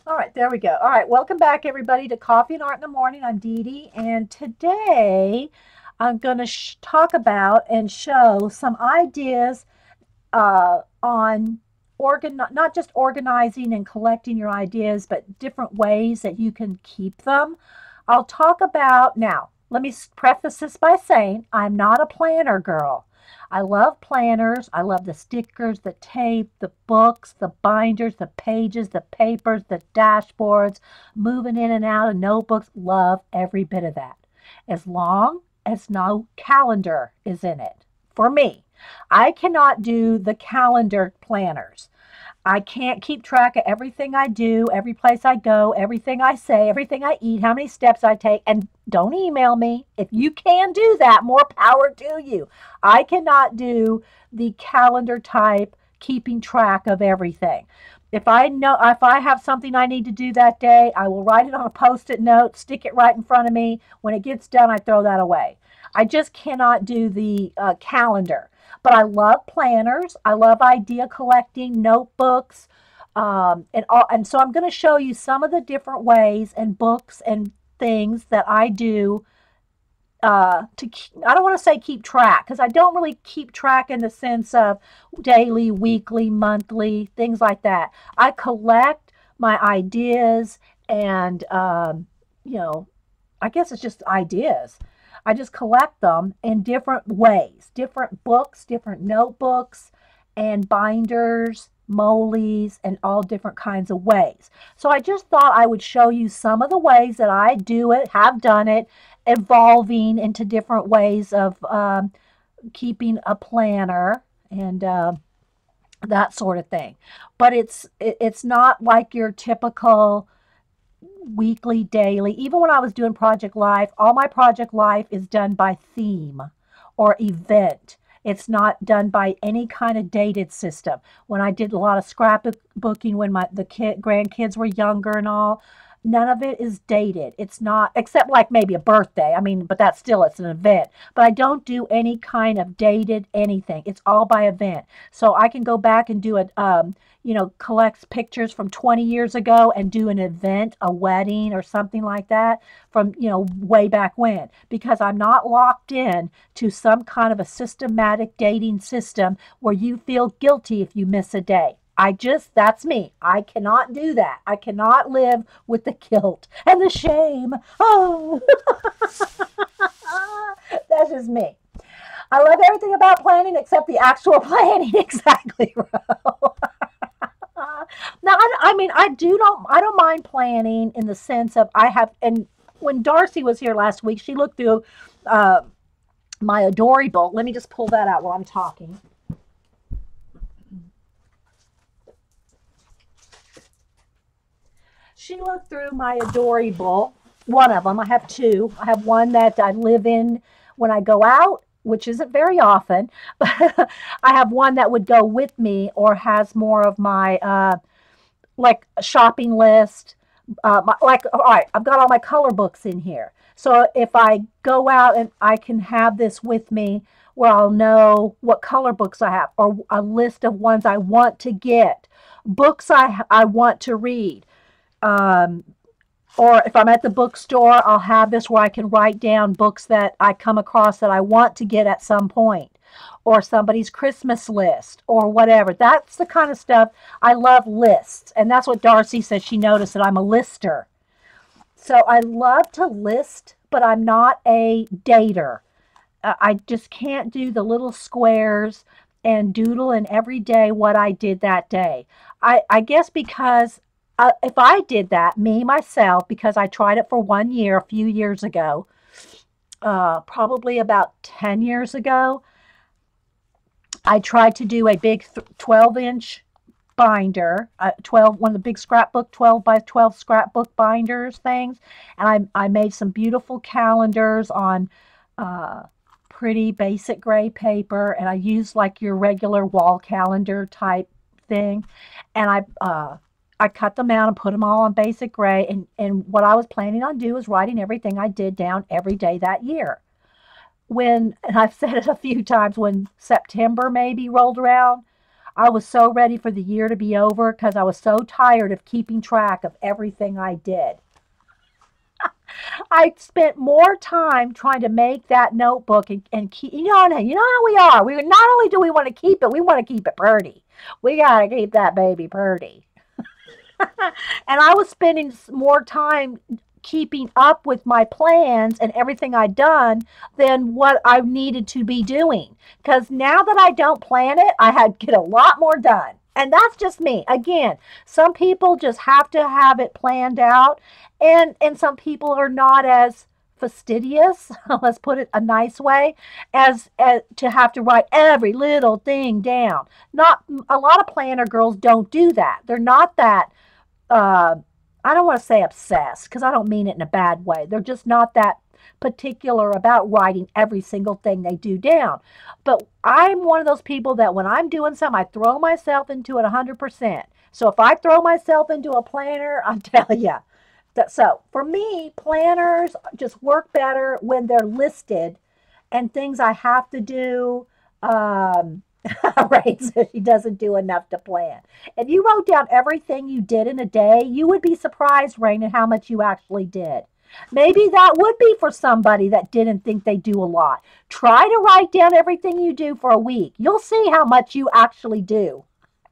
All right, there we go. All right, welcome back, everybody, to Coffee and Art in the Morning. I'm Dee Dee, and today I'm going to talk about and show some ideas on not just organizing and collecting your ideas, but different ways that you can keep them. I'll talk about now. Let me preface this by saying I'm not a planner girl. I love planners. I love the stickers, the tape, the books, the binders, the pages, the papers, the dashboards, moving in and out of notebooks. Love every bit of that. As long as no calendar is in it. For me, I cannot do the calendar planners. I can't keep track of everything I do, every place I go, everything I say, everything I eat, how many steps I take. And don't email me. If you can do that, more power to you. I cannot do the calendar type keeping track of everything. If I have something I need to do that day, I will write it on a post-it note, stick it right in front of me. When it gets done, I throw that away. I just cannot do the calendar. But I love planners. I love idea collecting, notebooks, and so I'm going to show you some of the different ways and books and things that I do I don't want to say keep track because I don't really keep track in the sense of daily, weekly, monthly, things like that. I collect my ideas and, you know, I guess it's just ideas. I just collect them in different ways, different books, different notebooks, and binders, molies, and all different kinds of ways. So I just thought I would show you some of the ways that I do it, have done it, evolving into different ways of keeping a planner and that sort of thing. But it's not like your typical weekly, daily. Even when I was doing Project Life, all my Project Life is done by theme or event. It's not done by any kind of dated system. When I did a lot of scrapbooking when the grandkids were younger and all, none of it is dated. It's not, except like maybe a birthday. I mean, but that's still, it's an event. But I don't do any kind of dated anything. It's all by event. So I can go back and do it, collect pictures from 20 years ago and do an event, a wedding or something like that from, way back when. Because I'm not locked in to some kind of a systematic dating system where you feel guilty if you miss a day. That's me. I cannot do that. I cannot live with the guilt and the shame. Oh, that's just me. I love everything about planning except the actual planning. Exactly. Now, I mean, I don't mind planning in the sense of and when Darcy was here last week, she looked through uh, my Adorable. Let me just pull that out while I'm talking. She looked through my Adorable, one of them. I have two. I have one that I live in when I go out, which isn't very often, but I have one that would go with me or has more of my like a shopping list. All right, I've got all my color books in here. So if I go out and I can have this with me where I'll know what color books I have or a list of ones I want to get, books I want to read. Um, or if I'm at the bookstore, I'll have this where I can write down books that I come across that I want to get at some point, or somebody's Christmas list, or whatever. That's the kind of stuff I love lists. And that's what Darcy says she noticed that I'm a lister. So I love to list, but I'm not a dater. I just can't do the little squares and doodle in every day what I did that day. I guess because if I did that, me, myself, because I tried it for 1 year a few years ago, probably about 10 years ago, I tried to do a big 12-inch binder, 12, one of the big scrapbook 12 by 12 scrapbook binders things, and I made some beautiful calendars on uh, pretty basic gray paper, and I used like your regular wall calendar type thing, and I cut them out and put them all on basic gray, and what I was planning on doing was writing everything I did down every day that year. And I've said it a few times, when September maybe rolled around, I was so ready for the year to be over because I was so tired of keeping track of everything I did. I spent more time trying to make that notebook and keep, you know how we are. We not only do we want to keep it, we want to keep it pretty. We got to keep that baby pretty. And I was spending more time keeping up with my plans and everything I'd done than what I needed to be doing. Because now that I don't plan it, I had to get a lot more done. And that's just me. Again, some people just have to have it planned out, and some people are not as fastidious, let's put it a nice way, as to have to write every little thing down. Not a lot of planner girls don't do that. They're not that uh, I don't want to say obsessed because I don't mean it in a bad way. They're just not that particular about writing every single thing they do down. But I'm one of those people that when I'm doing something, I throw myself into it 100%. So if I throw myself into a planner, I'll tell you. So for me, planners just work better when they're listed and things I have to do. Right, so she doesn't do enough to plan. If you wrote down everything you did in a day, you would be surprised, Rain, at how much you actually did. Maybe that would be for somebody that didn't think they do a lot. Try to write down everything you do for a week. You'll see how much you actually do.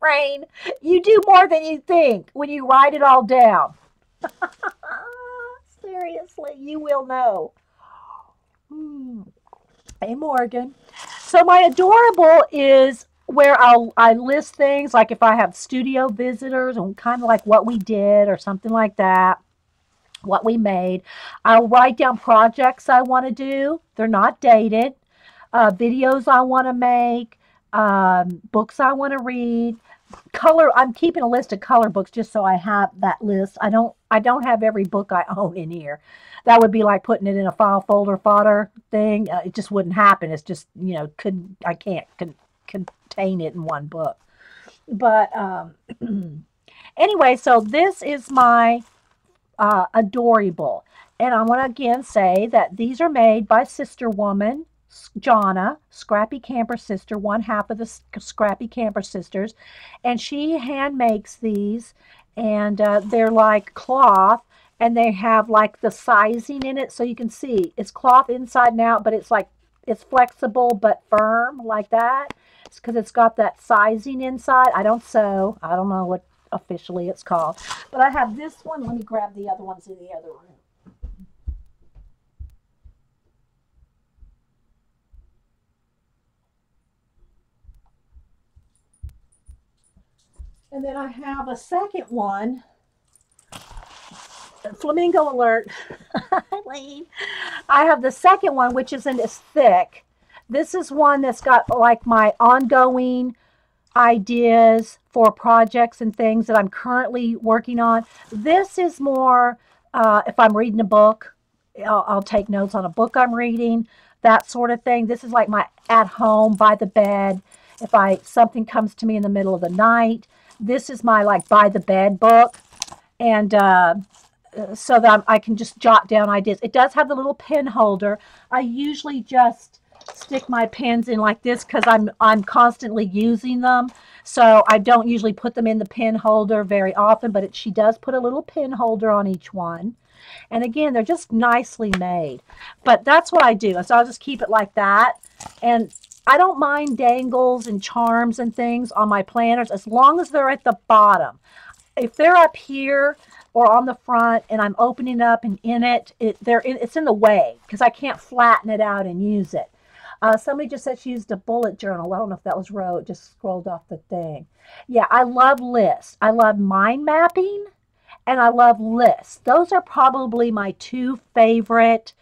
Rain, you do more than you think when you write it all down. Seriously, you will know. Hmm. Hey, Morgan. So my adorable is where I list things like if I have studio visitors and kind of like what we did or something like that, what we made. I'll write down projects I want to do. They're not dated. Videos I want to make, books I want to read, color. I'm keeping a list of color books just so I have that list. I don't have every book I own in here. That would be like putting it in a file folder fodder thing. It just wouldn't happen. It's just, couldn't I can't contain it in one book. But anyway, so this is my adorable. And I want to again say that these are made by Sister Woman, Jonna, Scrappy Camper Sister, one half of the Scrappy Camper Sisters. And she hand makes these, and they're like cloth, and they have like the sizing in it. So you can see it's cloth inside and out, but it's like it's flexible but firm like that. It's because it's got that sizing inside. I don't sew. I don't know what officially it's called. But I have this one. Let me grab the other ones in the other room. And then I have a second one. Flamingo alert. Eileen. I have the second one, which isn't as thick. This is one that's got like my ongoing ideas for projects and things that I'm currently working on. This is more if I'm reading a book, I'll take notes on a book I'm reading, that sort of thing. This is like my at home by the bed. If I something comes to me in the middle of the night, this is my like by the bed book, and so that I can just jot down ideas. It does have the little pen holder. I usually just stick my pens in like this because I'm constantly using them. So I don't usually put them in the pen holder very often, but she does put a little pen holder on each one. And again, they're just nicely made. But that's what I do. So I'll just keep it like that. And I don't mind dangles and charms and things on my planners as long as they're at the bottom. If they're up here or on the front and I'm opening up and in it, it's in the way because I can't flatten it out and use it. Somebody just said she used a bullet journal. Well, I don't know if that was Ro. It just scrolled off the thing. Yeah, I love lists. I love mind mapping and I love lists. Those are probably my two favorite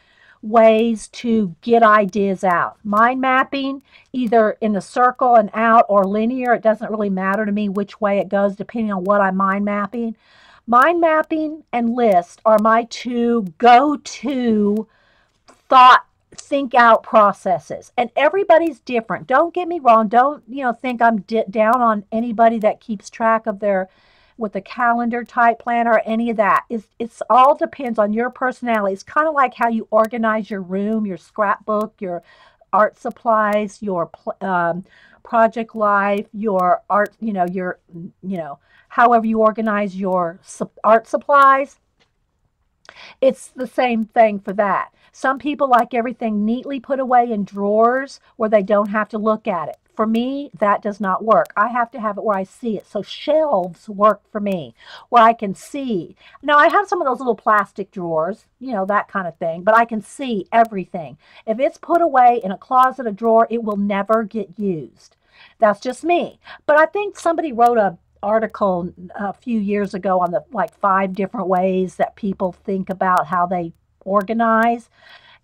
ways to get ideas out. Mind mapping, either in a circle and out or linear. It doesn't really matter to me which way it goes depending on what I'm mind mapping. Mind mapping and list are my two go-to thought think out processes, and everybody's different. Don't get me wrong. Don't think I'm down on anybody that keeps track of their with a calendar type planner or any of that. It's all depends on your personality. It's kind of like how you organize your room, your scrapbook, your art supplies, your project life, your art, however you organize your art supplies, it's the same thing for that. Some people like everything neatly put away in drawers where they don't have to look at it. For me, that does not work. I have to have it where I see it. So shelves work for me, where I can see. Now, I have some of those little plastic drawers, that kind of thing, but I can see everything. If it's put away in a closet, a drawer, it will never get used. That's just me. But I think somebody wrote a article a few years ago on the like 5 different ways that people think about how they organize,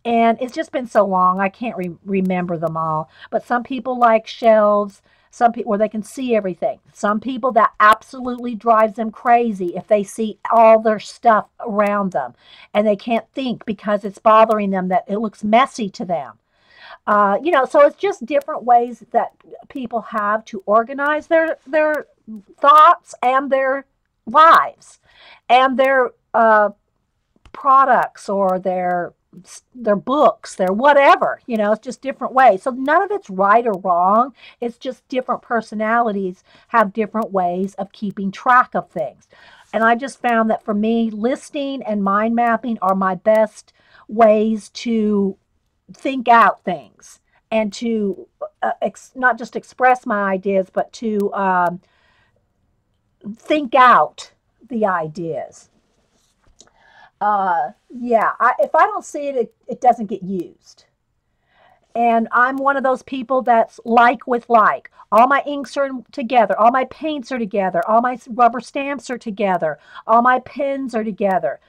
and it's just been so long I can't remember them all. But some people like shelves, some people where they can see everything. Some people that absolutely drives them crazy if they see all their stuff around them and they can't think because it's bothering them, that it looks messy to them. So it's just different ways that people have to organize their thoughts and their lives and their products or their books, their whatever. It's just different ways. So none of it's right or wrong. It's just different personalities have different ways of keeping track of things. And I just found that for me, listing and mind mapping are my best ways to think out things and to not just express my ideas, but to think out the ideas. Yeah, if I don't see it, it doesn't get used. And I'm one of those people that's like with like. All my inks are together. All my paints are together. All my rubber stamps are together. All my pens are together.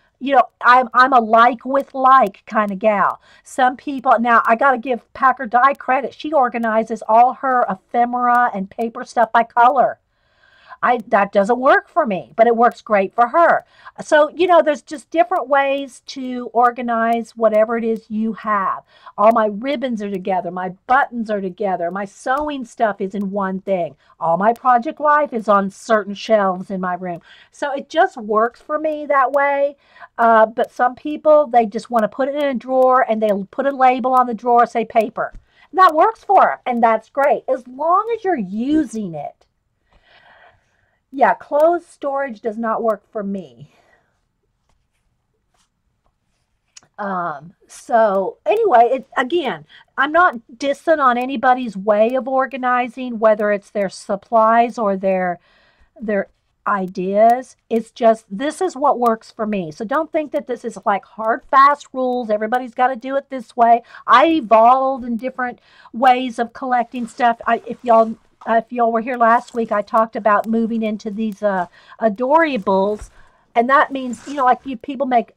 I'm a like with like kind of gal. Some people, now I got to give Packer Dye credit. She organizes all her ephemera and paper stuff by color. That doesn't work for me, but it works great for her. So, there's just different ways to organize whatever it is you have. All my ribbons are together, my buttons are together, my sewing stuff is in one thing. All my project life is on certain shelves in my room. So it just works for me that way. But some people, they just want to put it in a drawer and they'll put a label on the drawer, say paper. And that works for them, and that's great as long as you're using it. Yeah, closed storage does not work for me. So anyway, again, I'm not dissing on anybody's way of organizing, whether it's their supplies or their ideas. It's just this is what works for me. So don't think that this is like hard, fast rules. Everybody's got to do it this way. I evolved in different ways of collecting stuff. If y'all were here last week, I talked about moving into these adorables, and that means like people make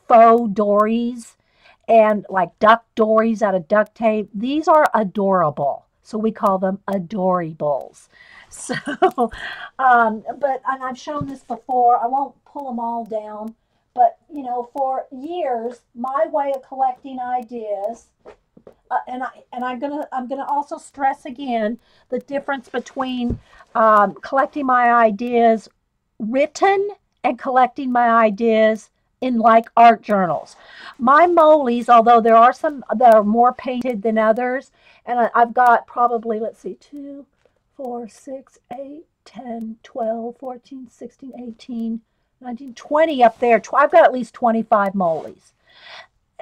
faux dories and like duck dories out of duct tape. These are adorable, so we call them adorables. So, and I've shown this before. I won't pull them all down, but for years, my way of collecting ideas. I'm gonna also stress again the difference between collecting my ideas written and collecting my ideas in like art journals. My Molies, although there are some that are more painted than others, and I've got probably, let's see, 2, 4, 6, 8, 10, 12, 14, 16, 18, 19, 20 up there. I've got at least 25 Molies.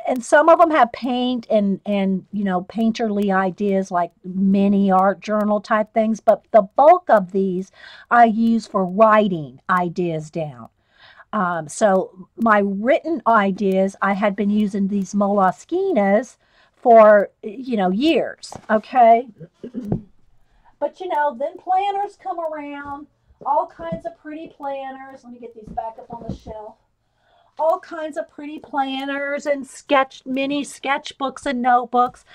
And some of them have paint and painterly ideas like mini art journal type things, but the bulk of these I use for writing ideas down. So my written ideas, I had been using these Moleskines for years. Okay. But then planners come around, all kinds of pretty planners. Let me get these back up on the shelf. All kinds of pretty planners and mini sketchbooks and notebooks.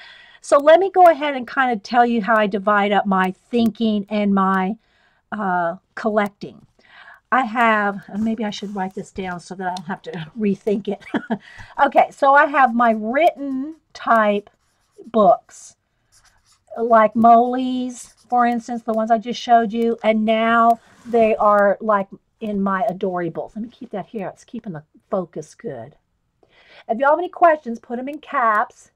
So let me go ahead and kind of tell you how I divide up my thinking and my collecting. I have, and maybe I should write this down so that I don't have to rethink it. Okay, so I have my written type books, like Molly's, for instance, the ones I just showed you, and now they are like in my adorables. Let me keep that here. It's keeping the focus good. If y'all have any questions, put them in caps.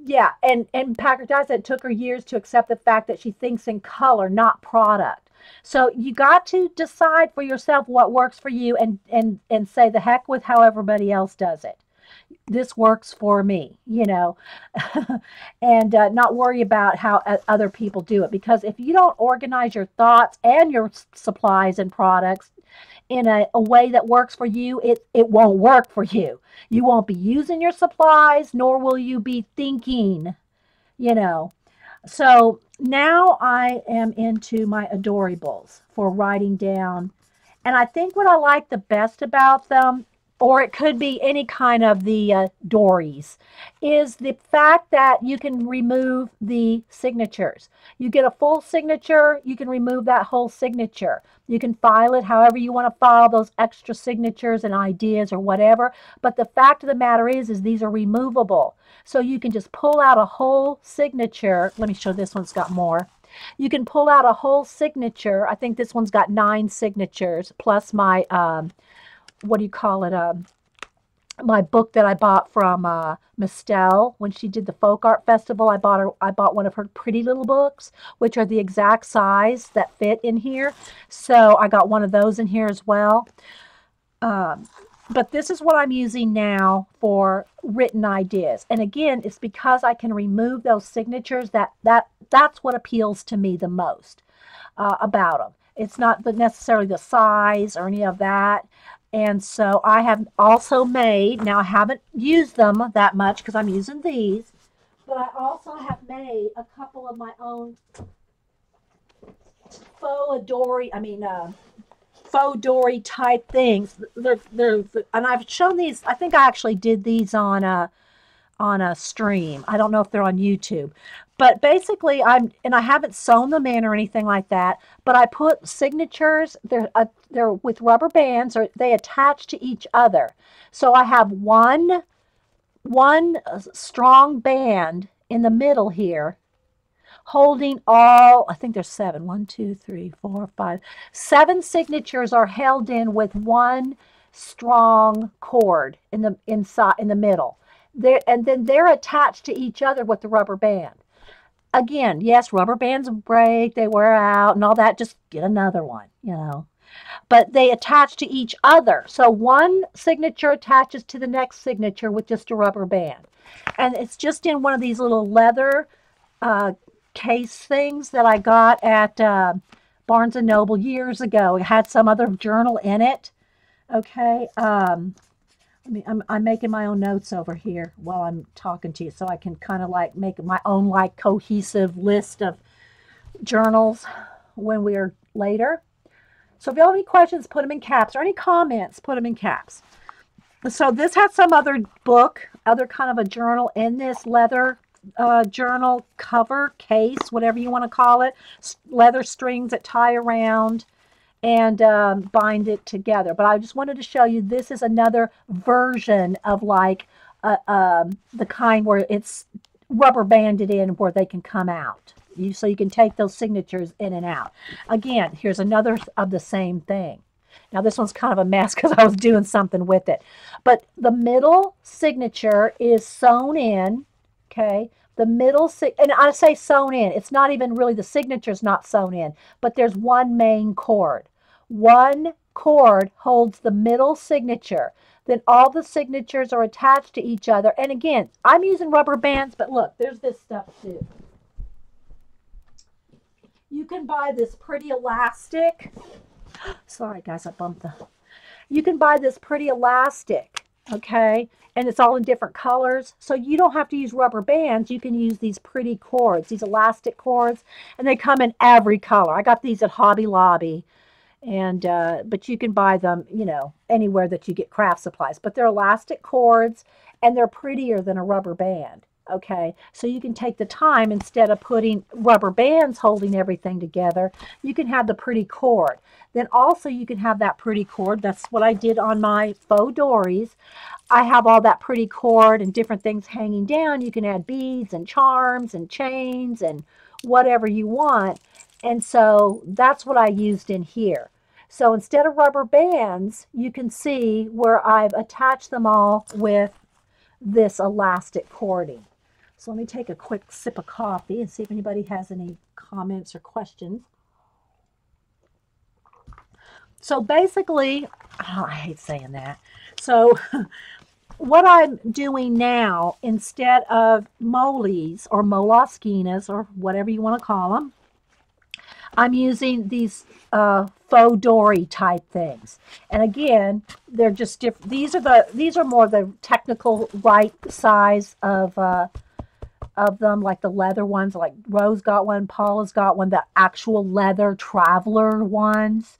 Yeah, and Packer Dice said it took her years to accept the fact that she thinks in color, not product. So you got to decide for yourself what works for you, and say the heck with how everybody else does it. This works for me, and not worry about how other people do it. Because if you don't organize your thoughts and your supplies and products in a way that works for you, it won't work for you. You won't be using your supplies, nor will you be thinking, you know. So now I am into my adorables for writing down. And I think what I like the best about them, or it could be any kind of the Dories, is the fact that you can remove the signatures. You get a full signature, you can remove that whole signature. You can file it however you want to file those extra signatures and ideas or whatever. But the fact of the matter is these are removable. So you can just pull out a whole signature. Let me show this one's got more. You can pull out a whole signature. I think this one's got 9 signatures plus my what do you call it? My book that I bought from Mistel when she did the folk art festival. I bought one of her pretty little books, which are the exact size that fit in here. So I got one of those in here as well. But this is what I'm using now for written ideas. And again, it's because I can remove those signatures that's what appeals to me the most about them. It's not necessarily the size or any of that. And so I have also made, now I haven't used them that much because I'm using these, but I also have made a couple of my own faux dory type things. And I've shown these, I think I actually did these on a stream. I don't know if they're on YouTube. But basically, I haven't sewn them in or anything like that. But I put signatures. They're with rubber bands, or they attach to each other. So I have one strong band in the middle here, holding all. I think there's 7. 1, 2, 3, 4, 5. 7 signatures are held in with one strong cord in the middle. And then they're attached to each other with the rubber band. Again, yes, rubber bands break, they wear out and all that. Just get another one. But they attach to each other. So one signature attaches to the next signature with just a rubber band. And it's just in one of these little leather case things that I got at Barnes & Noble years ago. It had some other journal in it. Okay. I'm making my own notes over here while I'm talking to you, so I can kind of like make my own like cohesive list of journals when we're later. So if you have any questions, put them in caps, or any comments, put them in caps. So this has some other book, other kind of a journal in this leather journal cover, case, whatever you want to call it. Leather strings that tie around and bind it together. But I just wanted to show you this is another version of like the kind where it's rubber banded in where they can come out. So you can take those signatures in and out. Again, here's another of the same thing. Now this one's kind of a mess because I was doing something with it. But the middle signature is sewn in, okay? The middle, and I say sewn in. It's not even really, the signature's not sewn in, but there's one main cord. One cord holds the middle signature. Then all the signatures are attached to each other. And again, I'm using rubber bands, but look, there's this stuff too. You can buy this pretty elastic. Sorry, guys, I bumped the. You can buy this pretty elastic, okay? And it's all in different colors. So you don't have to use rubber bands. You can use these pretty cords, these elastic cords. And they come in every color. I got these at Hobby Lobby. And but you can buy them, anywhere that you get craft supplies. But they're elastic cords, and they're prettier than a rubber band. Okay, so you can take the time, instead of putting rubber bands holding everything together, you can have the pretty cord. Then also you can have that pretty cord. That's what I did on my faux dories. I have all that pretty cord and different things hanging down. You can add beads and charms and chains and whatever you want. And so that's what I used in here. So instead of rubber bands, you can see where I've attached them all with this elastic cording. So let me take a quick sip of coffee and see if anybody has any comments or questions. So basically, oh, I hate saying that. So what I'm doing now, instead of moles or molosquinas or whatever you want to call them, I'm using these faux dory type things. And again, they're just different. These are more the technical right size of them, like the leather ones. Like Rose got one, Paula's got one, the actual leather traveler ones.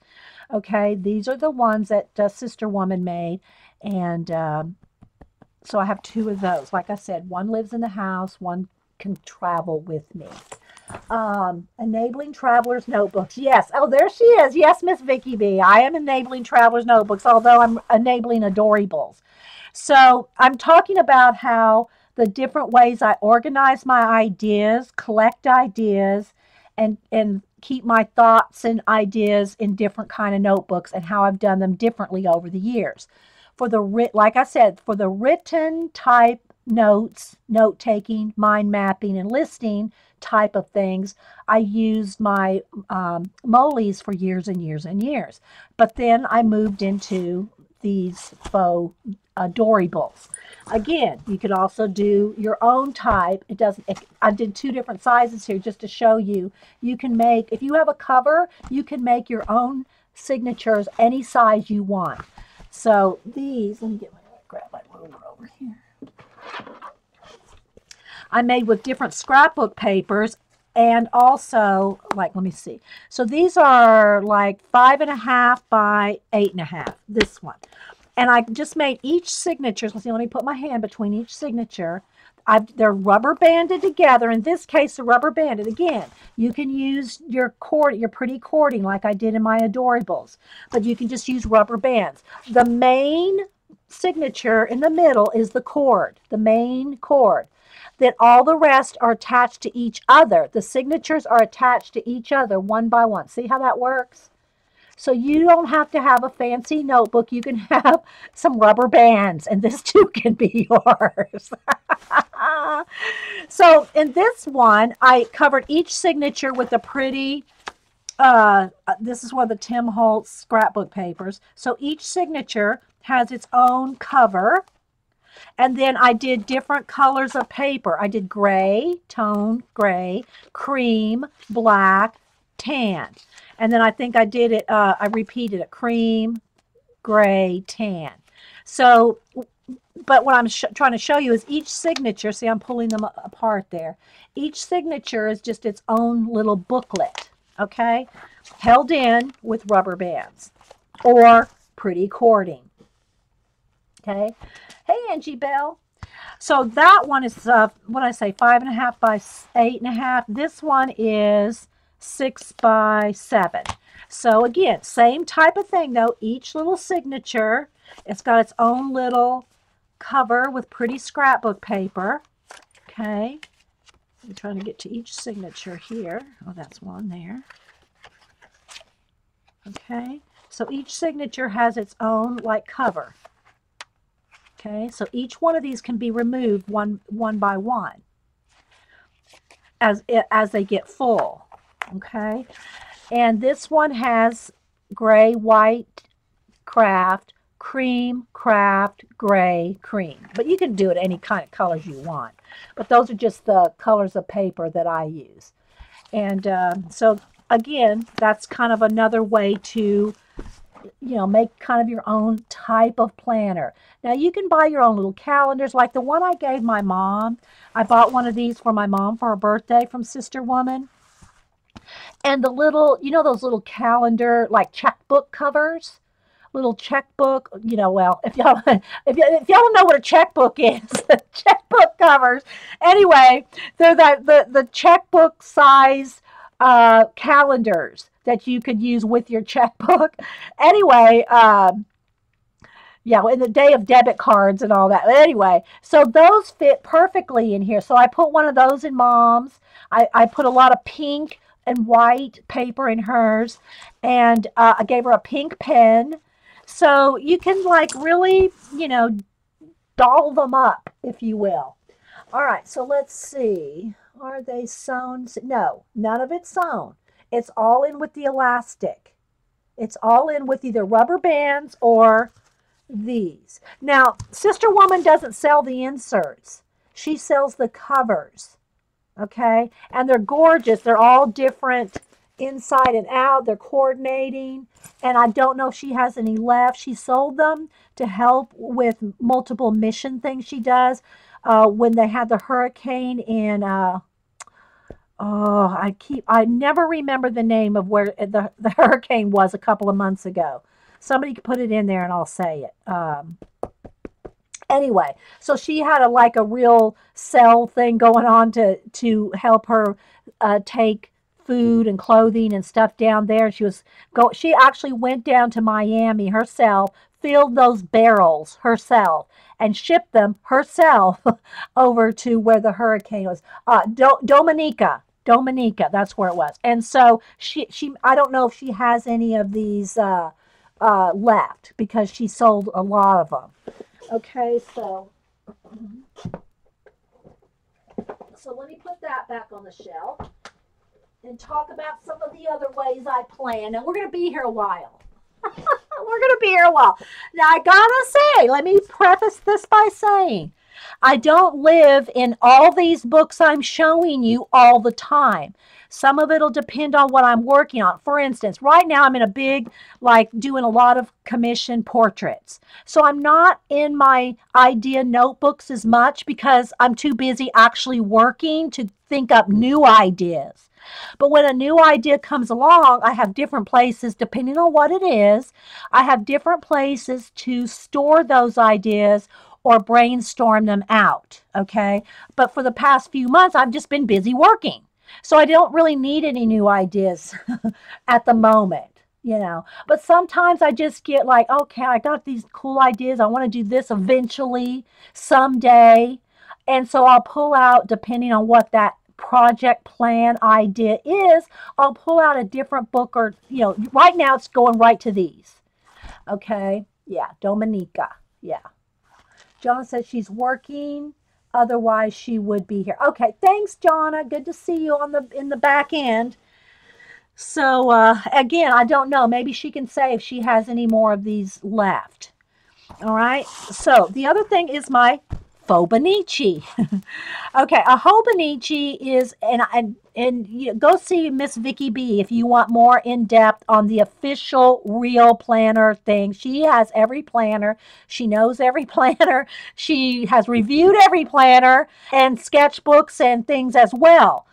Okay, these are the ones that Sister Woman made, and so I have two of those. Like I said, one lives in the house, one can travel with me. Enabling Travelers Notebooks. Yes. Oh, there she is. Yes, Miss Vicky B. I am enabling Travelers Notebooks, although I'm enabling Adorables. So I'm talking about how the different ways I organize my ideas, collect ideas, and keep my thoughts and ideas in different kind of notebooks, and how I've done them differently over the years. Like I said, for the written type notes, note taking, mind mapping, and listing type of things, I used my moles for years and years and years. But then I moved into these faux Adorables. Again, you could also do your own type. I did two different sizes here just to show you. You can make, if you have a cover, you can make your own signatures any size you want. So these, grab my ruler over here. I made with different scrapbook papers, and also, like, let me see. So these are like 5.5 by 8.5, this one. And I just made each signature. Let's see, let me put my hand between each signature. They're rubber banded together. In this case, they're rubber banded. Again, you can use your pretty cording like I did in my Adorables, but you can just use rubber bands. The main signature in the middle is the cord, the main cord. That all the rest are attached to each other. The signatures are attached to each other one by one. See how that works? So you don't have to have a fancy notebook. You can have some rubber bands, and this too can be yours. So in this one, I covered each signature with a pretty, this is one of the Tim Holtz scrapbook papers. So each signature has its own cover. And then I did different colors of paper. I did gray, tone gray, cream, black, tan. And then I think I did it, I repeated it, cream, gray, tan. So, but what I'm trying to show you is each signature, see I'm pulling them apart there. Each signature is just its own little booklet, okay? Held in with rubber bands or pretty cording, okay? Hey, Angie Bell. So that one is, what did I say, 5.5 by 8.5. This one is 6 by 7. So again, same type of thing though. Each little signature, it's got its own little cover with pretty scrapbook paper. Okay. I'm trying to get to each signature here. Oh, that's one there. Okay. So each signature has its own like cover. Okay. So each one of these can be removed one by one as they get full. Okay, and this one has gray, white, craft, cream, craft, gray, cream. But you can do it any kind of colors you want. But those are just the colors of paper that I use. And so, again, that's kind of another way to, make kind of your own type of planner. Now, you can buy your own little calendars. Like the one I gave my mom. I bought one of these for my mom for her birthday from Sister Woman. And the little, those little calendar, like checkbook covers, little checkbook, well, if y'all don't know what a checkbook is, checkbook covers. Anyway, they're the checkbook size calendars that you could use with your checkbook. Anyway, in the day of debit cards and all that. Anyway, so those fit perfectly in here. So I put one of those in Mom's. I put a lot of pink and white paper in hers, and I gave her a pink pen. So you can like really, doll them up, if you will. All right, so let's see. Are they sewn? No, none of it's sewn. It's all in with the elastic. It's all in with either rubber bands or these. Now, Sister Woman doesn't sell the inserts. She sells the covers. Okay? And they're gorgeous. They're all different inside and out. They're coordinating. And I don't know if she has any left. She sold them to help with multiple mission things she does. When they had the hurricane in oh, I never remember the name of where the hurricane was a couple of months ago. Somebody could put it in there and I'll say it. Anyway, so she had like a real cell thing going on to help her take food and clothing and stuff down there. She actually went down to Miami herself, filled those barrels herself, and shipped them herself over to where the hurricane was. Dominica. Dominica, that's where it was. And so she I don't know if she has any of these left because she sold a lot of them. Okay, so let me put that back on the shelf and talk about some of the other ways I plan. And we're going to be here a while. We're going to be here a while. Now, I got to say, let me preface this by saying, I don't live in all these books I'm showing you all the time. Some of it will depend on what I'm working on. For instance, right now I'm in a big, like doing a lot of commission portraits. So I'm not in my idea notebooks as much because I'm too busy actually working to think up new ideas. But when a new idea comes along, I have different places, depending on what it is, I have different places to store those ideas or brainstorm them out, okay? But for the past few months, I've just been busy working. So I don't really need any new ideas at the moment, you know. But sometimes I just get like, okay, I got these cool ideas. I want to do this eventually, someday. And so I'll pull out, depending on what that project plan idea is, I'll pull out a different book or, you know, right now it's going right to these. Okay. Yeah. Dominica. Yeah. Jonna says she's working. Otherwise, she would be here. Okay, thanks, Jonna. Good to see you in the back end. So again, I don't know. Maybe she can say if she has any more of these left. All right. So the other thing is my Hobonichi. Okay, a Hobonichi is, and you go see Miss Vicky B if you want more in depth on the official real planner thing. She has every planner. She knows every planner. She has reviewed every planner and sketchbooks and things as well.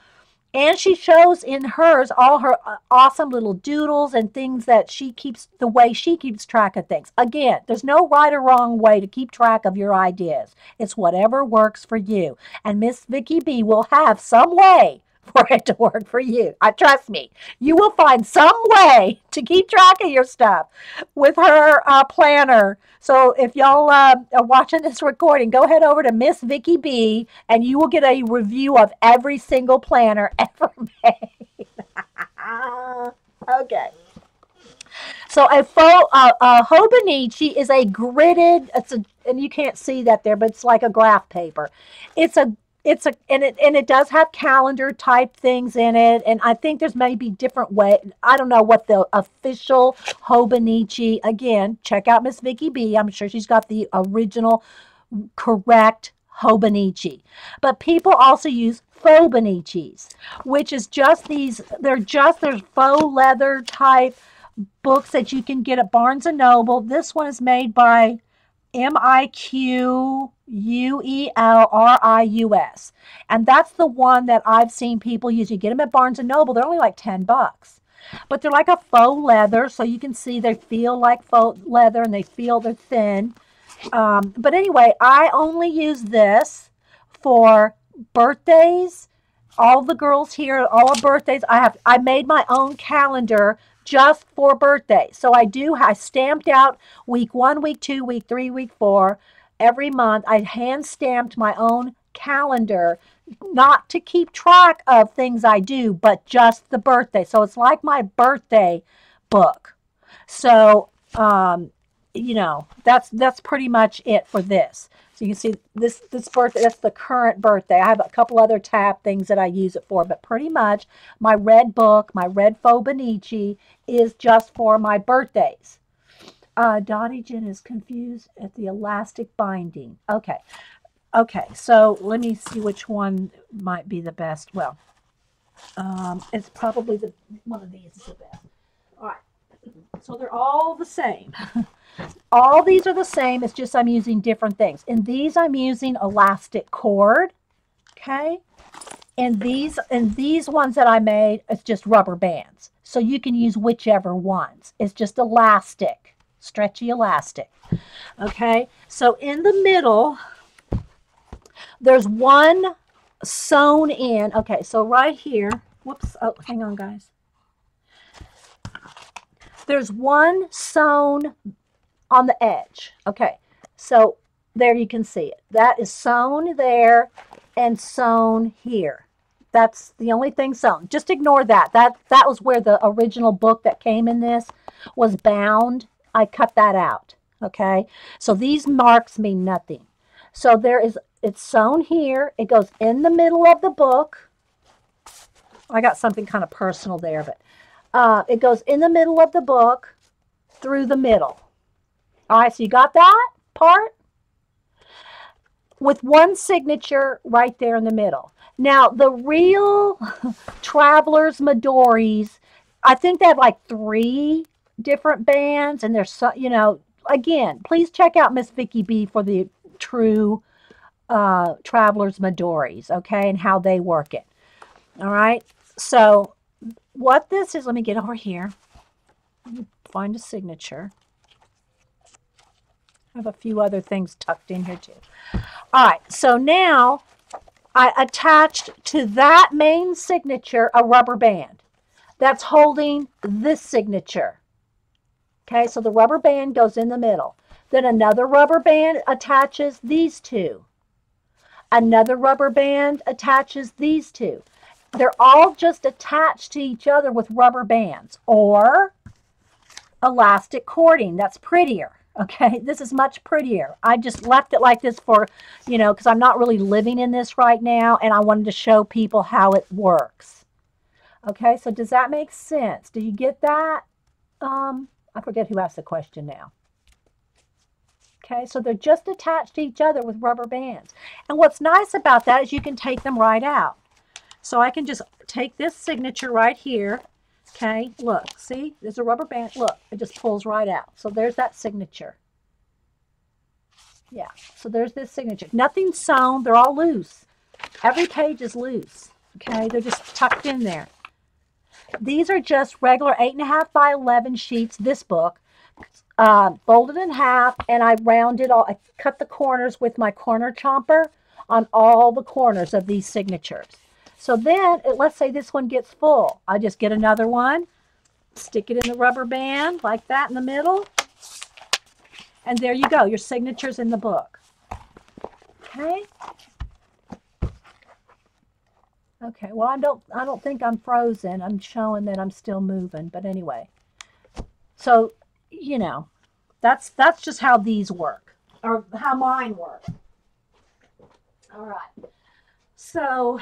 And she shows in hers all her awesome little doodles and things that she keeps, the way she keeps track of things. Again, there's no right or wrong way to keep track of your ideas. It's whatever works for you. And Miss Vicky B will have some way for it to work for you. Trust me, you will find some way to keep track of your stuff with her planner. So if y'all are watching this recording, go head over to Miss Vicky B and you will get a review of every single planner ever made. Okay. So a Hobonichi is a gridded, and you can't see that there, but it's like a graph paper. It's a and it does have calendar type things in it, and I think there's maybe different way. I don't know what the official Hobonichi. Again, check out Miss Vicky B. I'm sure she's got the original correct Hobonichi. But people also use Phobonichis, which is just these. There's faux leather type books that you can get at Barnes and Noble. This one is made by Miquelrius. And that's the one that I've seen people use. You get them at Barnes and Noble. They're only like $10. But they're like a faux leather, so you can see they feel like faux leather and they're thin. But anyway, I only use this for birthdays. All the girls here, all birthdays. I made my own calendar just for birthdays. So I stamped out week 1, week 2, week 3, week 4 every month. I hand stamped my own calendar, not to keep track of things I do, but just the birthday. So it's like my birthday book. So you know, that's pretty much it for this. So you can see this birthday, that's the current birthday. I have a couple other tab things that I use it for, but pretty much my red book, my red faux Benici, is just for my birthdays. Dottie Jen is confused at the elastic binding. Okay. Okay, so let me see which one might be the best. Well, it's probably one of these is the best. All right, so they're all the same. All these are the same. It's just I'm using different things. In these, I'm using elastic cord. Okay, and these ones that I made, it's just rubber bands. So you can use whichever ones. It's just elastic, stretchy elastic. Okay, so in the middle, there's one sewn in. Okay, so right here, whoops, oh, hang on, guys. There's one sewn on the edge. Okay, so there you can see it. That is sewn there and sewn here. That's the only thing sewn. Just ignore that. That was where the original book that came in this was bound. I cut that out. Okay, so these marks mean nothing. So it's sewn here. It goes in the middle of the book. I got something kind of personal there, but it goes in the middle of the book through the middle. All right, so you got that part with one signature right there in the middle. Now, the real Travelers Midoris, I think they have like 3 different bands, and there's so, you know, again, please check out Miss Vicky B for the true Travelers Midoris, okay, and how they work it. All right, so what this is, let me get over here, find a signature. I have a few other things tucked in here too. All right, so now I attached to that main signature a rubber band that's holding this signature. Okay, so the rubber band goes in the middle. Then another rubber band attaches these two. Another rubber band attaches these two. They're all just attached to each other with rubber bands or elastic cording. That's prettier. Okay, this is much prettier. I just left it like this for, you know, because I'm not really living in this right now, and I wanted to show people how it works. Okay, so does that make sense? Do you get that? I forget who asked the question now. Okay, so they're just attached to each other with rubber bands. And what's nice about that is you can take them right out. So I can just take this signature right here. Okay, look, see, there's a rubber band. Look, it just pulls right out. So there's that signature. Yeah, so there's this signature. Nothing's sewn. They're all loose. Every page is loose. Okay, they're just tucked in there. These are just regular 8.5 by 11 sheets, this book, folded in half, and I rounded all. I cut the corners with my corner chomper on all the corners of these signatures. So then, let's say this one gets full. I just get another one, stick it in the rubber band like that in the middle, and there you go. Your signature's in the book. Okay. Okay. Well, I don't think I'm frozen. I'm showing that I'm still moving. But anyway, so you know, that's just how these work, or how mine work. All right. So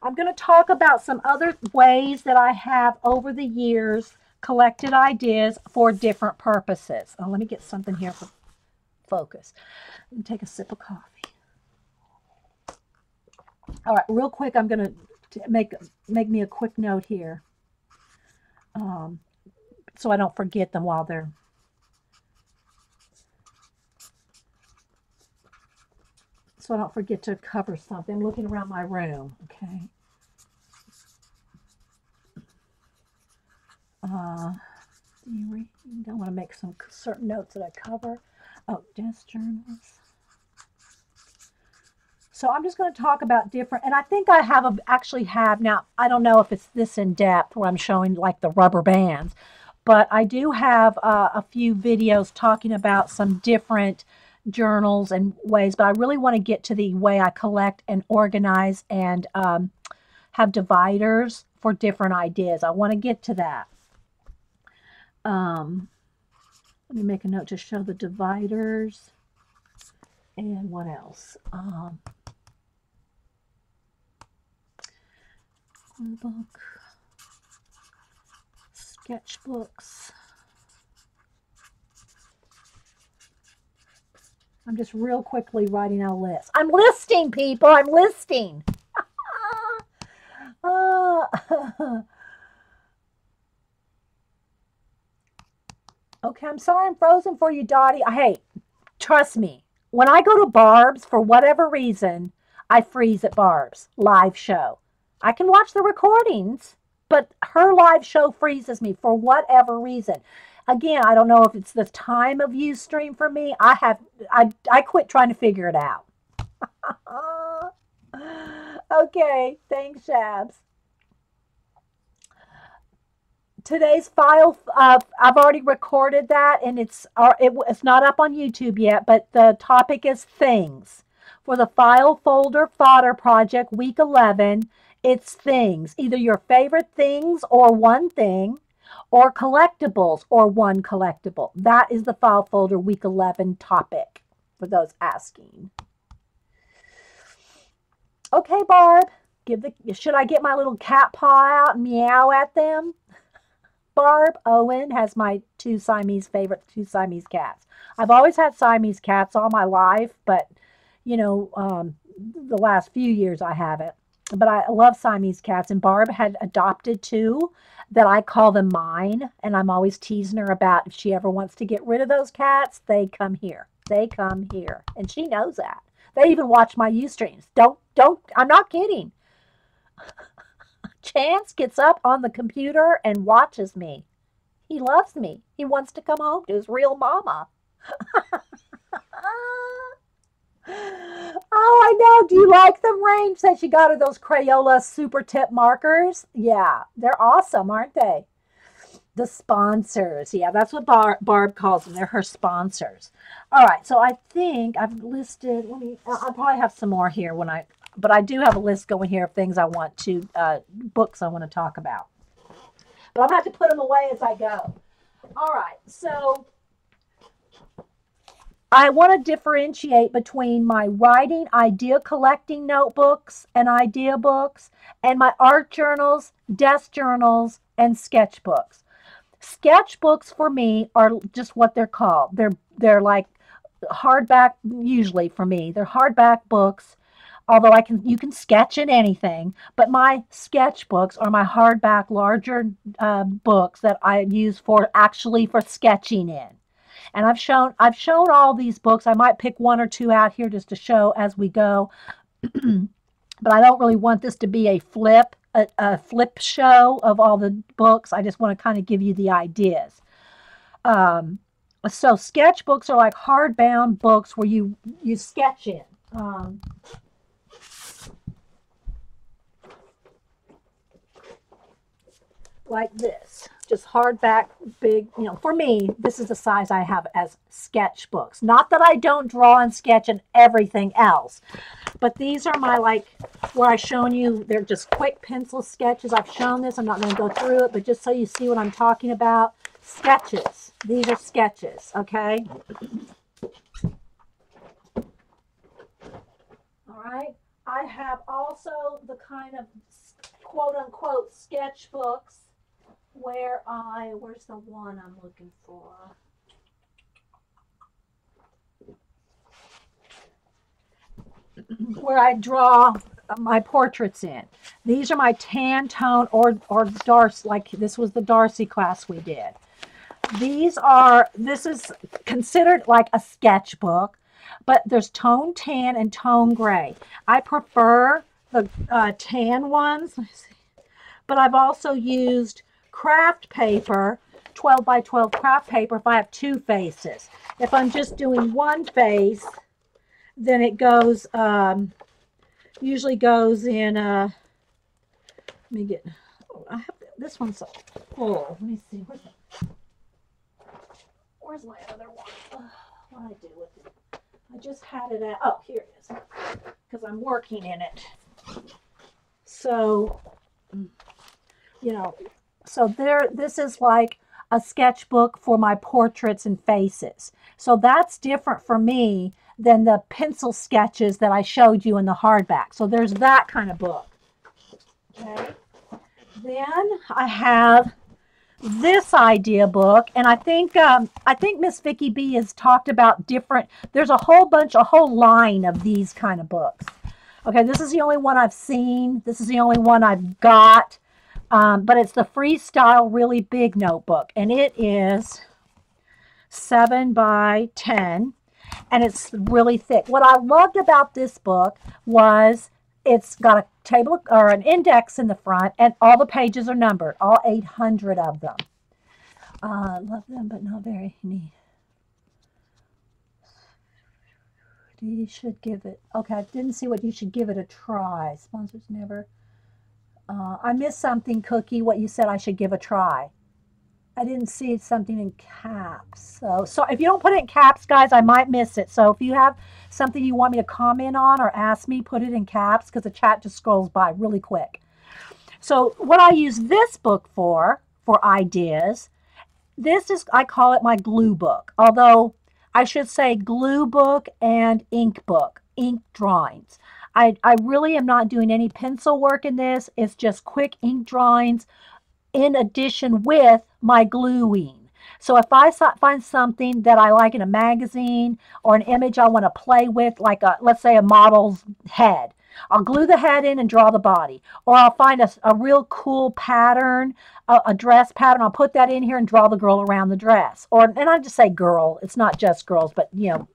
I'm going to talk about some other ways that I have over the years collected ideas for different purposes. Oh, let me get something here for focus. Let me take a sip of coffee. All right, real quick, I'm going to make me a quick note here, so I don't forget them while they're. So I don't forget to cover something. I'm looking around my room, okay? You don't want to make some certain notes that I cover. Oh, desk journals. So I'm just going to talk about different, and I think I actually have, now I don't know if it's this in depth where I'm showing like the rubber bands, but I do have a few videos talking about some different journals and ways, but I really want to get to the way I collect and organize and have dividers for different ideas. I want to get to that. Let me make a note to show the dividers. And what else? Book, sketchbooks. I'm just real quickly writing out a list. I'm listing, people. I'm listing. Okay, I'm sorry I'm frozen for you, Dottie. Hey, trust me. When I go to Barb's, for whatever reason, I freeze at Barb's live show. I can watch the recordings, but her live show freezes me for whatever reason. Again, I don't know if it's the time of Ustream for me. I quit trying to figure it out. Okay, thanks, Shabs. Today's file, I've already recorded that, and it's not up on YouTube yet, but the topic is things. For the file folder fodder project week 11, it's things, either your favorite things or one thing, or collectibles or one collectible. That is the file folder week 11 topic for those asking. Okay, Barb, should I get my little cat paw out and meow at them? Barb Owen has my two Siamese cats. I've always had Siamese cats all my life, but you know, the last few years I haven't. But I love Siamese cats, and Barb had adopted two that I call them mine, and I'm always teasing her about if she ever wants to get rid of those cats, they come here. They come here, and she knows that. They even watch my Ustreams. I'm not kidding. Chance gets up on the computer and watches me. He loves me. He wants to come home to his real mama. Oh, I know. Do you like them, Rain? Said she got her those Crayola super tip markers. Yeah, they're awesome, aren't they? The sponsors. Yeah, that's what Barb calls them. They're her sponsors. All right, so I think I've listed, I'll probably have some more here but I do have a list going here of things I want to, books I want to talk about. But I'm going to have to put them away as I go. All right, so I want to differentiate between my writing idea collecting notebooks and idea books and my art journals, desk journals, and sketchbooks. Sketchbooks for me are just what they're called. They're like hardback, usually for me. They're hardback books. Although you can sketch in anything, but my sketchbooks are my hardback, larger books that I use for sketching in. And I've shown all these books. I might pick one or two out here just to show as we go, but I don't really want this to be a flip show of all the books. I just want to kind of give you the ideas. So sketchbooks are like hardbound books where you sketch in. Like this, just hardback, big, for me, this is the size I have as sketchbooks. Not that I don't draw and sketch and everything else, but these are my, where I've shown you, they're just quick pencil sketches. I've shown this, I'm not going to go through it, but just so you see what I'm talking about, sketches. These are sketches, okay? All right, I have also the kind of quote-unquote sketchbooks where where's the one I'm looking for? Where I draw my portraits in. These are my tan tone or Darcy, like this was the Darcy class we did. This is considered like a sketchbook, but there's tone tan and tone gray. I prefer the tan ones, but I've also used craft paper, 12 by 12 craft paper if I have two faces. If I'm just doing one face, then it goes, usually goes in, let me get, I have, this one's so full. Let me see, where's my other one? What did I do with it? I just had it at, oh, here it is, because I'm working in it. So, so this is like a sketchbook for my portraits and faces. So that's different for me than the pencil sketches that I showed you in the hardback. So there's that kind of book. Okay. Then I have this idea book, and I think Miss Vicky B has talked about different. There's a whole line of these kind of books. Okay, this is the only one I've seen. This is the only one I've got, but it's the Freestyle Really Big Notebook, and it is 7 by 10, and it's really thick. What I loved about this book was it's got a table or an index in the front, and all the pages are numbered, all 800 of them. Love them, but not very neat. You should give it. Okay, I didn't see what you should give it a try. Sponsors never. I missed something, Cookie. What you said I should give a try. I didn't see something in caps. So if you don't put it in caps, guys, I might miss it. So if you have something you want me to comment on or ask me, put it in caps because the chat just scrolls by really quick. So what I use this book for ideas, this is, I call it my glue book. Although I should say glue book and ink book, ink drawings. I really am not doing any pencil work in this. It's just quick ink drawings in addition with my gluing. So if I find something that I like in a magazine or an image I want to play with, like let's say a model's head, I'll glue the head in and draw the body. Or I'll find a real cool pattern, a dress pattern. I'll put that in here and draw the girl around the dress. And I just say girl. It's not just girls, but you know,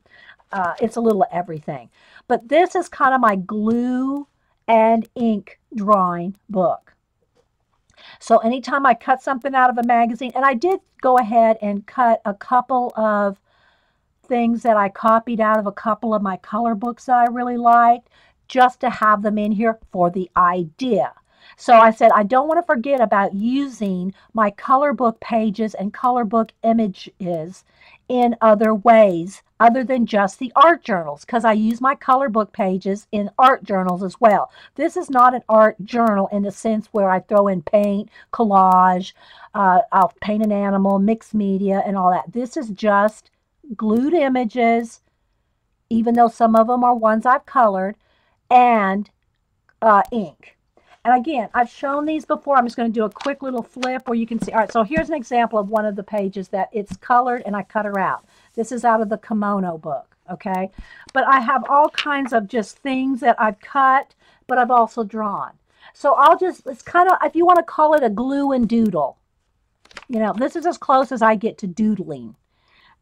it's a little of everything. But this is kind of my glue and ink drawing book. So anytime I cut something out of a magazine, and I did go ahead and cut a couple of things that I copied out of a couple of my color books that I really liked, just to have them in here for the idea. So I said, I don't want to forget about using my color book pages and color book images in other ways other than just the art journals, because I use my color book pages in art journals as well. This is not an art journal in the sense where I throw in paint, collage, I'll paint an animal, mixed media, and all that. This is just glued images, even though some of them are ones I've colored, and ink. And again, I've shown these before. I'm just going to do a quick little flip where you can see. All right, so here's an example of one of the pages that it's colored and I cut her out. This is out of the Kimono book, okay? But I have all kinds of just things that I've cut, but I've also drawn. So I'll just, it's kind of, if you want to call it a glue and doodle, you know, this is as close as I get to doodling,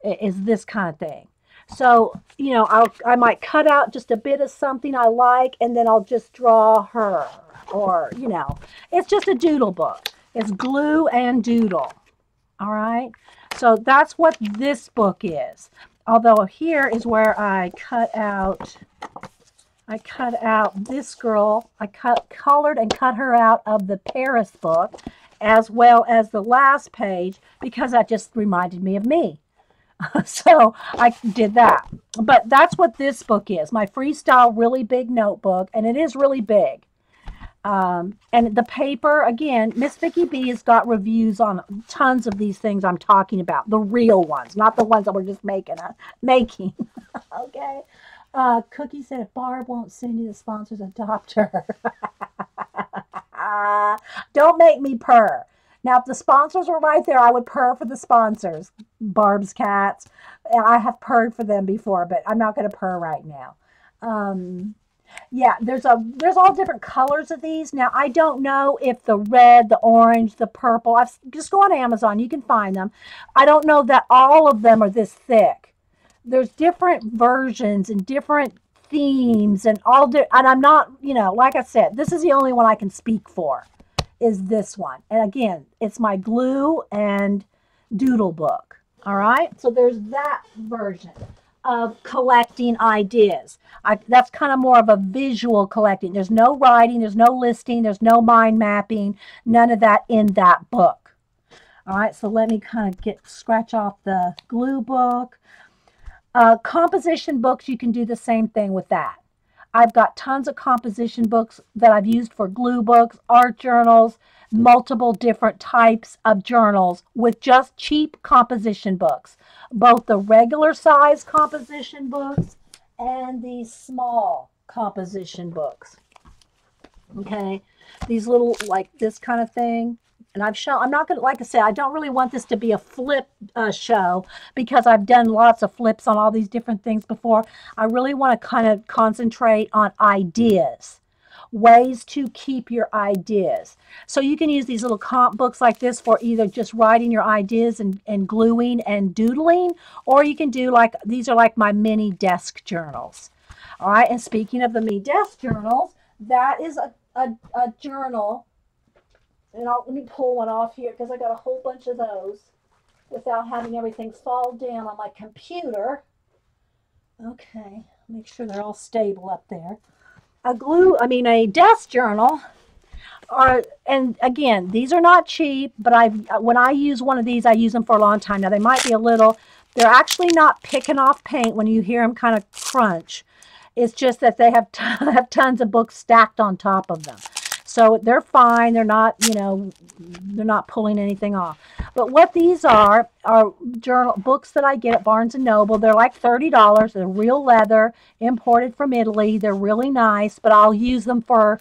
is this kind of thing. So, you know, I might cut out just a bit of something I like, and then I'll just draw her. Or, you know, it's just a doodle book. It's glue and doodle. All right. So that's what this book is. Although here is where I cut out this girl. I colored and cut her out of the Paris book, as well as the last page, because that just reminded me of me. So I did that. But that's what this book is. My Freestyle Really Big Notebook, and it is really big. And the paper, again, Miss Vicky B has got reviews on tons of these things I'm talking about. The real ones, not the ones that we're just making. Okay. Cookie said, if Barb won't send you the sponsors, adopt her. Don't make me purr. Now, if the sponsors were right there, I would purr for the sponsors. Barb's cats. And I have purred for them before, but I'm not going to purr right now. Yeah, there's all different colors of these. Now, I don't know if the red, the orange, the purple, just go on Amazon, you can find them. I don't know that all of them are this thick. There's different versions and different themes and and I'm not, you know, like I said, this is the only one I can speak for, is this one. And again, it's my glue and doodle book. All right, so there's that version of collecting ideas. That's kind of more of a visual collecting. There's no writing, there's no listing, there's no mind mapping, none of that in that book. All right, so let me kind of scratch off the glue book. Composition books, you can do the same thing with that. I've got tons of composition books that I've used for glue books, art journals, multiple different types of journals with just cheap composition books, both the regular size composition books and these small composition books. Okay, these little, like this kind of thing. And I've shown, I'm not going to, like I said, I don't really want this to be a flip show because I've done lots of flips on all these different things before. I really want to kind of concentrate on ideas, ways to keep your ideas. So you can use these little comp books like this for either just writing your ideas and gluing and doodling, or you can do like, these are like my mini desk journals. All right, and speaking of the mini desk journals, that is a journal. And let me pull one off here because I got a whole bunch of those without having everything fall down on my computer. Okay, make sure they're all stable up there. A desk journal and again, these are not cheap, but when I use one of these, I use them for a long time. Now they might be they're actually not picking off paint when you hear them kind of crunch. It's just that they have tons of books stacked on top of them. So they're fine. They're not, they're not pulling anything off. But what these are journal books that I get at Barnes & Noble. They're like $30. They're real leather, imported from Italy. They're really nice, but I'll use them for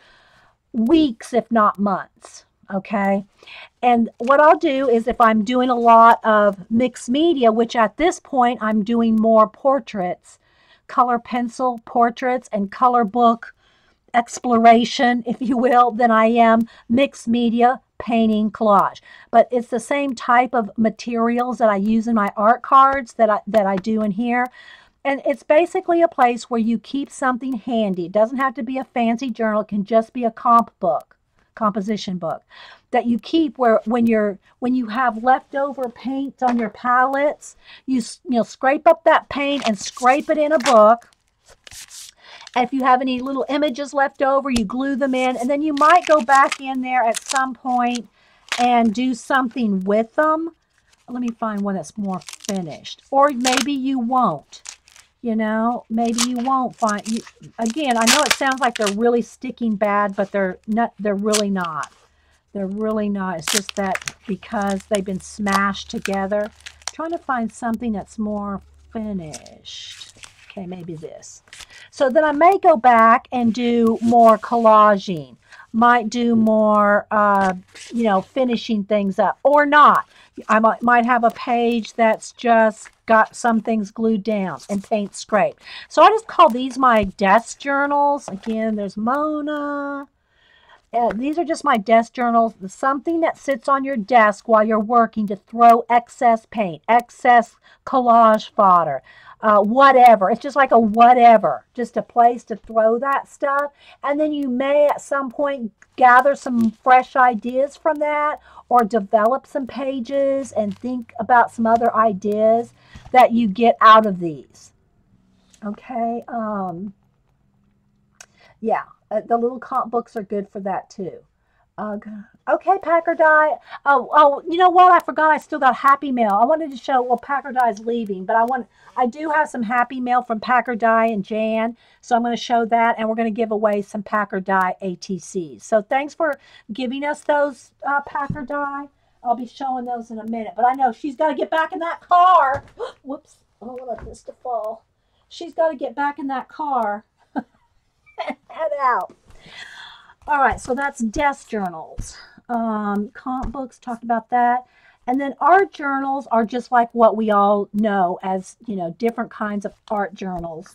weeks, if not months. Okay. And what I'll do is if I'm doing a lot of mixed media, which at this point I'm doing more portraits, color pencil portraits and color book exploration, if you will, than I am mixed media painting collage. But it's the same type of materials that I use in my art cards that I do in here. And it's basically a place where you keep something handy. It doesn't have to be a fancy journal. It can just be a composition book that you keep where when you have leftover paint on your palettes, you scrape up that paint and scrape it in a book. If you have any little images left over, you glue them in, and then you might go back in there at some point and do something with them. Let me find one that's more finished. Or maybe you won't. Maybe you won't find. Again, I know it sounds like they're really sticking bad, but they're really not. They're really not. It's just that because they've been smashed together. I'm trying to find something that's more finished. Okay, maybe this. So then I may go back and do more collaging. Might do more, finishing things up. Or not. I might have a page that's just got some things glued down and paint scraped. So I just call these my desk journals. Again, there's Mona. These are just my desk journals. Something that sits on your desk while you're working to throw excess paint, excess collage fodder. Whatever. It's just like a whatever, just a place to throw that stuff. And then you may at some point gather some fresh ideas from that or develop some pages and think about some other ideas that you get out of these. Okay. Yeah, the little comp books are good for that too. Okay, Packer Die. Oh, you know what? I forgot I still got Happy Mail. I wanted to show, well, Packer Die's leaving, but I do have some Happy Mail from Packer Die and Jan, so I'm going to show that, and we're going to give away some Packer Die ATCs. So thanks for giving us those, Packer Die. I'll be showing those in a minute, but I know she's got to get back in that car. Whoops, I don't want this to fall. She's got to get back in that car. Head out. All right, so that's desk journals. Comp books, talked about that. And then art journals are just like what we all know as, different kinds of art journals.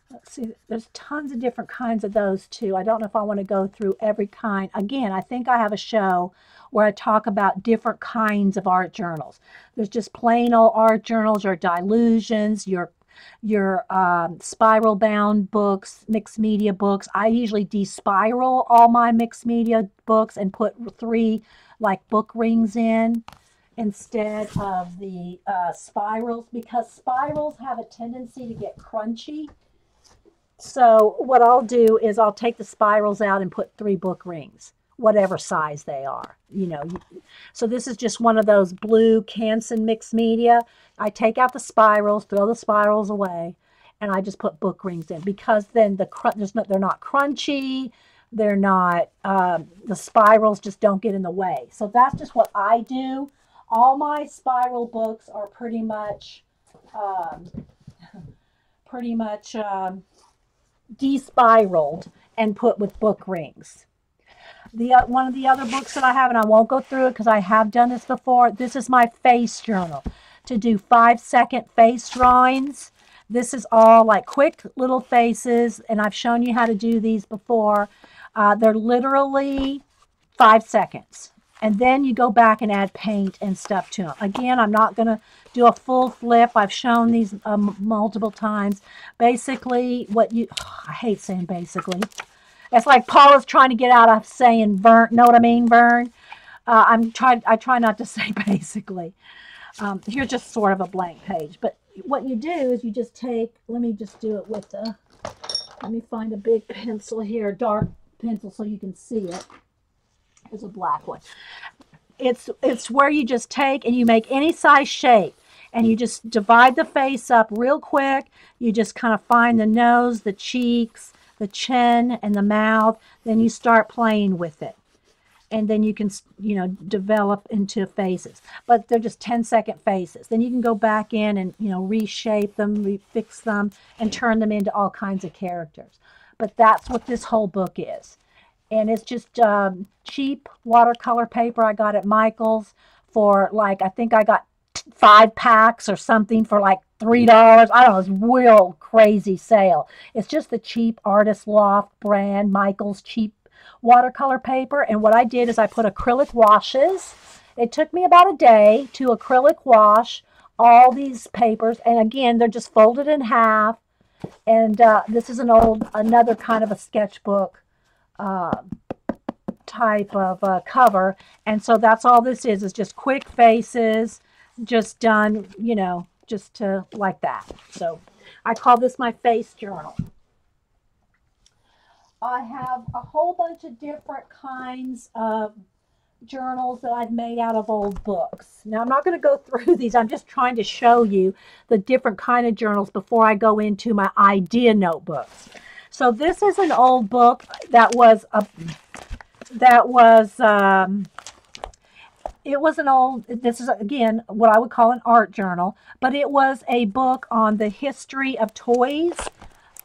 Let's see, there's tons of different kinds of those too. I don't know if I want to go through every kind. Again, I think I have a show where I talk about different kinds of art journals. There's just plain old art journals, your Dylusions, your spiral bound books, mixed media books. I usually despiral all my mixed media books and put 3 like book rings in instead of the spirals, because spirals have a tendency to get crunchy. So what I'll do is I'll take the spirals out and put 3 book rings whatever size they are, So this is just one of those blue Canson mixed media. I take out the spirals, throw the spirals away, and I just put book rings in, because then they're not crunchy. They're not, the spirals just don't get in the way. So that's just what I do. All my spiral books are pretty much despiraled and put with book rings. One of the other books that I have, and I won't go through it because I have done this before, this is my face journal to do 5-second face drawings. This is all like quick little faces, and I've shown you how to do these before. They're literally 5 seconds. And then you go back and add paint and stuff to them. Again, I'm not going to do a full flip. I've shown these multiple times. Basically, I hate saying basically. It's like Paula's trying to get out of saying Vern. Know what I mean, Vern? I try not to say basically. Here's just sort of a blank page. But what you do is you just take, let me just do it with let me find a big pencil here, dark pencil, so you can see it. There's a black one. It's where you just take and you make any size shape, and you just divide the face up real quick. You just kind of find the nose, the cheeks, the chin, and the mouth. Then you start playing with it, and then you can, develop into faces. But they're just 10-second faces. Then you can go back in and, reshape them, refix them, and turn them into all kinds of characters. But that's what this whole book is. And it's just cheap watercolor paper I got at Michael's for I think I got 5 packs or something for like $3. I don't know, it's real crazy sale. It's just the cheap Artist Loft brand, Michael's cheap watercolor paper. And what I did is I put acrylic washes. It took me about a day to acrylic wash all these papers. And again, they're just folded in half. And this is another kind of a sketchbook type of cover, and so that's all this is just quick faces, just done, just to like that. So I call this my face journal. I have a whole bunch of different kinds of journals that I've made out of old books. Now, I'm not going to go through these. I'm just trying to show you the different kind of journals before I go into my idea notebooks. So this is an old book it was an old, this is again what I would call an art journal, but it was a book on the history of toys,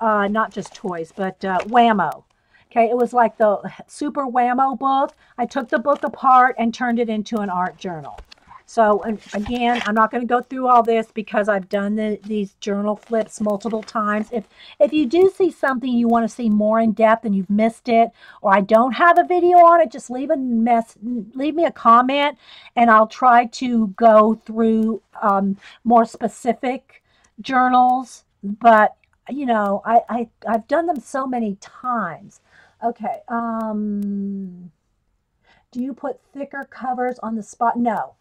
not just toys, but Wham-O. Okay, it was like the Super Wham-O book. I took the book apart and turned it into an art journal. So, and again, I'm not going to go through all this because I've done these journal flips multiple times. If you do see something you want to see more in depth and you've missed it, or I don't have a video on it, just leave me a comment, and I'll try to go through more specific journals. But I've done them so many times. Okay. Do you put thicker covers on the spot? No.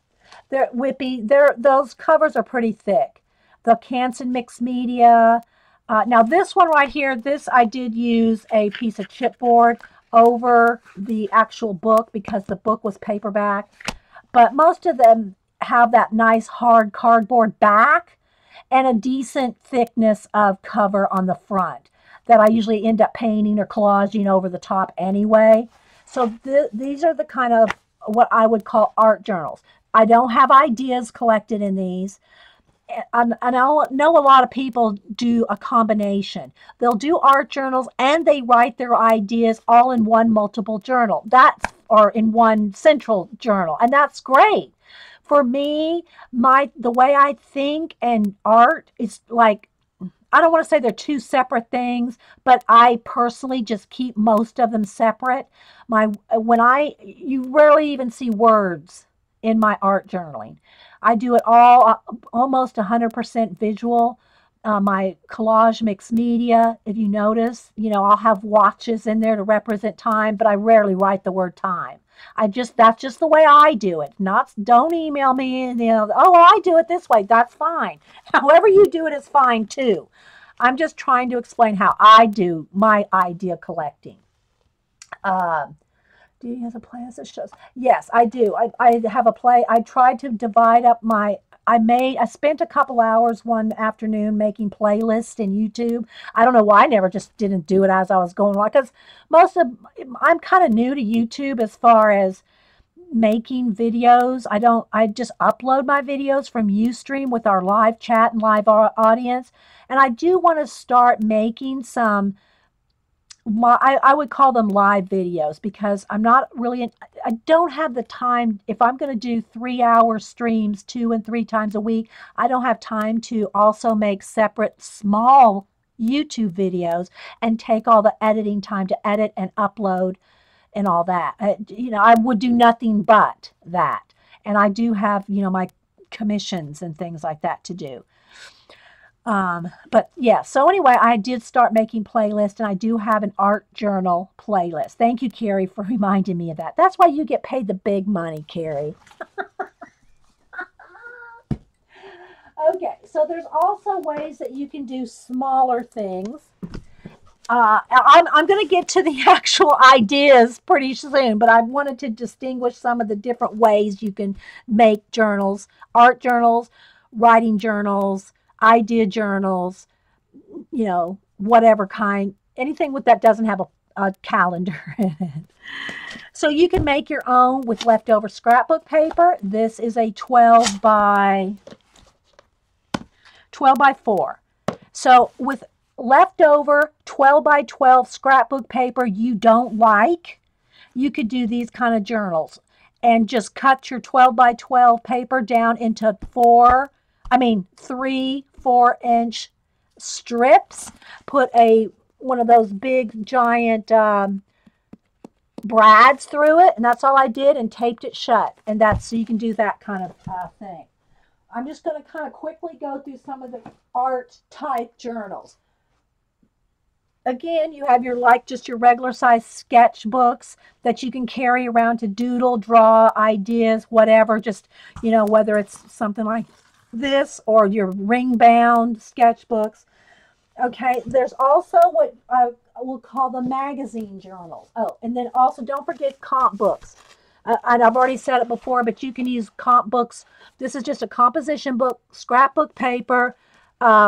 They're Whippy. Those covers are pretty thick. The Canson mixed media. Now this one right here, I did use a piece of chipboard over the actual book because the book was paperback. But most of them have that nice hard cardboard back and a decent thickness of cover on the front that I usually end up painting or collaging over the top anyway. So these are the kind of what I would call art journals. I don't have ideas collected in these. And I know a lot of people do a combination. They'll do art journals and they write their ideas all in one multiple journal. Or in one central journal. And that's great. For me, the way I think and art is like, I don't want to say they're two separate things, but I personally just keep most of them separate. You rarely even see words in my art journaling. I do it all almost 100% visual. My collage mixed media, if you notice, I'll have watches in there to represent time, but I rarely write the word time. That's just the way I do it. Don't email me and I do it this way. That's fine. However you do it is fine too. I'm just trying to explain how I do my idea collecting. Do you have a playlist that shows? Yes, I do. I have a play. I tried to divide up my. I spent a couple hours one afternoon making playlists in YouTube. I don't know why I never just didn't do it as I was going along because most of I'm kind of new to YouTube as far as making videos. I just upload my videos from Ustream with our live chat and live audience. And I do want to start making some I would call them live videos because I'm not really I don't have the time if I'm going to do 3 hour streams 2 and 3 times a week. I don't have time to also make separate small YouTube videos and take all the editing time to edit and upload and all that. I would do nothing but that. And I do have, my commissions and things like that to do. But yeah, so anyway, I did start making playlists and I do have an art journal playlist. Thank you, Carrie, for reminding me of that. That's why you get paid the big money, Carrie. Okay, so there's also ways that you can do smaller things. I'm going to get to the actual ideas pretty soon, but I wanted to distinguish some of the different ways you can make journals, art journals, writing journals, idea journals, whatever kind, anything with that doesn't have a calendar in it. So you can make your own with leftover scrapbook paper. This is a 12 by 4. So with leftover 12 by 12 scrapbook paper you don't like, you could do these kind of journals and just cut your 12 by 12 paper down into 3 4-inch strips. Put one of those big giant brads through it, and that's all I did, and taped it shut. And that's so you can do that kind of thing. I'm just going to kind of quickly go through some of the art type journals. Again, you have just your regular size sketchbooks that you can carry around to doodle, draw ideas, whatever, just, whether it's something like this or your ring bound sketchbooks. Okay, there's also what we'll call the magazine journals. Oh, and then also don't forget comp books. And I've already said it before, but you can use comp books. This is just a composition book, scrapbook paper,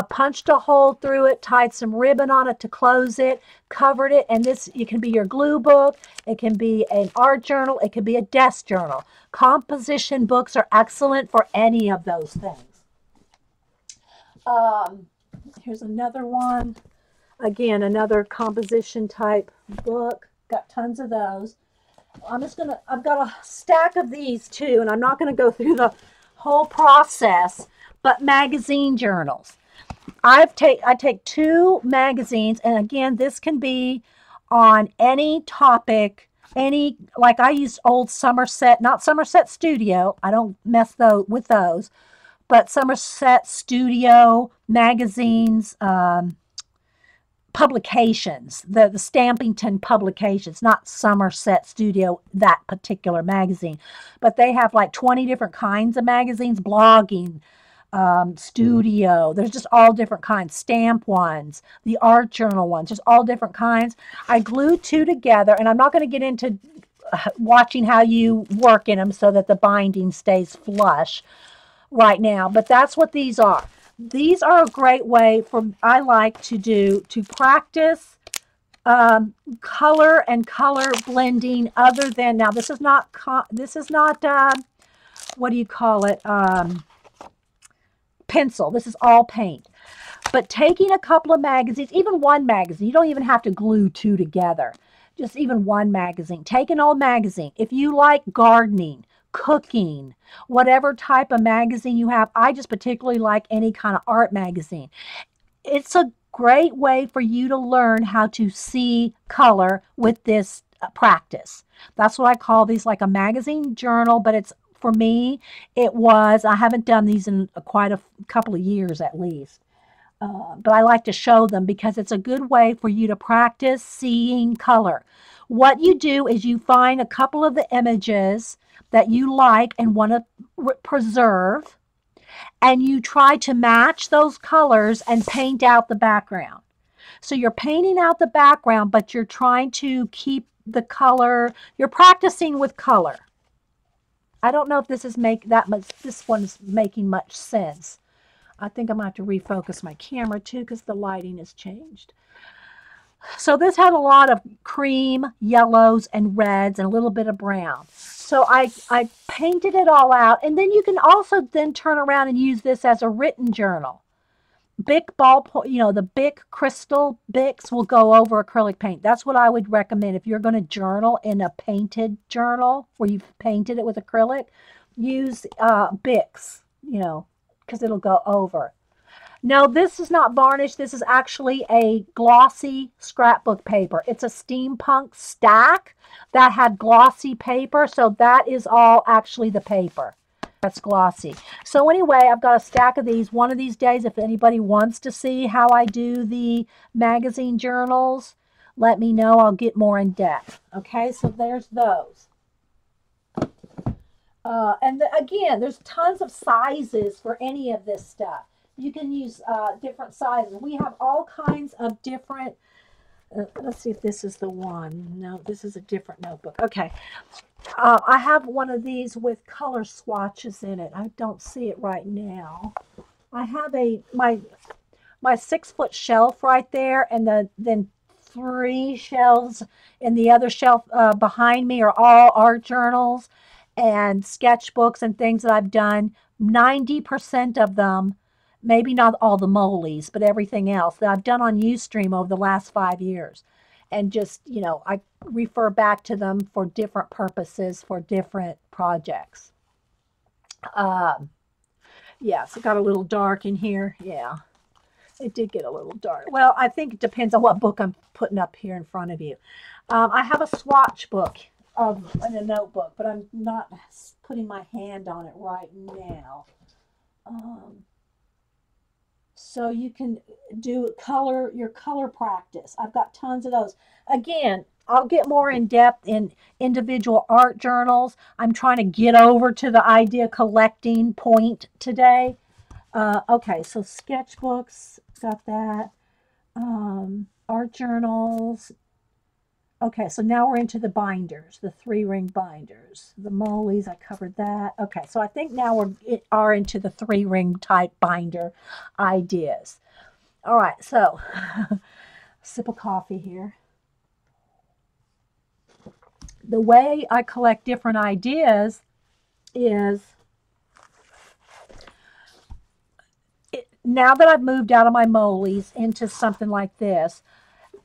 punched a hole through it, tied some ribbon on it to close it, covered it, and it can be your glue book, it can be an art journal, it can be a desk journal. Composition books are excellent for any of those things. Here's another one. Again, another composition type book. Got tons of those. I've got a stack of these too, and I'm not going to go through the whole process, but magazine journals. I take 2 magazines, and again, this can be on any topic, like I use old Somerset, not Somerset Studio. I don't mess with those, but Somerset Studio magazines, publications, the Stampington publications, not Somerset Studio, that particular magazine, but they have like 20 different kinds of magazines, blogging, studio, there's just all different kinds, stamp ones, the art journal ones, just all different kinds. I glued 2 together, and I'm not going to get into watching how you work in them so that the binding stays flush right now, but that's what these are. These are a great way I like to practice color and color blending. Other than, now this is not what do you call it, pencil. This is all paint. But taking a couple of magazines, even one magazine, you don't even have to glue 2 together, just even one magazine. Take an old magazine. If you like gardening, cooking, whatever type of magazine you have, I just particularly like any kind of art magazine. It's a great way for you to learn how to see color with this practice. That's what I call these, like a magazine journal, but it's, for me, I haven't done these in quite a couple of years at least. But I like to show them because it's a good way for you to practice seeing color. What you do is you find a couple of the images that you like and want to preserve, and you try to match those colors and paint out the background. So you're painting out the background, but you're trying to keep the color. You're practicing with color. I don't know if this is this one is making much sense. I think I'm going to have to refocus my camera too because the lighting has changed. So this had a lot of cream, yellows, and reds, and a little bit of brown. So I painted it all out, and then you can also then turn around and use this as a written journal. Bic ballpoint, the Bic crystal Bics will go over acrylic paint. That's what I would recommend if you're going to journal in a painted journal where you've painted it with acrylic. Use Bics, because it'll go over. No, this is not varnish. This is actually a glossy scrapbook paper. It's a steampunk stack that had glossy paper, so that is all actually the paper. That's glossy. So anyway, I've got a stack of these. One of these days, if anybody wants to see how I do the magazine journals, let me know. I'll get more in depth. Okay, so there's those. Again, there's tons of sizes for any of this stuff. You can use different sizes. We have all kinds of different, let's see if this is the one. No, this is a different notebook. Okay. I have one of these with color swatches in it. I don't see it right now. I have my 6-foot shelf right there, and then 3 shelves in the other shelf behind me are all art journals and sketchbooks and things that I've done. 90% of them, maybe not all the Molies, but everything else that I've done on Ustream over the last 5 years. And just, I refer back to them for different purposes, for different projects. Yes, it got a little dark in here. Yeah, it did get a little dark. Well, I think it depends on what book I'm putting up here in front of you. I have a swatch book in a notebook, but I'm not putting my hand on it right now. So you can do your color practice. I've got tons of those. Again, I'll get more in depth in individual art journals. I'm trying to get over to the idea collecting point today. Okay, so sketchbooks, got that. Art journals. Okay, so now we're into the binders, the 3-ring binders. The Molies, I covered that. Okay, so I think now we are into the 3-ring type binder ideas. All right, so sip of coffee here. The way I collect different ideas is, now that I've moved out of my Molies into something like this,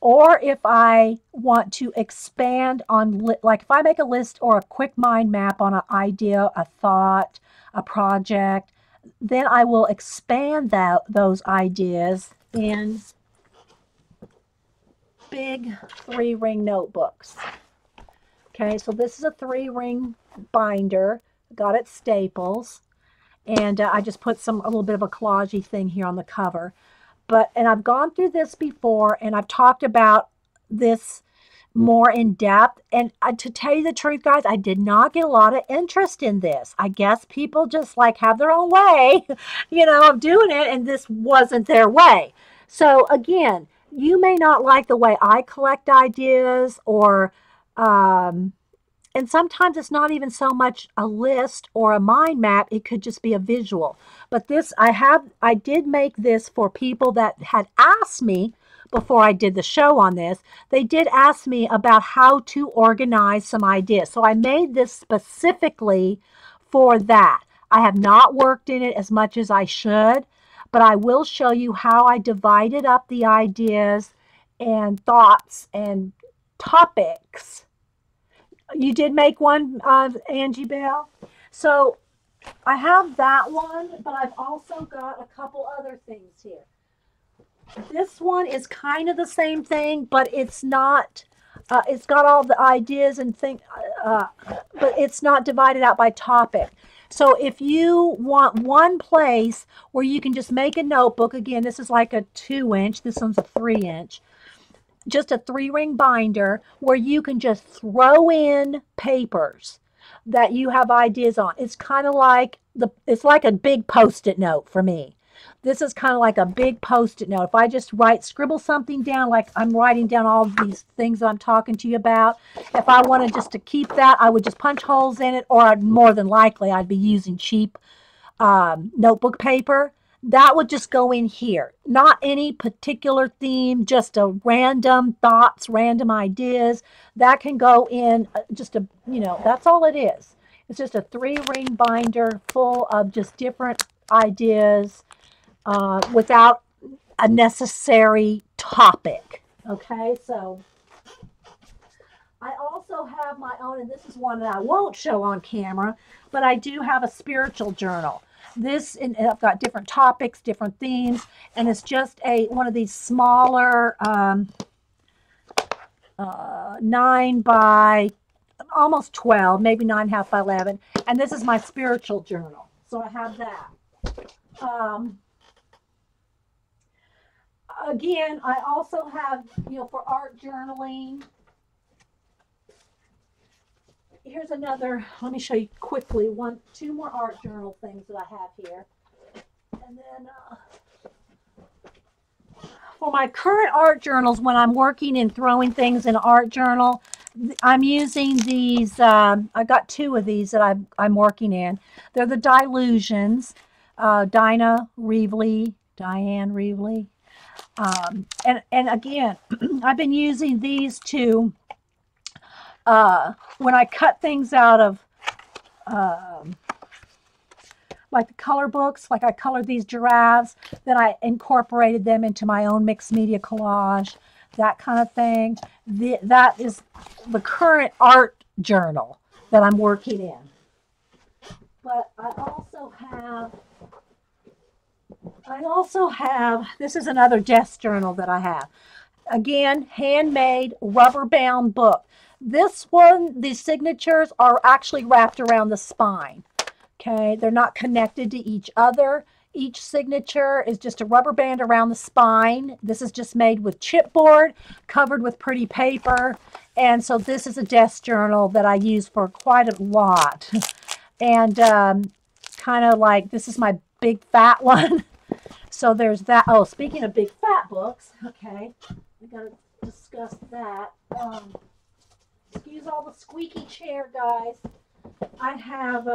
or if I want to expand on, like if I make a list or a quick mind map on an idea, a thought, a project, then I will expand those ideas in big 3-ring notebooks. Okay, so this is a 3-ring binder. Got it Staples. And I just put a little bit of a collage-y thing here on the cover. And I've gone through this before, and I've talked about this more in depth. And to tell you the truth, guys, I did not get a lot of interest in this. I guess people just have their own way, of doing it, and this wasn't their way. So again, you may not like the way I collect ideas, or and sometimes it's not even so much a list or a mind map. It could just be a visual. But this, I did make this for people that had asked me before I did the show on this. They did ask me about how to organize some ideas. So I made this specifically for that. I have not worked in it as much as I should, but I will show you how I divided up the ideas and thoughts and topics. You did make one, Angie Bell. So I have that one, but I've also got a couple other things here. This one is kind of the same thing, but it's not, it's got all the ideas and things, but it's not divided out by topic. So if you want one place where you can just make a notebook, again, this is like a 2-inch, this one's a 3-inch. Just a 3-ring binder where you can just throw in papers that you have ideas on. It's kind of like it's like a big Post-it note for me. This is kind of like a big Post-it note. If I just scribble something down, like I'm writing down all these things I'm talking to you about, if I wanted just to keep that, I would just punch holes in it, or more than likely I'd be using cheap notebook paper. That would just go in here. Not any particular theme, just a random thoughts, random ideas. That can go in that's all it is. It's just a 3-ring binder full of just different ideas without a necessary topic. Okay, so I also have my own, and this is one that I won't show on camera, but I do have a spiritual journal. And I've got different topics, different themes, and it's just one of these smaller 9 by almost 12, maybe 9.5 by 11, and this is my spiritual journal. So I have that. Again, I also have, for art journaling. Here's another, let me show you quickly, 2 more art journal things that I have here. And then for my current art journals, when I'm working and throwing things in an art journal, I'm using these, I got 2 of these that I'm working in. They're the Dylusions, Diane Reevely. And again, I've been using these to, when I cut things out of, like the color books, like I colored these giraffes, then I incorporated them into my own mixed media collage, that kind of thing. That is the current art journal that I'm working in. But I also have, this is another desk journal that I have. Again, handmade rubber-bound book. This one, the signatures are actually wrapped around the spine. Okay, they're not connected to each other. Each signature is just a rubber band around the spine. This is just made with chipboard, covered with pretty paper. And so this is a desk journal that I use for quite a lot. And kind of like, this is my big fat one. So there's that. Oh, speaking of big fat books, okay, we got to discuss that. Excuse all the squeaky chair, guys. I have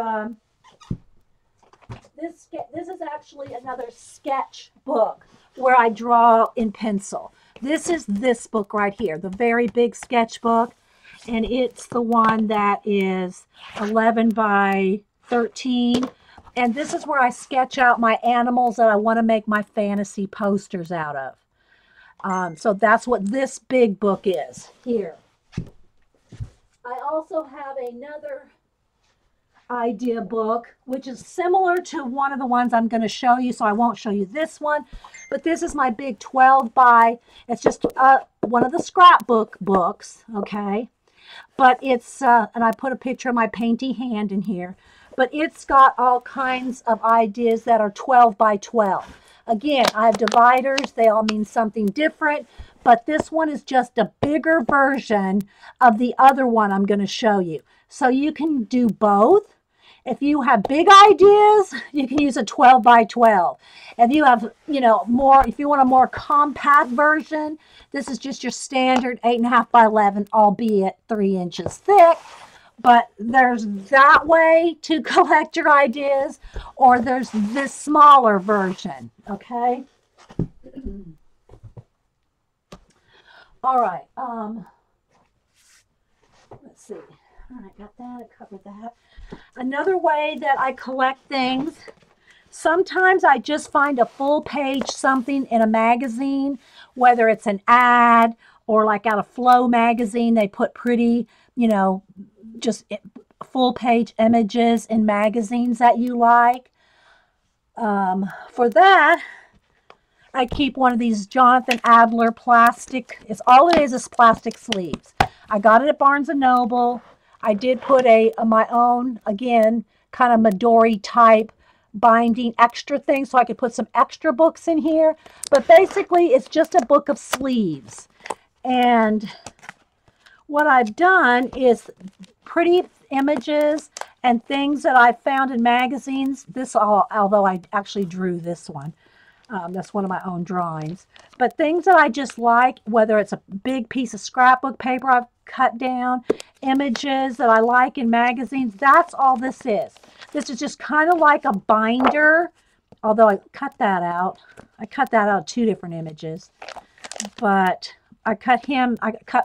this is actually another sketch book where I draw in pencil. This is this book right here, the very big sketch book, and it's the one that is 11 by 13. And this is where I sketch out my animals that I want to make my fantasy posters out of. So that's what this big book is here. I also have another idea book, which is similar to one of the ones I'm going to show you, so I won't show you this one. But this is my big 12 by, it's just one of the scrapbook books, okay? But it's, and I put a picture of my painty hand in here. But it's got all kinds of ideas that are 12 by 12. Again, I have dividers. They all mean something different. But this one is just a bigger version of the other one I'm going to show you. So you can do both. If you have big ideas, you can use a 12 by 12. If you have, more, if you want a more compact version, this is just your standard 8.5 by 11, albeit 3 inches thick. But there's that way to collect your ideas, or there's this smaller version, okay? All right, let's see. All right, got that, I covered that. Another way that I collect things, sometimes I just find a full page something in a magazine, whether it's an ad or like out of Flow magazine, they put pretty, just full page images in magazines that you like. For that, I keep one of these Jonathan Adler plastic. It's all it is plastic sleeves. I got it at Barnes & Noble. I did put my own, again, kind of Midori type binding extra thing so I could put some extra books in here. But basically, it's just a book of sleeves. And what I've done is pretty images And things that I found in magazines, although I actually drew this one. That's one of my own drawings. But things that I just like, whether it's a big piece of scrapbook paper I've cut down, images that I like in magazines, that's all this is. This is just kind of like a binder, although I cut that out. I cut that out of 2 different images. But I cut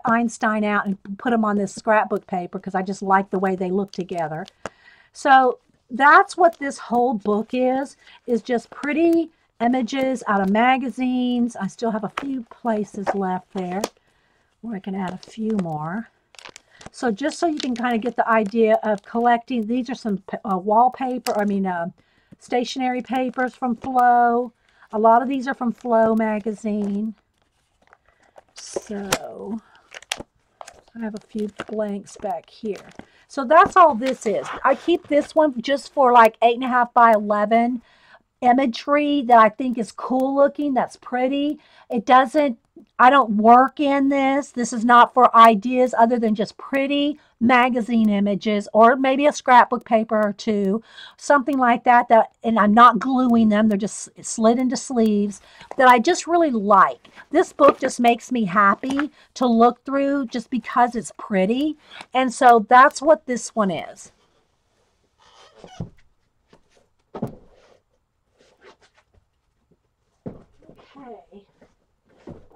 Einstein out and put him on this scrapbook paper because I just like the way they look together. So that's what this whole book is just pretty images out of magazines. I still have a few places left there where I can add a few more. So just so you can kind of get the idea of collecting, these are some stationery papers from Flow. A lot of these are from Flow magazine. So I have a few blanks back here. So that's all this is. I keep this one just for like 8.5 by 11 imagery that I think is cool looking, that's pretty. I don't work in this. This is not for ideas other than just pretty magazine images, or maybe a scrapbook paper or 2, something like that, and I'm not gluing them. They're just slid into sleeves that I just really like. This book just makes me happy to look through just because it's pretty. And so that's what this one is. Okay.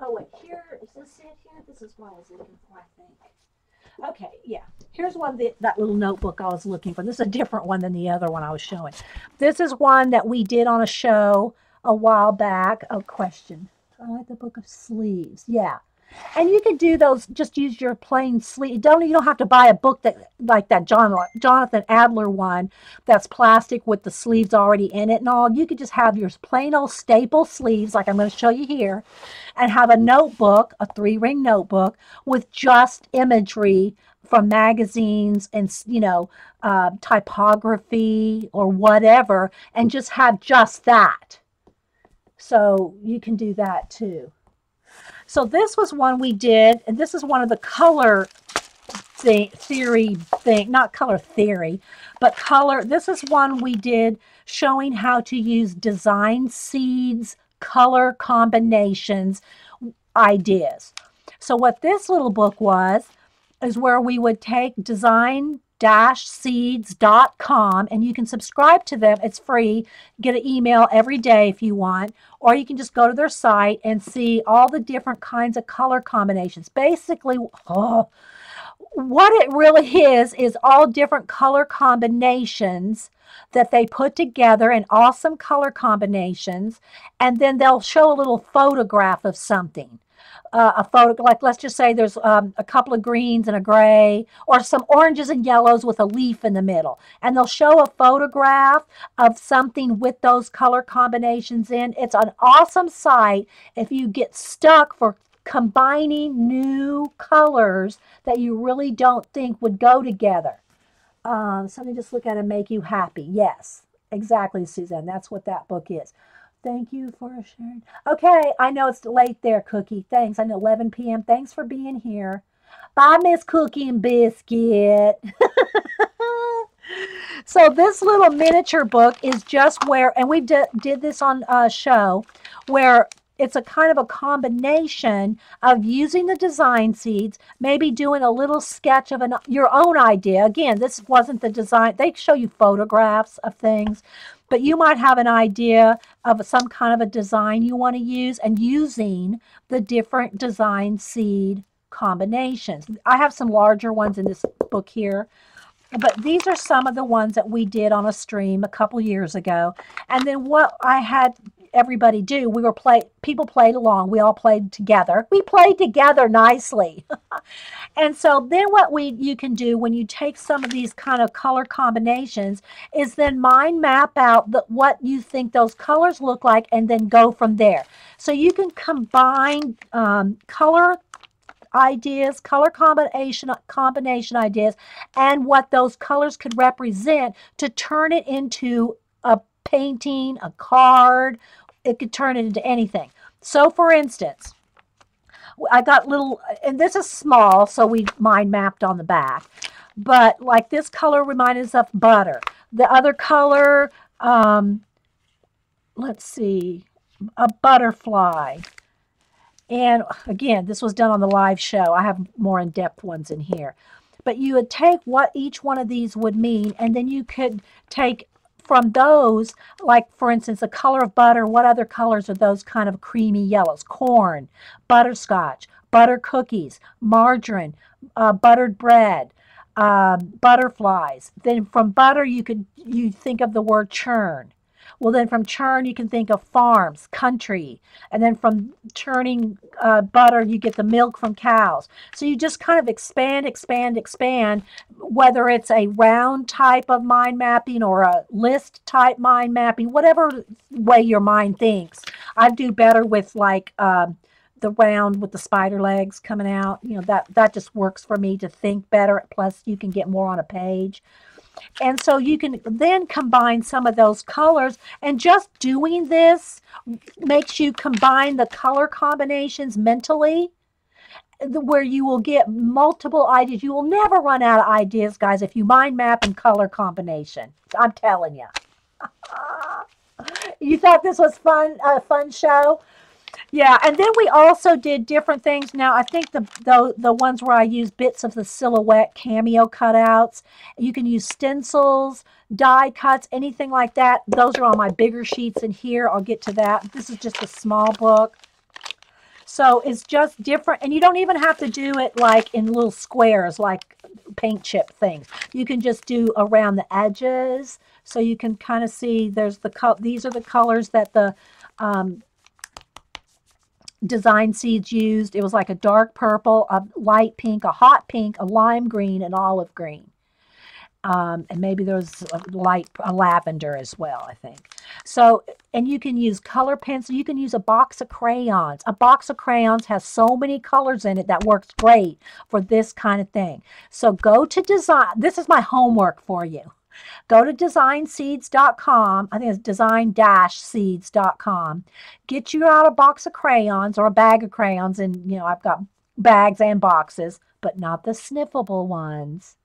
Oh, wait, here, is this it here? This is what I was looking for, I think. Okay, yeah. Here's that little notebook I was looking for. This is a different one than the other one I was showing. This is one that we did on a show a while back. Oh, question. I like the book of sleeves. Yeah. And you can do those, just use your plain sleeve. You don't have to buy a book like that Jonathan Adler one that's plastic with the sleeves already in it and all. You could just have your plain old staple sleeves, like I'm going to show you here, and have a notebook, a 3-ring notebook, with just imagery from magazines and, typography or whatever, and just have just that. So you can do that too. So this was one we did, and this is one of the color theory thing, not color theory, but color. This is one we did showing how to use design seeds, color combinations, ideas. So what this little book was, is where we would take design-seeds.com, and you can subscribe to them. It's free. Get an email every day if you want, or you can just go to their site and see all the different kinds of color combinations. Basically, what it really is all different color combinations that they put together in awesome color combinations, and then they'll show a little photograph of something. A photo, like let's just say there's a couple of greens and a gray, or some oranges and yellows with a leaf in the middle, and they'll show a photograph of something with those color combinations in. It's an awesome site if you get stuck for combining new colors that you really don't think would go together. Something just look at and make you happy. Yes, exactly, Suzanne. That's what that book is. Thank you for sharing. Okay, I know it's late there, Cookie. Thanks. I know 11 p.m. Thanks for being here. Bye, Miss Cookie and Biscuit. So this little miniature book is just where, and we did this on a show, where it's a kind of a combination of using the design seeds, maybe doing a little sketch of your own idea. Again, this wasn't the design. They show you photographs of things, but you might have an idea of some kind of a design you want to use, and using the different design seed combinations. I have some larger ones in this book here, but these are some of the ones that we did on a stream a couple years ago. And then what I had everybody do, people played along, we all played together. We played together nicely. And so then what you can do when you take some of these kind of color combinations is then mind map out what you think those colors look like, and then go from there. So you can combine color ideas, color combination ideas, and what those colors could represent to turn it into a painting, a card. It could turn it into anything. So for instance, I got little, and this is small, so we mind mapped on the back, but like this color reminded us of butter. The other color, let's see, a butterfly. And again, this was done on the live show. I have more in-depth ones in here. But you would take what each one of these would mean, and then you could take from those, like for instance, the color of butter, what other colors are those kind of creamy yellows? Corn, butterscotch, butter cookies, margarine, buttered bread, butterflies. Then from butter, you think of the word churn. Well, then from churn, you can think of farms, country. And then from churning butter, you get the milk from cows. So you just kind of expand, expand, expand, whether it's a round type of mind mapping or a list type mind mapping, whatever way your mind thinks. I do better with like the round with the spider legs coming out. You know, that just works for me to think better. Plus, you can get more on a page. And so you can then combine some of those colors, and just doing this makes you combine the color combinations mentally, where you will get multiple ideas. You will never run out of ideas, guys, if you mind map and color combination. I'm telling you. You thought this was fun, a fun show? Yeah, and then we also did different things. Now, I think the ones where I use bits of the silhouette cameo cutouts, you can use stencils, die cuts, anything like that. Those are on my bigger sheets in here. I'll get to that. This is just a small book. So it's just different, and you don't even have to do it like in little squares like paint chip things. You can just do around the edges, so you can kind of see there's these are the colors that the Design Seeds used. It was like a dark purple, a light pink, a hot pink, a lime green, and olive green. And maybe there's a lavender as well, I think. So, and you can use color pencil. You can use a box of crayons. A box of crayons has so many colors in it that works great for this kind of thing. So go to design. This is my homework for you. Go to designseeds.com. I think it's design-seeds.com. Get you out a box of crayons or a bag of crayons. And, you know, I've got bags and boxes, but not the sniffable ones.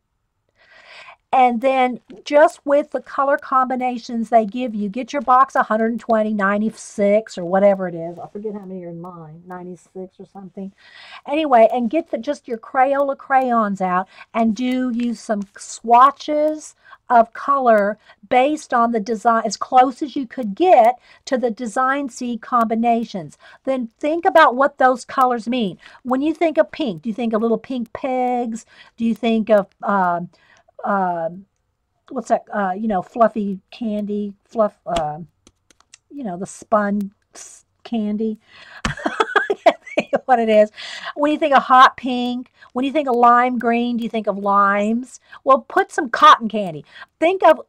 And then just with the color combinations they give you, get your box 120, 96, or whatever it is. I forget how many are in mine, 96 or something. Anyway, and get just your Crayola crayons out and use some swatches of color based on the design, as close as you could get to the Design Seed combinations. Then think about what those colors mean. When you think of pink, do you think of little pink pigs? Do you think of what's that, you know, fluffy candy, you know, the spun candy, what it is. When you think of hot pink, when you think of lime green, do you think of limes? Well, put some cotton candy. Think of,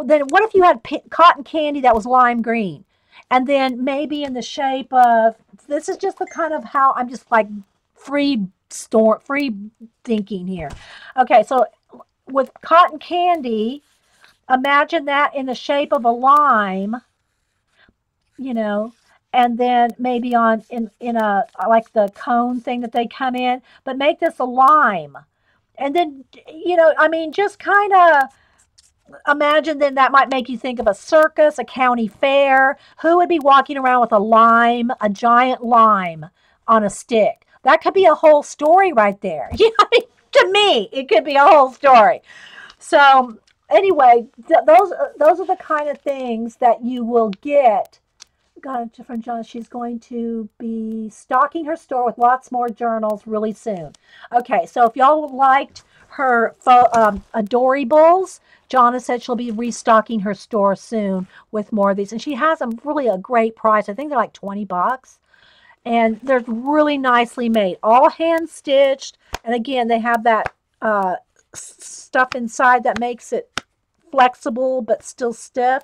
then what if you had cotton candy that was lime green? And then maybe in the shape of, this is just the kind of how I'm just like free thinking here. Okay, so with cotton candy, imagine that in the shape of a lime, you know, and then maybe in a, like the cone thing that they come in, but make this a lime. And then, you know, I mean, just kind of imagine then that might make you think of a circus, a county fair. Who would be walking around with a lime, a giant lime on a stick? That could be a whole story right there. You know, to me, it could be a whole story. So anyway, those are the kind of things that you will get. Got it from John. She's going to be stocking her store with lots more journals really soon. Okay, so if y'all liked her Adorables, Jonna said she'll be restocking her store soon with more of these. And she has them really a great price. I think they're like $20. And they're really nicely made. All hand stitched. And again, they have that stuff inside that makes it flexible but still stiff.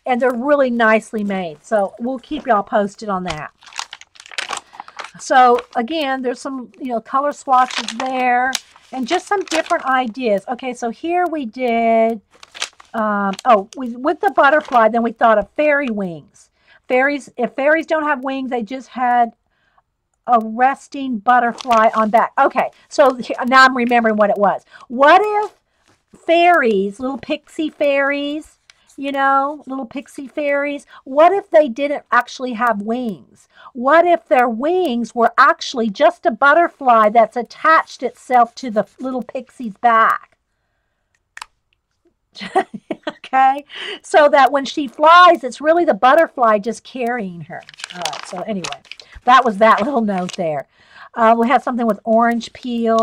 And they're really nicely made. So we'll keep y'all posted on that. So again, there's some, you know, color swatches there. And just some different ideas. Okay, so here we did, with the butterfly, then we thought of fairy wings. Fairies, if fairies don't have wings, they just had a resting butterfly on back. Okay, so now I'm remembering what it was. What if fairies, little pixie fairies, little pixie fairies. What if they didn't actually have wings? What if their wings were actually just a butterfly that's attached itself to the little pixie's back? Okay, so that when she flies, it's really the butterfly just carrying her. All right, so anyway, that was that little note there. We have something with orange peel.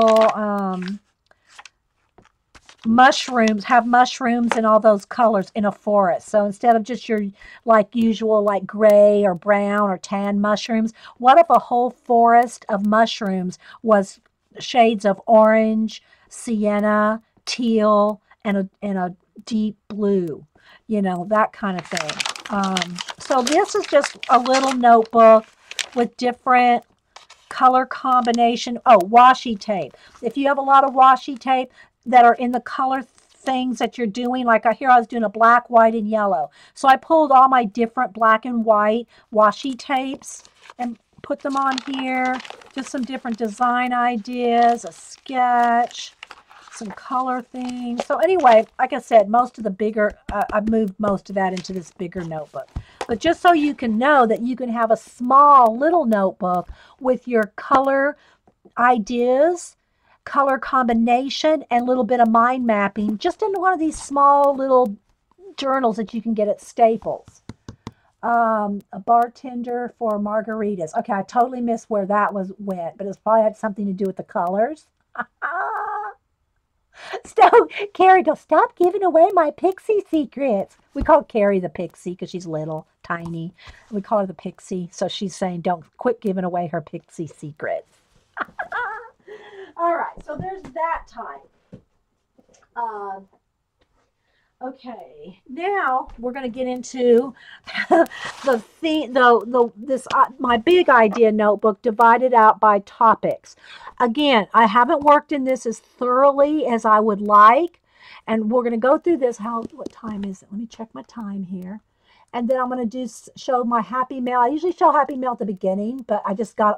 Mushrooms, have mushrooms in all those colors in a forest. So instead of just your like usual like gray or brown or tan mushrooms, what if a whole forest of mushrooms was shades of orange, sienna, teal, and a deep blue, that kind of thing. So this is just a little notebook with different color combination. Oh, washi tape. If you have a lot of washi tape that are in the color things that you're doing, like here I was doing a black, white, and yellow. So I pulled all my different black and white washi tapes and put them on here. Just some different design ideas, a sketch, some color things. So anyway, like I said, most of the bigger, I've moved most of that into this bigger notebook. But just so you can know that you can have a small little notebook with your color ideas, color combination, and a little bit of mind mapping just in one of these small little journals that you can get at Staples. A bartender for margaritas. Okay, I totally missed where that went, but it's probably had something to do with the colors. So Carrie goes, stop giving away my pixie secrets. We call Carrie the pixie because she's little, tiny. We call her the pixie. So she's saying, don't quit giving away her pixie secrets. All right, so there's that type. Okay, now we're going to get into my big idea notebook divided out by topics. Again, I haven't worked in this as thoroughly as I would like, and we're going to go through this. What time is it? Let me check my time here. And then I'm going to show my happy mail. I usually show happy mail at the beginning, but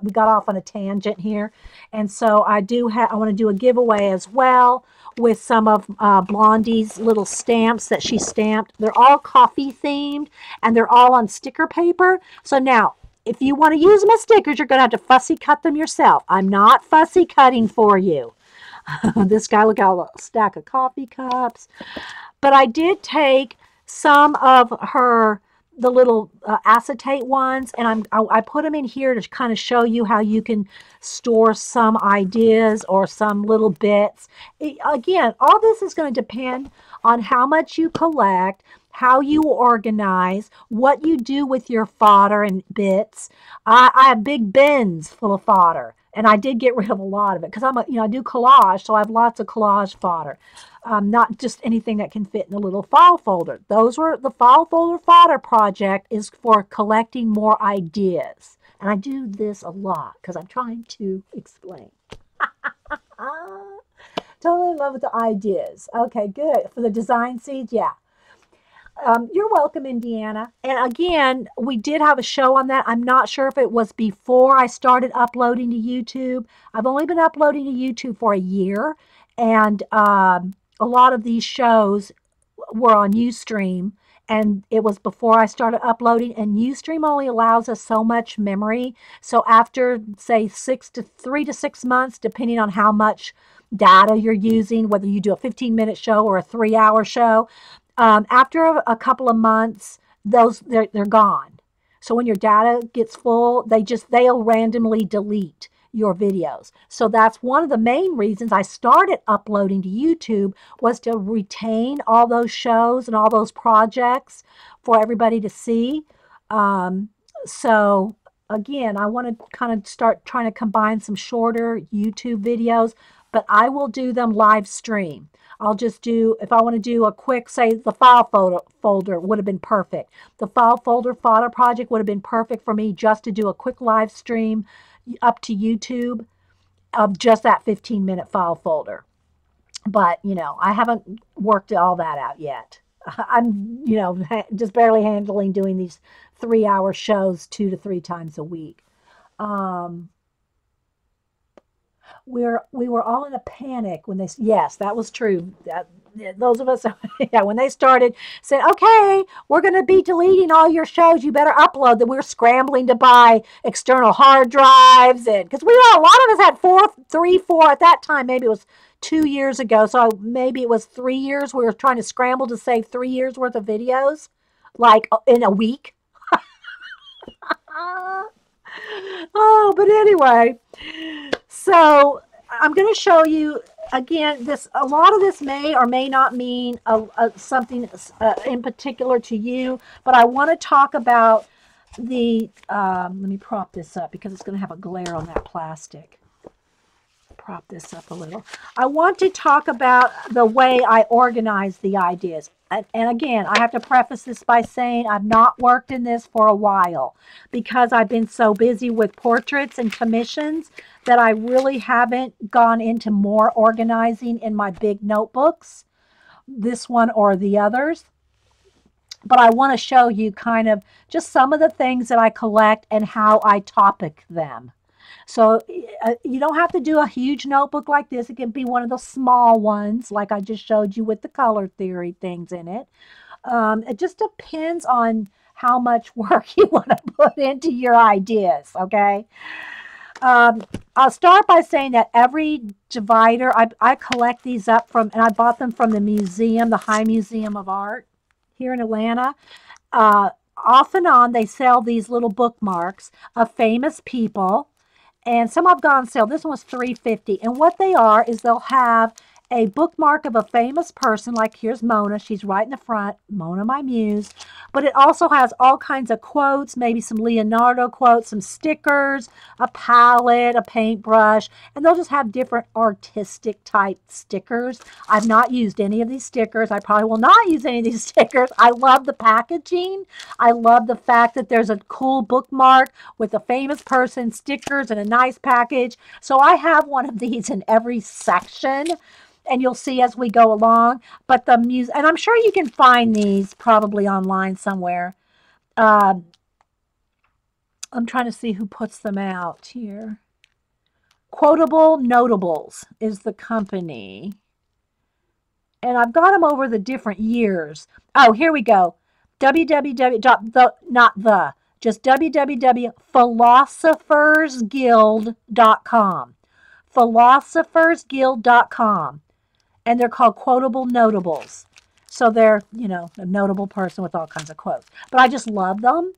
we got off on a tangent here. And so I want to do a giveaway as well with some of Blondie's little stamps that she stamped. They're all coffee themed and they're all on sticker paper. So now, if you want to use them as stickers, you're going to have to fussy cut them yourself. I'm not fussy cutting for you. This guy, look how a stack of coffee cups. But I did take some of the little acetate ones, and I put them in here to kind of show you how you can store some ideas or some little bits. Again, all this is going to depend on how much you collect, how you organize, what you do with your fodder and bits. I have big bins full of fodder, and I did get rid of a lot of it because I do collage, so I have lots of collage fodder. Not just anything that can fit in a little file folder. The file folder fodder project is for collecting more ideas. And I do this a lot because I'm trying to explain. Totally in love with the ideas. Okay, good. For the design seeds, yeah. You're welcome, Indiana. And again, we did have a show on that. I'm not sure if it was before I started uploading to YouTube. I've only been uploading to YouTube for a year. And a lot of these shows were on Ustream, and it was before I started uploading, and Ustream only allows us so much memory. So after, say, 3 to 6 months, depending on how much data you're using, whether you do a 15-minute show or a 3-hour show, after a couple of months, they're gone. So when your data gets full, they'll randomly delete your videos. So that's one of the main reasons I started uploading to YouTube, was to retain all those shows and all those projects for everybody to see. So again, I want to kind of start trying to combine some shorter YouTube videos, but I will do them live stream. I'll just if I want to do a quick, say the file folder would have been perfect. The file folder fodder project would have been perfect for me just to do a quick live stream up to YouTube of just that 15-minute file folder. But, I haven't worked all that out yet. I'm, just barely handling doing these 3-hour shows 2 to 3 times a week. We were all in a panic when yes, that was true. those of us, yeah, when they started saying, okay, we're going to be deleting all your shows, you better upload them. We were scrambling to buy external hard drives. And because a lot of us had four at that time, maybe it was 2 years ago. So maybe it was 3 years. We were trying to scramble to save 3 years worth of videos, like in a week. Oh, but anyway, so I'm going to show you again. A lot of this may or may not mean something in particular to you, but I want to talk about the. Let me prop this up because it's going to have a glare on that plastic. Prop this up a little. I want to talk about the way I organize the ideas. And again, I have to preface this by saying I've not worked in this for a while because I've been so busy with portraits and commissions that I really haven't gone into more organizing in my big notebooks, this one or the others. But I want to show you kind of just some of the things that I collect and how I topic them. So you don't have to do a huge notebook like this. It can be one of those small ones like I just showed you with the color theory things in it. It just depends on how much work you want to put into your ideas, okay? I'll start by saying that every divider, I collect these up from, and I bought them from the museum, the High Museum of Art here in Atlanta. Off and on, they sell these little bookmarks of famous people. And some have gone on sale. This one was $3.50. And what they are is they'll have a bookmark of a famous person, like here's Mona. She's right in the front, Mona, my muse. But it also has all kinds of quotes, maybe some Leonardo quotes, some stickers, a palette, a paintbrush, and they'll just have different artistic type stickers. I've not used any of these stickers. I probably will not use any of these stickers. I love the packaging. I love the fact that there's a cool bookmark with a famous person, stickers, and a nice package. So I have one of these in every section. And you'll see as we go along. But the music, and I'm sure you can find these probably online somewhere. I'm trying to see who puts them out here. Quotable Notables is the company. And I've got them over the different years. Oh, here we go. www.philosophersguild.com. Philosophersguild.com. And they're called Quotable Notables. So they're, a notable person with all kinds of quotes. But I just love them.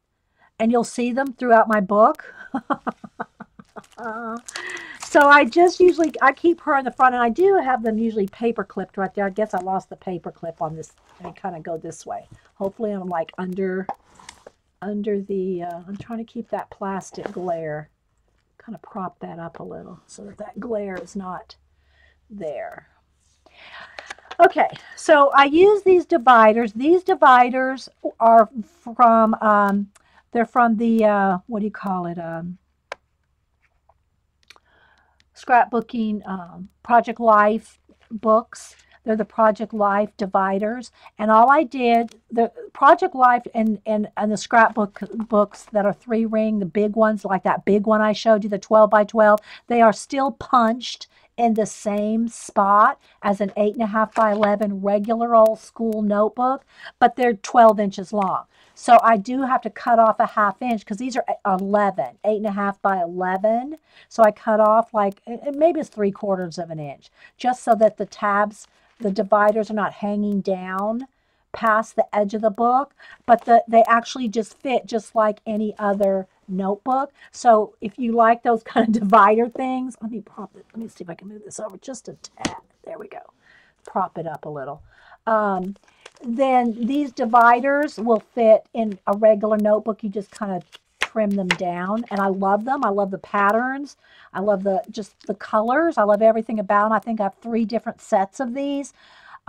And you'll see them throughout my book. So I keep her in the front. And I do have them usually paper clipped right there. I guess I lost the paper clip on this. I kind of go this way. Hopefully I'm like under the, I'm trying to keep that plastic glare. Kind of prop that up a little so that glare is not there. Okay, so I use these dividers. These dividers are from, they're from the, what do you call it, scrapbooking, Project Life books. They're the Project Life dividers. And all I did, the Project Life and the scrapbook books that are 3-ring, the big ones, like that big one I showed you, the 12 by 12, they are still punched in the same spot as an 8.5 by 11 regular old school notebook, but they're 12 inches long. So I do have to cut off a 1/2 inch because these are 11, 8.5 by 11. So I cut off like, maybe it's 3/4 of an inch, just so that the tabs, the dividers are not hanging down past the edge of the book, but they actually just fit just like any other notebook. So if you like those kind of divider things, let me see if I can move this over just a tad. There we go. Prop it up a little. Then these dividers will fit in a regular notebook. You just kind of trim them down, and I love them. I love the patterns. I love just the colors. I love everything about them. I think I have 3 different sets of these.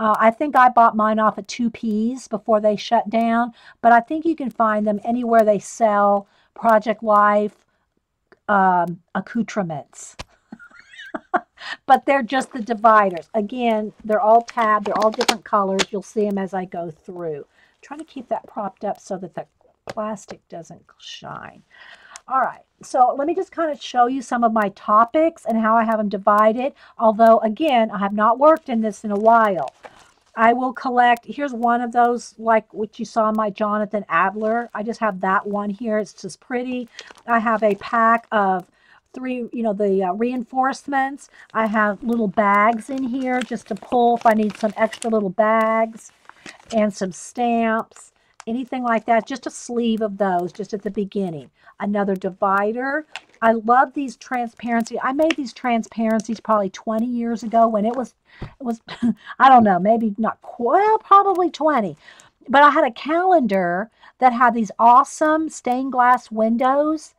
I think I bought mine off at 2Ps before they shut down, but I think you can find them anywhere they sell Project Life accoutrements. But they're just the dividers. Again, they're all tabbed. They're all different colors. You'll see them as I go through. I'm trying to keep that propped up so that the plastic doesn't shine. All right, so let me just kind of show you some of my topics and how I have them divided. Although, again, I have not worked in this in a while. I will collect. Here's one of those, like what you saw in my Jonathan Adler. I just have that one here. It's just pretty. I have a pack of three, the reinforcements. I have little bags in here just to pull if I need some extra little bags and some stamps, anything like that. Just a sleeve of those just at the beginning. Another divider. I love these transparency. I made these transparencies probably 20 years ago when it was I don't know, maybe not well, probably 20. But I had a calendar that had these awesome stained glass windows,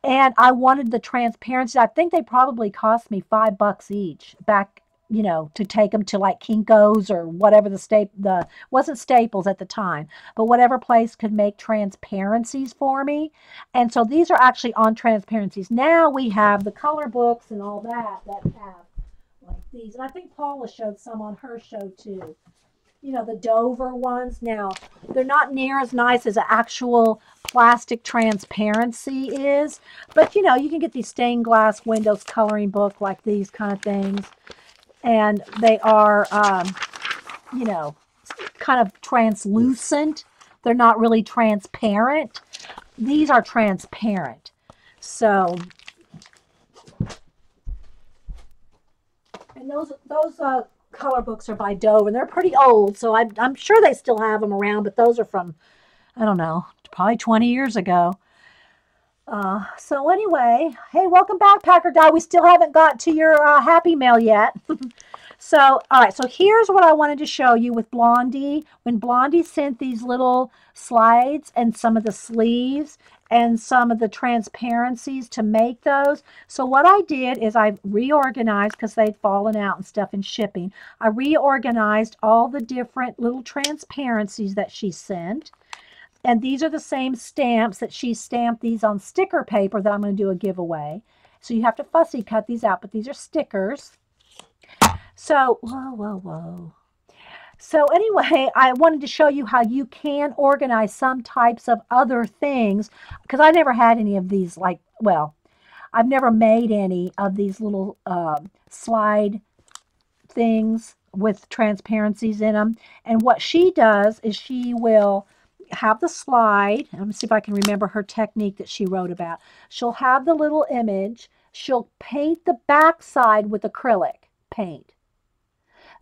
and I wanted the transparency. I think they probably cost me $5 each back, to take them to like Kinko's or whatever the wasn't Staples at the time, but whatever place could make transparencies for me. And so these are actually on transparencies. Now we have the color books and all that have like these. And I think Paula showed some on her show too. The Dover ones. Now, they're not near as nice as an actual plastic transparency is, but you can get these stained glass windows coloring book like these kind of things, and they are, kind of translucent. They're not really transparent. These are transparent. So, and those color books are by Dover, and they're pretty old, so I'm sure they still have them around, but those are from, I don't know, probably 20 years ago. So anyway, hey, welcome back, Packer Guy. We still haven't got to your Happy Mail yet. So, all right, so here's what I wanted to show you with Blondie. When Blondie sent these little slides and some of the sleeves and some of the transparencies to make those. So what I did is I reorganized, because they'd fallen out and stuff in shipping. I reorganized all the different little transparencies that she sent. And these are the same stamps that she stamped these on sticker paper that I'm going to do a giveaway. So you have to fussy cut these out, but these are stickers. So, whoa. So anyway, I wanted to show you how you can organize some types of other things, because I never had any of these, I've never made any of these little slide things with transparencies in them. And what she does is she will have the slide. Let me see if I can remember her technique that she wrote about. She'll have the little image. She'll paint the back side with acrylic paint.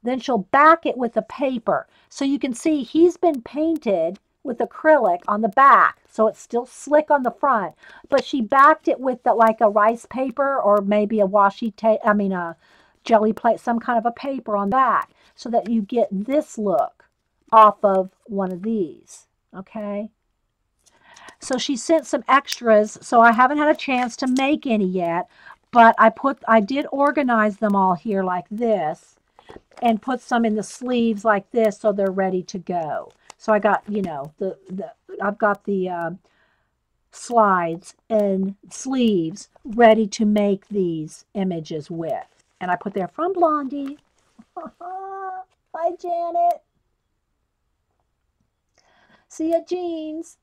Then she'll back it with the paper. So you can see he's been painted with acrylic on the back, so it's still slick on the front. But she backed it with like a rice paper, or maybe a washi tape, a jelly plate, some kind of a paper on the back, so that you get this look off of one of these. Okay. So she sent some extras, so I haven't had a chance to make any yet, but I did organize them all here like this, and put some in the sleeves like this, so they're ready to go. So I got, I've got the slides and sleeves ready to make these images with. And I put there from Blondie. Bye, Janet. See ya, Jeans.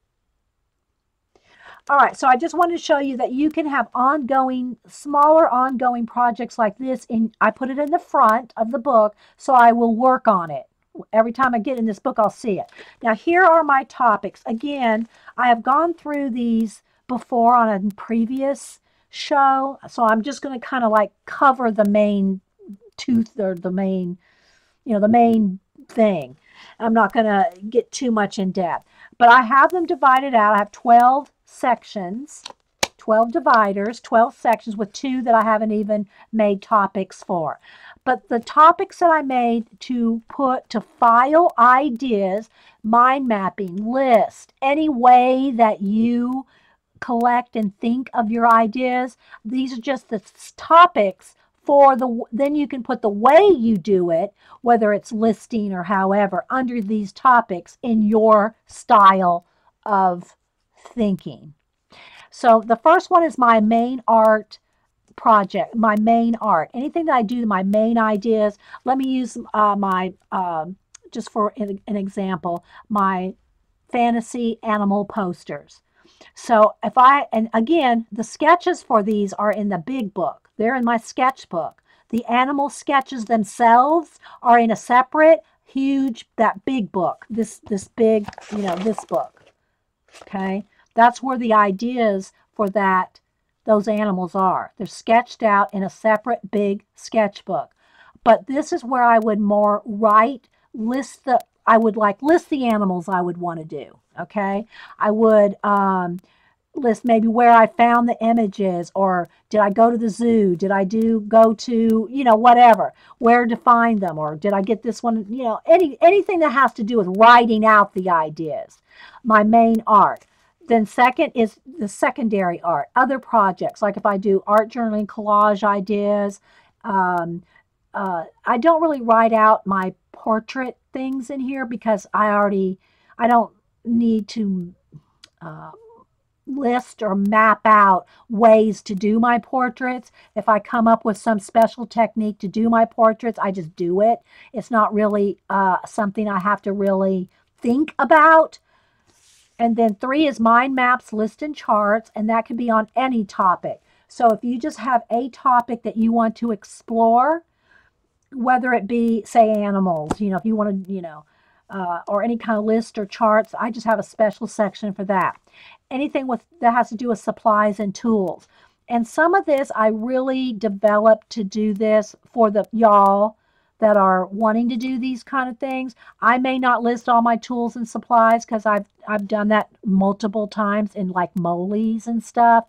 All right, so I just wanted to show you that you can have smaller ongoing projects like this. I put it in the front of the book, so I will work on it. Every time I get in this book, I'll see it. Now, here are my topics. Again, I have gone through these before on a previous show, so I'm just going to kind of like cover the main the main thing. I'm not going to get too much in depth, but I have them divided out. I have 12 sections, 12 dividers, 12 sections, with 2 that I haven't even made topics for. But the topics that I made to file ideas, mind mapping, list, any way that you collect and think of your ideas, these are just the topics then you can put the way you do it, whether it's listing or however, under these topics in your style of thinking. So the first one is my main art project, my main art. Anything that I do, my main ideas. Let me use just for an example, my fantasy animal posters. So and again, the sketches for these are in the big book. They're in my sketchbook. The animal sketches themselves are in a separate huge, that big book, this big, this book. Okay, that's where the ideas for those animals are. They're sketched out in a separate big sketchbook. But this is where I would more write, I would like list the animals I would want to do. Okay, I would list maybe where I found the images, or did I go to the zoo? Did I go to, whatever, where to find them, or did I get this one, anything that has to do with writing out the ideas. My main art. Then second is the secondary art, other projects, like if I do art journaling, collage ideas. I don't really write out my portrait things in here because I don't need to uh, list or map out ways to do my portraits. If I come up with some special technique to do my portraits, I just do it. It's not really something I have to really think about. And then 3 is mind maps, lists, and charts, and that can be on any topic. So if you just have a topic that you want to explore, whether it be, say, animals, if you want to, or any kind of list or charts, I just have a special section for that. Anything that has to do with supplies and tools. And some of this I really developed to do this for the y'all that are wanting to do these kind of things. I may not list all my tools and supplies because I've done that multiple times in like Moleys and stuff.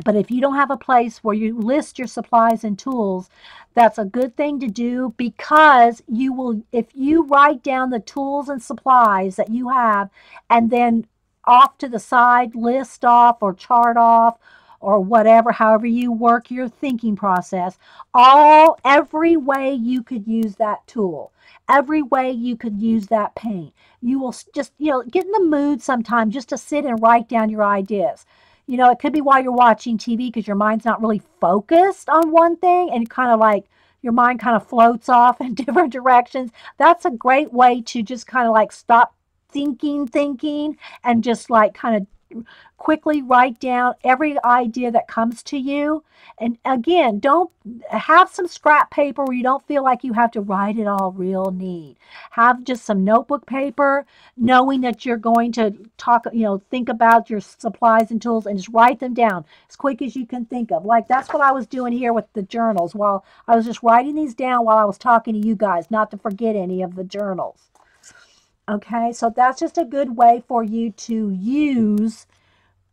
But if you don't have a place where you list your supplies and tools, that's a good thing to do, because you will, if you write down the tools and supplies that you have and then off to the side, list off or chart off or whatever, however you work your thinking process, every way you could use that tool, every way you could use that paint, you will just, get in the mood sometime just to sit and write down your ideas. It could be while you're watching TV because your mind's not really focused on one thing and kind of like your mind kind of floats off in different directions. That's a great way to just kind of like stop thinking and just like kind of quickly write down every idea that comes to you. And again, don't have some scrap paper where you don't feel like you have to write it all real neat. Have just some notebook paper, knowing that you're going to think about your supplies and tools and just write them down as quick as you can think of. Like that's what I was doing here with the journals, while I was just writing these down while I was talking to you guys, not to forget any of the journals. Okay, so that's just a good way for you to use,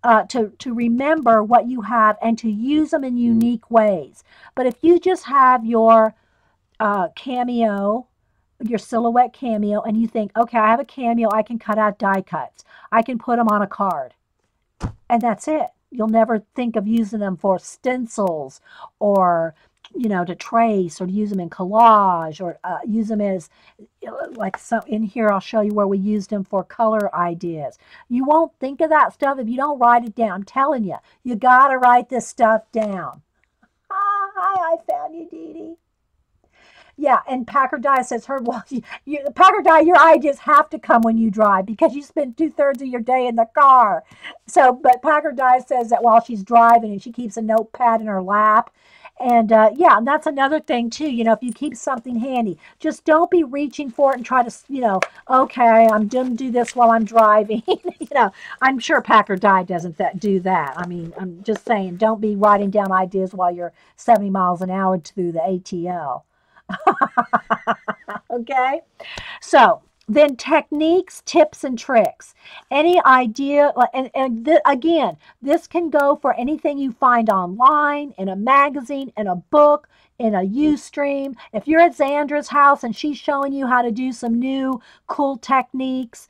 to remember what you have and to use them in unique ways. But if you just have your cameo, your silhouette cameo, and you think, okay, I have a cameo, I can cut out die cuts, I can put them on a card, and that's it. You'll never think of using them for stencils or to trace, or to use them in collage, or use them as, like, so in here I'll show you where we used them for color ideas. You won't think of that stuff if you don't write it down. I'm telling you, you gotta write this stuff down. Hi, I found you, Dee Dee. Yeah, and Packard Dye says, well, Packard Dye, your ideas have to come when you drive because you spend 2/3 of your day in the car. So, but Packard Dye says that while she's driving and she keeps a notepad in her lap. And yeah, and that's another thing too. If you keep something handy, just don't be reaching for it and try to, okay, I'm going to do this while I'm driving. I'm sure Packard Dye doesn't do that. I mean, I'm just saying, don't be writing down ideas while you're 70 miles an hour through the ATL. Okay, so then techniques, tips, and tricks. Any idea, again, this can go for anything you find online, in a magazine, in a book, in a Ustream. If you're at Zandra's house and she's showing you how to do some new cool techniques,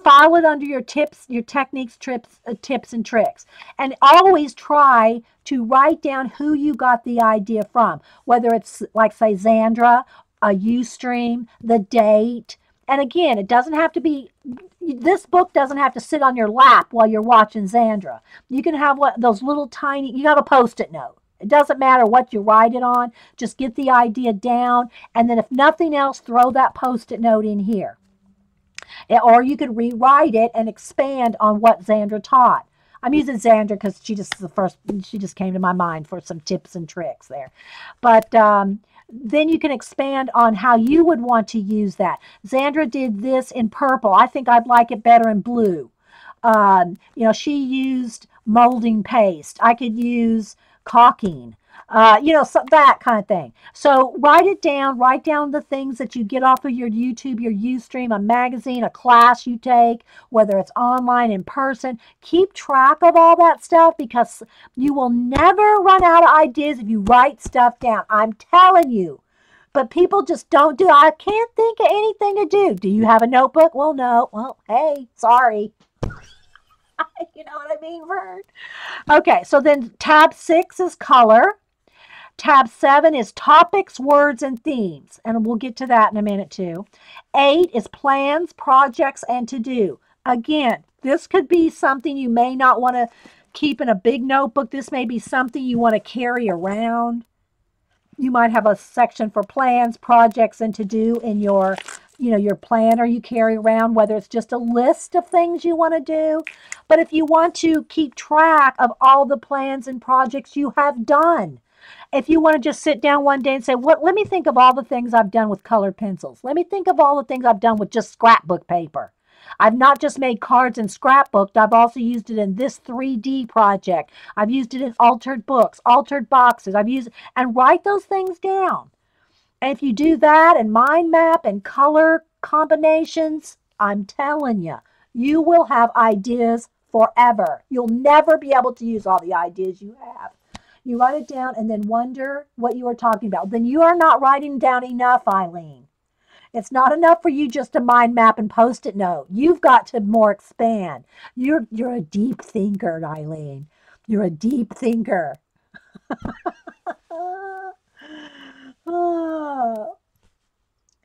file it under your tips, your techniques, tips, and tricks. And always try to write down who you got the idea from, whether it's like, say, Zandra, a Ustream, the date. And again, it doesn't have to be, this book doesn't have to sit on your lap while you're watching Zandra. You can have those little tiny, you have a Post-it note. It doesn't matter what you write it on. Just get the idea down. And then if nothing else, throw that Post-it note in here. Or you could rewrite it and expand on what Zandra taught. I'm using Zandra because she just came to my mind for some tips and tricks there. But then you can expand on how you would want to use that. Zandra did this in purple. I think I'd like it better in blue. She used molding paste. I could use caulking. So that kind of thing. So write it down. Write down the things that you get off of your YouTube, your Ustream, a magazine, a class you take, whether it's online, in person. Keep track of all that stuff because you will never run out of ideas if you write stuff down. I'm telling you. But people just don't do it. I can't think of anything to do. Do you have a notebook? Well, no. Well, hey, sorry. You know what I mean, Vern? Okay, so then tab 6 is color. Tab 7 is topics, words, and themes. And we'll get to that in a minute too. 8 is plans, projects, and to do. Again, this could be something you may not want to keep in a big notebook. This may be something you want to carry around. You might have a section for plans, projects, and to do in your planner you carry around, whether it's just a list of things you want to do. But if you want to keep track of all the plans and projects you have done, if you want to just sit down one day and say, let me think of all the things I've done with colored pencils. Let me think of all the things I've done with just scrapbook paper. I've not just made cards and scrapbooked. I've also used it in this 3D project. I've used it in altered books, altered boxes. And write those things down. And if you do that and mind map and color combinations, I'm telling you, you will have ideas forever. You'll never be able to use all the ideas you have. You write it down and then wonder what you are talking about. Then you are not writing down enough, Eileen. It's not enough for you just to mind map and post-it note. You've got to more expand. You're a deep thinker, Eileen. You're a deep thinker.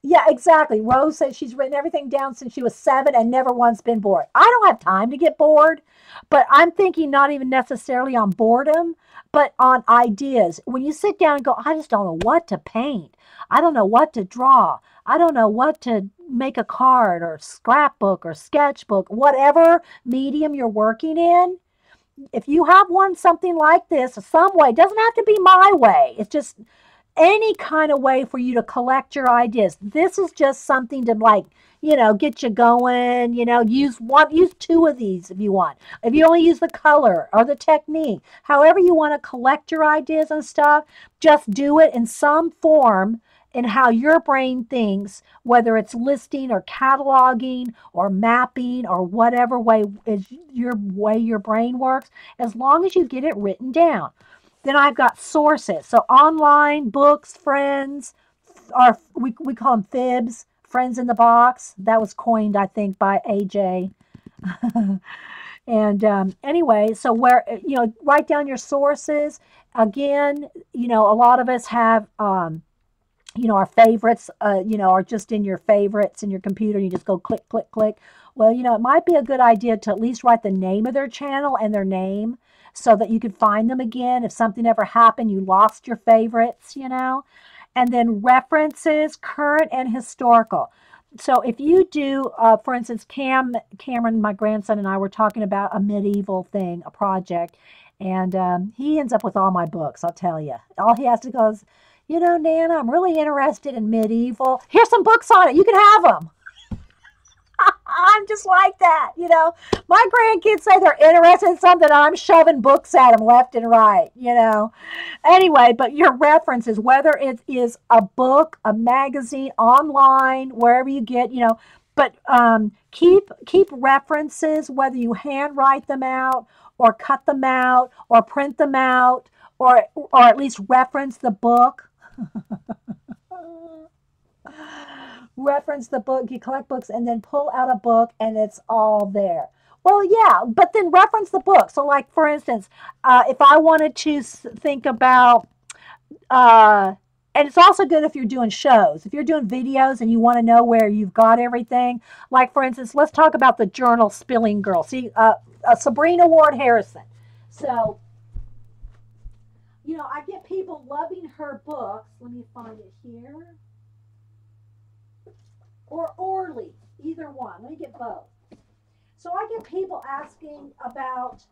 Yeah, exactly. Rose says she's written everything down since she was 7 and never once been bored. I don't have time to get bored, but I'm thinking not even necessarily on boredom, but on ideas. When you sit down and go, I just don't know what to paint. I don't know what to draw. I don't know what to make a card or scrapbook or sketchbook, whatever medium you're working in. If you have something like this, some way, it doesn't have to be my way. It's just any kind of way for you to collect your ideas. This is just something to get you going, use 2 of these if you want. If you only use the color or the technique, however you want to collect your ideas and stuff, just do it in some form in how your brain thinks, whether it's listing or cataloging or mapping or whatever way your brain works, as long as you get it written down. Then I've got sources. So online, books, friends, or we call them fibs, friends in the box. That was coined, I think, by AJ. And anyway, so write down your sources. Again, a lot of us have, our favorites, are just in your favorites in your computer. You just go click, click, click. Well, it might be a good idea to at least write the name of their channel and their name, so that you could find them again if something ever happened, you lost your favorites, And then references, current and historical. So if you do, for instance, Cameron, my grandson, and I were talking about a medieval thing, a project, and he ends up with all my books, I'll tell you. All he has to go is, Nana, I'm really interested in medieval. Here's some books on it. You can have them. I'm just like that, My grandkids say they're interested in something, I'm shoving books at them left and right, Anyway, but your references, whether it is a book, a magazine, online, wherever you get, but keep references, whether you handwrite them out or cut them out or print them out or at least reference the book. Reference the book, you collect books, and then pull out a book, and it's all there. Well, yeah, but then reference the book. So, like, for instance, if I wanted to think about, and it's also good if you're doing shows. If you're doing videos and you want to know where you've got everything, like, for instance, let's talk about the journal Spilling Girl. See, Sabrina Ward Harrison. So, I get people loving her books. Let me find it here. Or Orly, either one. Let me get both. So I get people asking about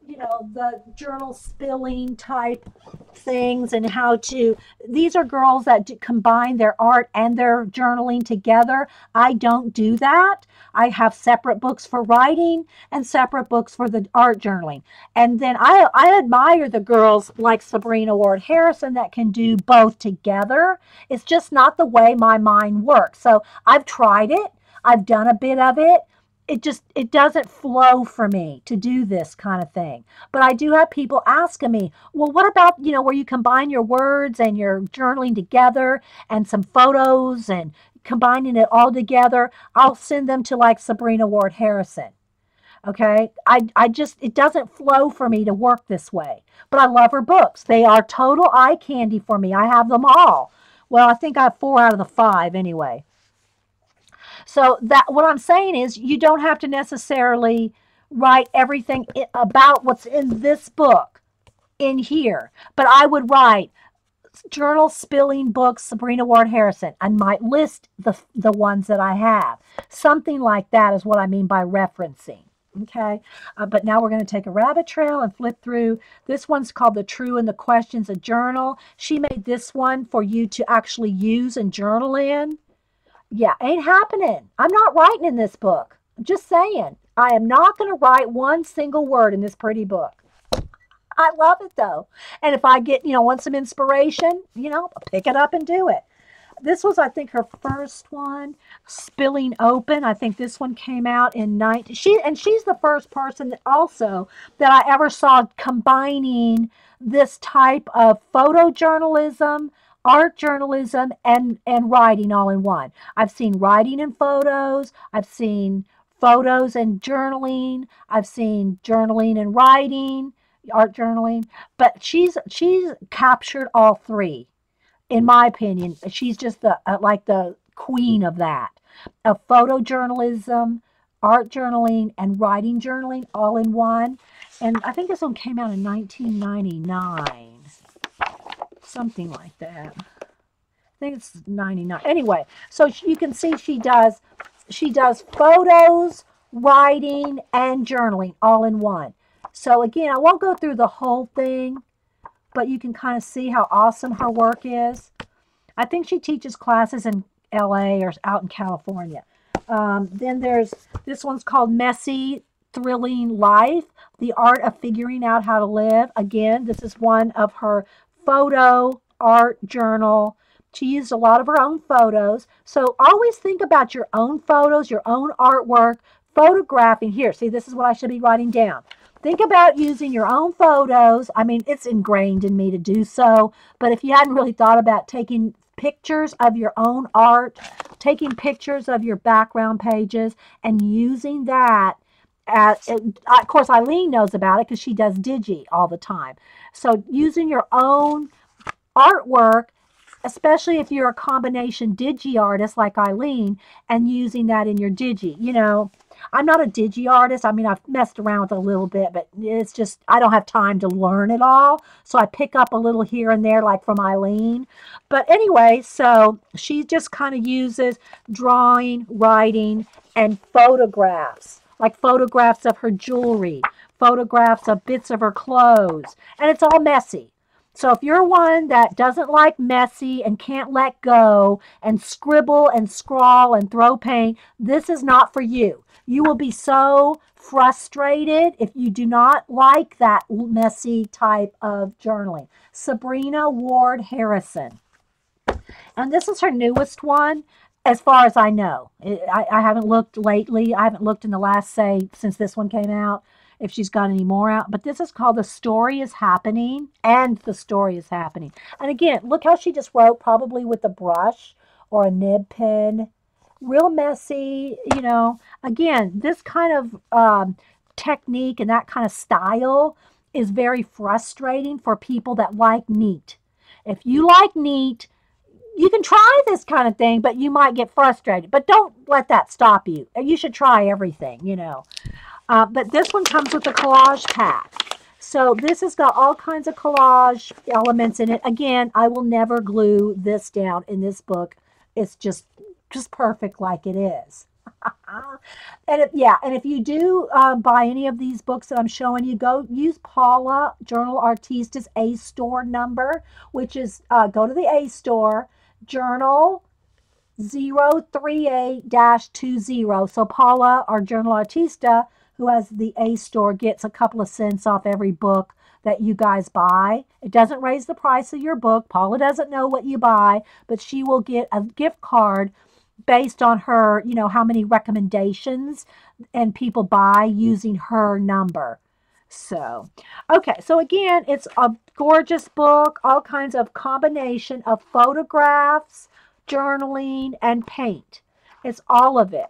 the journal spilling type things and how to. These are girls that combine their art and their journaling together. I don't do that. I have separate books for writing and separate books for the art journaling. And then I admire the girls like Sabrina Ward Harrison that can do both together. It's just not the way my mind works. So I've tried it. I've done a bit of it. It doesn't flow for me to do this kind of thing. But I do have people asking me, well, what about, where you combine your words and your journaling together and some photos and combining it all together? I'll send them to like Sabrina Ward Harrison. Okay. I just, it doesn't flow for me to work this way. But I love her books. They are total eye candy for me. I have them all. Well, I think I have 4 out of the 5 anyway. So that what I'm saying is you don't have to necessarily write everything about what's in this book in here, but I would write journal spilling books, Sabrina Ward Harrison. I might list the ones that I have. Something like that is what I mean by referencing. Okay, but now we're going to take a rabbit trail and flip through. This one's called The True and the Questions, a journal. She made this one for you to actually use and journal in. Yeah, ain't happening. I'm not writing in this book. I'm just saying. I am not going to write one single word in this pretty book. I love it though. And if I get, want some inspiration, I'll pick it up and do it. This was, I think, her first one, Spilling Open. I think this one came out in 19. She's the first person that also that I ever saw combining this type of photojournalism, art journalism, and writing all in one. I've seen writing and photos. I've seen photos and journaling. I've seen journaling and writing, art journaling. But she's captured all three in my opinion. She's just the like the queen of that, of photojournalism, art journaling, and writing journaling all in one. And I think this one came out in 1999, something like that. I think it's 99. Anyway, so you can see she does photos, writing, and journaling all in one. So again, I won't go through the whole thing, but you can kind of see how awesome her work is. I think she teaches classes in LA or out in California. Then there's this one's called Messy, Thrilling Life, The Art of Figuring Out How to Live. Again, this is one of her photo art journal. She used a lot of her own photos. So always think about your own photos, your own artwork, photographing. Here, see, this is what I should be writing down. Think about using your own photos. I mean, it's ingrained in me to do so. But if you hadn't really thought about taking pictures of your own art, taking pictures of your background pages, and using that of course, Eileen knows about it because she does Digi all the time. So using your own artwork, especially if you're a combination Digi artist like Eileen, and using that in your Digi. I'm not a Digi artist. I mean, I've messed around with it a little bit, but it's just, I don't have time to learn it all. So I pick up a little here and there, like from Eileen. But anyway, so she just kind of uses drawing, writing, and photographs, like photographs of her jewelry, photographs of bits of her clothes, and it's all messy. So if you're one that doesn't like messy and can't let go and scribble and scrawl and throw paint, this is not for you. You will be so frustrated if you do not like that messy type of journaling. Sabrina Ward Harrison. And this is her newest one, as far as I know. I haven't looked lately. I haven't looked in the last, say, since this one came out, if she's got any more out. But this is called The Story is Happening, and The Story is Happening. And again, look how she just wrote, probably with a brush or a nib pen. Real messy, Again, this kind of technique and that kind of style is very frustrating for people that like neat. If you like neat, you can try this kind of thing, but you might get frustrated. But don't let that stop you. You should try everything. But this one comes with a collage pack. So this has got all kinds of collage elements in it. Again, I will never glue this down in this book. It's just perfect like it is. And if you do buy any of these books that I'm showing you, go use Paula Journal Artista's A Store number, which is go to the A Store, Journal 038-20. So Paula, our journal artista, who has the A Store, gets a couple of cents off every book that you guys buy. It doesn't raise the price of your book. Paula doesn't know what you buy, but she will get a gift card based on her, how many recommendations and people buy using her number. So, okay, so again, it's a gorgeous book, all kinds of combination of photographs, journaling, and paint. It's all of it.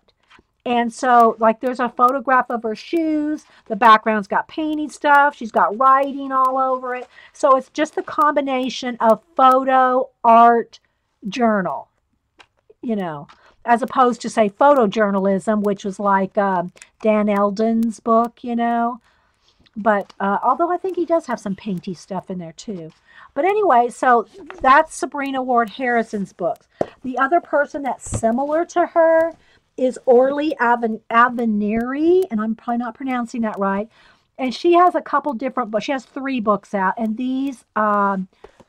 And so, like, there's a photograph of her shoes. The background's got painting stuff. She's got writing all over it. So it's just the combination of photo, art, journal, you know, as opposed to, say, photojournalism, which was like Dan Eldon's book. But although I think he does have some painty stuff in there too. But anyway, so that's Sabrina Ward Harrison's books. The other person that's similar to her is Orly Aveniri, and I'm probably not pronouncing that right. And she has a couple different books. She has 3 books out, and these, how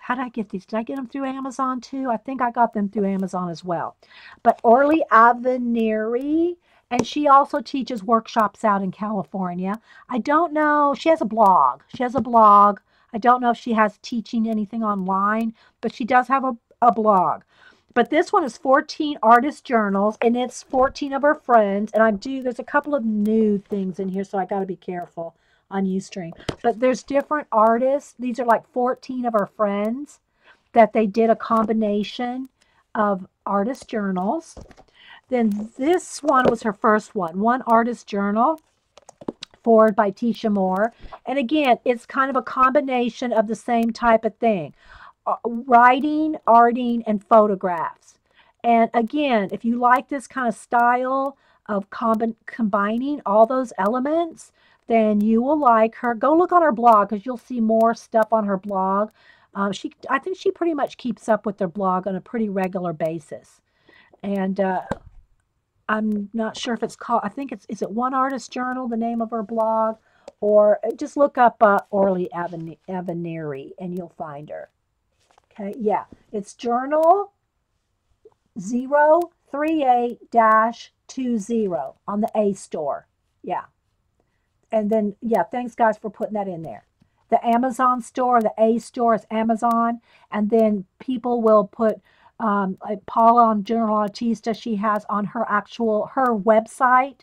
did I get these? Did I get them through Amazon too? I think I got them through Amazon as well. But Orly Aveniri, and she also teaches workshops out in California. I don't know. She has a blog. I don't know if she has teaching anything online, but she does have a blog. But this one is 14 artist journals, and it's 14 of her friends. And there's a couple of new things in here, so I got to be careful on Ustream. But there's different artists. These are like 14 of her friends that they did a combination of artist journals. Then this one was her first one artist journal, forward by Tisha Moore. And again, it's kind of a combination of the same type of thing. Writing, arting, and photographs. And again, if you like this kind of style of combining all those elements, then you will like her. Go look on her blog because you'll see more stuff on her blog. I think she pretty much keeps up with their blog on a pretty regular basis. And I'm not sure if it's called, I think is it One Artist Journal, the name of her blog? Or just look up Orly Aveniri and you'll find her. Okay, yeah, it's Journal 038-20 on the A Store. Yeah. And then, yeah, thanks, guys, for putting that in there. The Amazon store, the A Store is Amazon. And then people will put, like Paula on Journal Artista, she has on her website,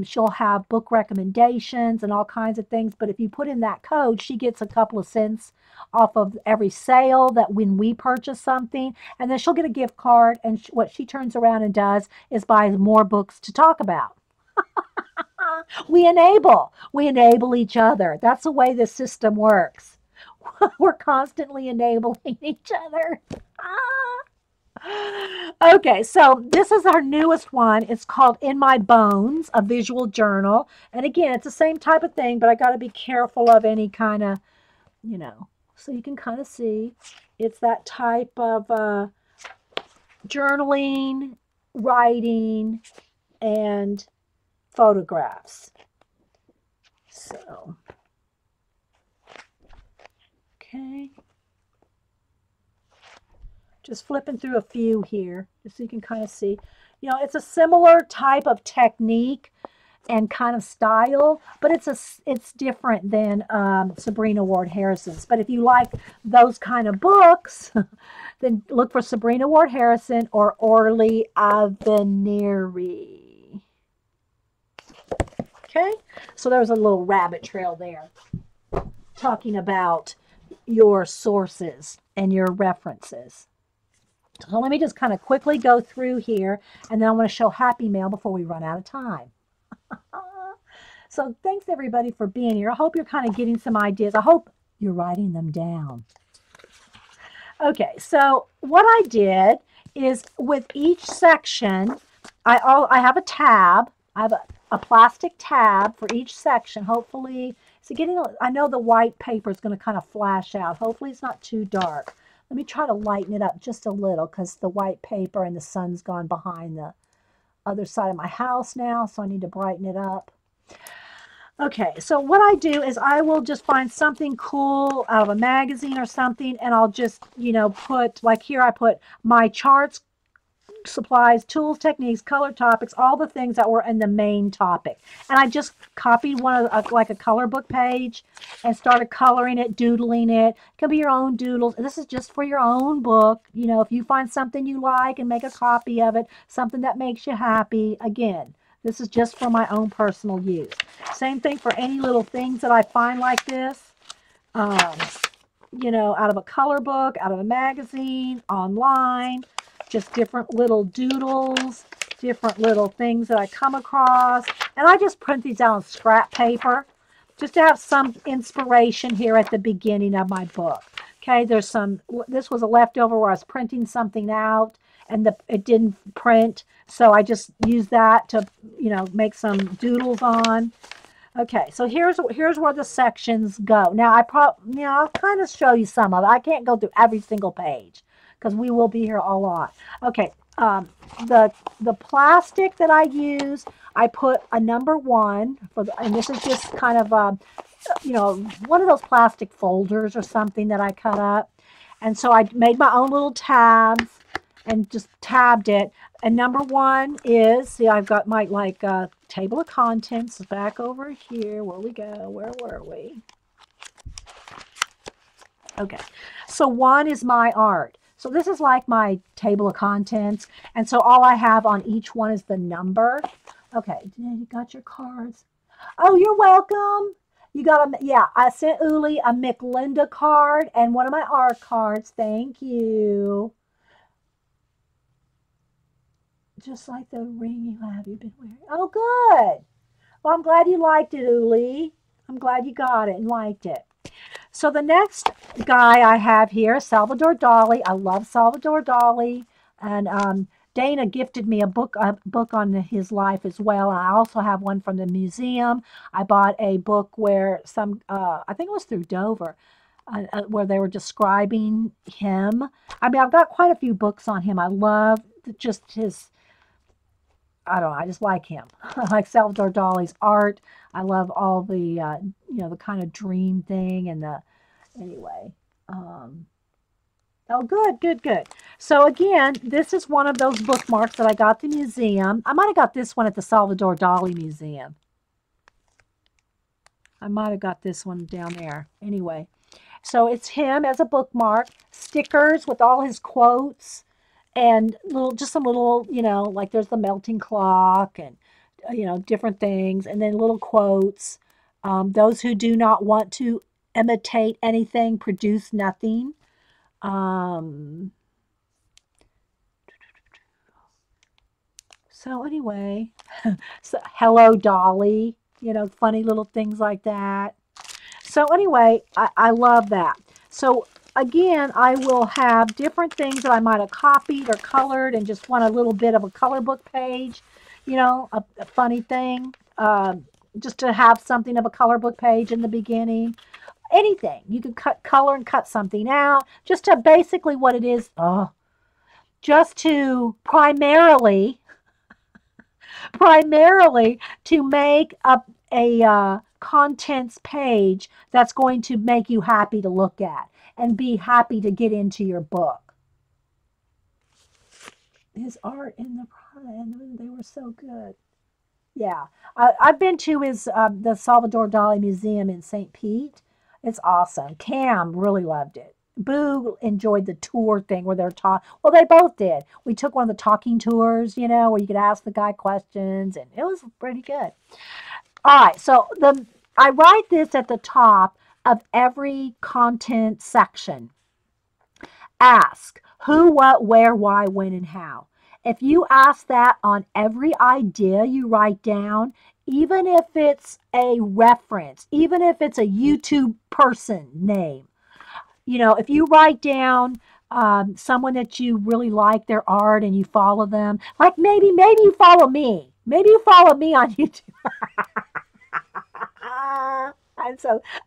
she'll have book recommendations and all kinds of things. But if you put in that code, she gets a couple of cents off of every sale that when we purchase something. And then she'll get a gift card. And what she turns around and does is buys more books to talk about. We enable each other. That's the way the system works. We're constantly enabling each other. Okay, so this is our newest one. It's called In My Bones, a visual journal. And again, it's the same type of thing, but I got to be careful of any kind of, so you can kind of see it's that type of journaling, writing, and photographs. So, okay. Just flipping through a few here, just so you can kind of see. It's a similar type of technique and kind of style, but it's different than Sabrina Ward Harrison's. But if you like those kind of books, then look for Sabrina Ward Harrison or Orly Aveniri. Okay, so there was a little rabbit trail there talking about your sources and your references. So let me just kind of quickly go through here, and then I want to show Happy Mail before we run out of time. So thanks, everybody, for being here. I hope you're kind of getting some ideas. I hope you're writing them down. Okay, so what I did is with each section, I have a tab. I have a plastic tab for each section. Hopefully, I know the white paper is going to kind of flash out. Hopefully it's not too dark. Let me try to lighten it up just a little because the white paper and the sun's gone behind other side of my house now, so I need to brighten it up. Okay, so what I do is I will just find something cool out of a magazine or something, and I'll just, put, like here I put my charts, supplies, tools, techniques, color topics, all the things that were in the main topic. And I just copied one of like a color book page and started coloring it, doodling it. It can be your own doodles. This is just for your own book. If you find something you like and make a copy of it, something that makes you happy, again, this is just for my own personal use. Same thing for any little things that I find like this. Out of a color book, out of a magazine, online, just different little doodles, different little things that I come across. And I just print these out on scrap paper just to have some inspiration here at the beginning of my book. Okay, this was a leftover where I was printing something out and it didn't print. So I just used that to, make some doodles on. Okay, so here's where the sections go. Now I'll kind of show you some of it. I can't go through every single page because we will be here a lot. Okay, the plastic that I use, I put a number 1 and this is just kind of one of those plastic folders or something that I cut up, and so I made my own little tabs and just tabbed it. And number 1 is, see, I've got my table of contents back over here. Where we go? Where were we? Okay, so 1 is my art. So this is like my table of contents. And so all I have on each one is the number. Okay, you got your cards. Oh, you're welcome. You got I sent Uli a McLinda card and one of my art cards. Thank you. Just like the ring you've been wearing. Oh, good. Well, I'm glad you liked it, Uli. I'm glad you got it and liked it. So the next guy I have here, Salvador Dali. I love Salvador Dali. And Dana gifted me a book on his life as well. I also have one from the museum. I bought a book where I think it was through Dover, where they were describing him. I mean, I've got quite a few books on him. I love just his, I don't know, I just like him. I like Salvador Dali's art. I love all the, the kind of dream thing and anyway. Oh, good. So again, this is one of those bookmarks that I got at the museum. I might have got this one at the Salvador Dali Museum. I might have got this one down there. Anyway, so it's him as a bookmark, stickers with all his quotes, and just some little, like there's the melting clock and, different things, and then little quotes. Those who do not want to imitate anything produce nothing. So anyway, so hello Dolly, funny little things like that. So anyway, I love that. So again, I will have different things that I might have copied or colored and just want a little bit of a color book page, a funny thing, just to have something of a color book page in the beginning. Anything. You can color and cut something out, just to basically what it is, just to primarily to make a contents page that's going to make you happy to look at and be happy to get into your book. His art in the front, they were so good. Yeah, I've been to the Salvador Dali Museum in St. Pete. It's awesome. Cam really loved it. Boo enjoyed the tour thing where they're talking. Well, they both did. We took one of the talking tours, where you could ask the guy questions, and it was pretty good. All right, so I write this at the top of every content section. Ask who, what, where, why, when, and how. If you ask that on every idea you write down, even if it's a reference, even if it's a YouTube person name, if you write down someone that you really like their art and you follow them, like maybe you follow me. Maybe you follow me on YouTube.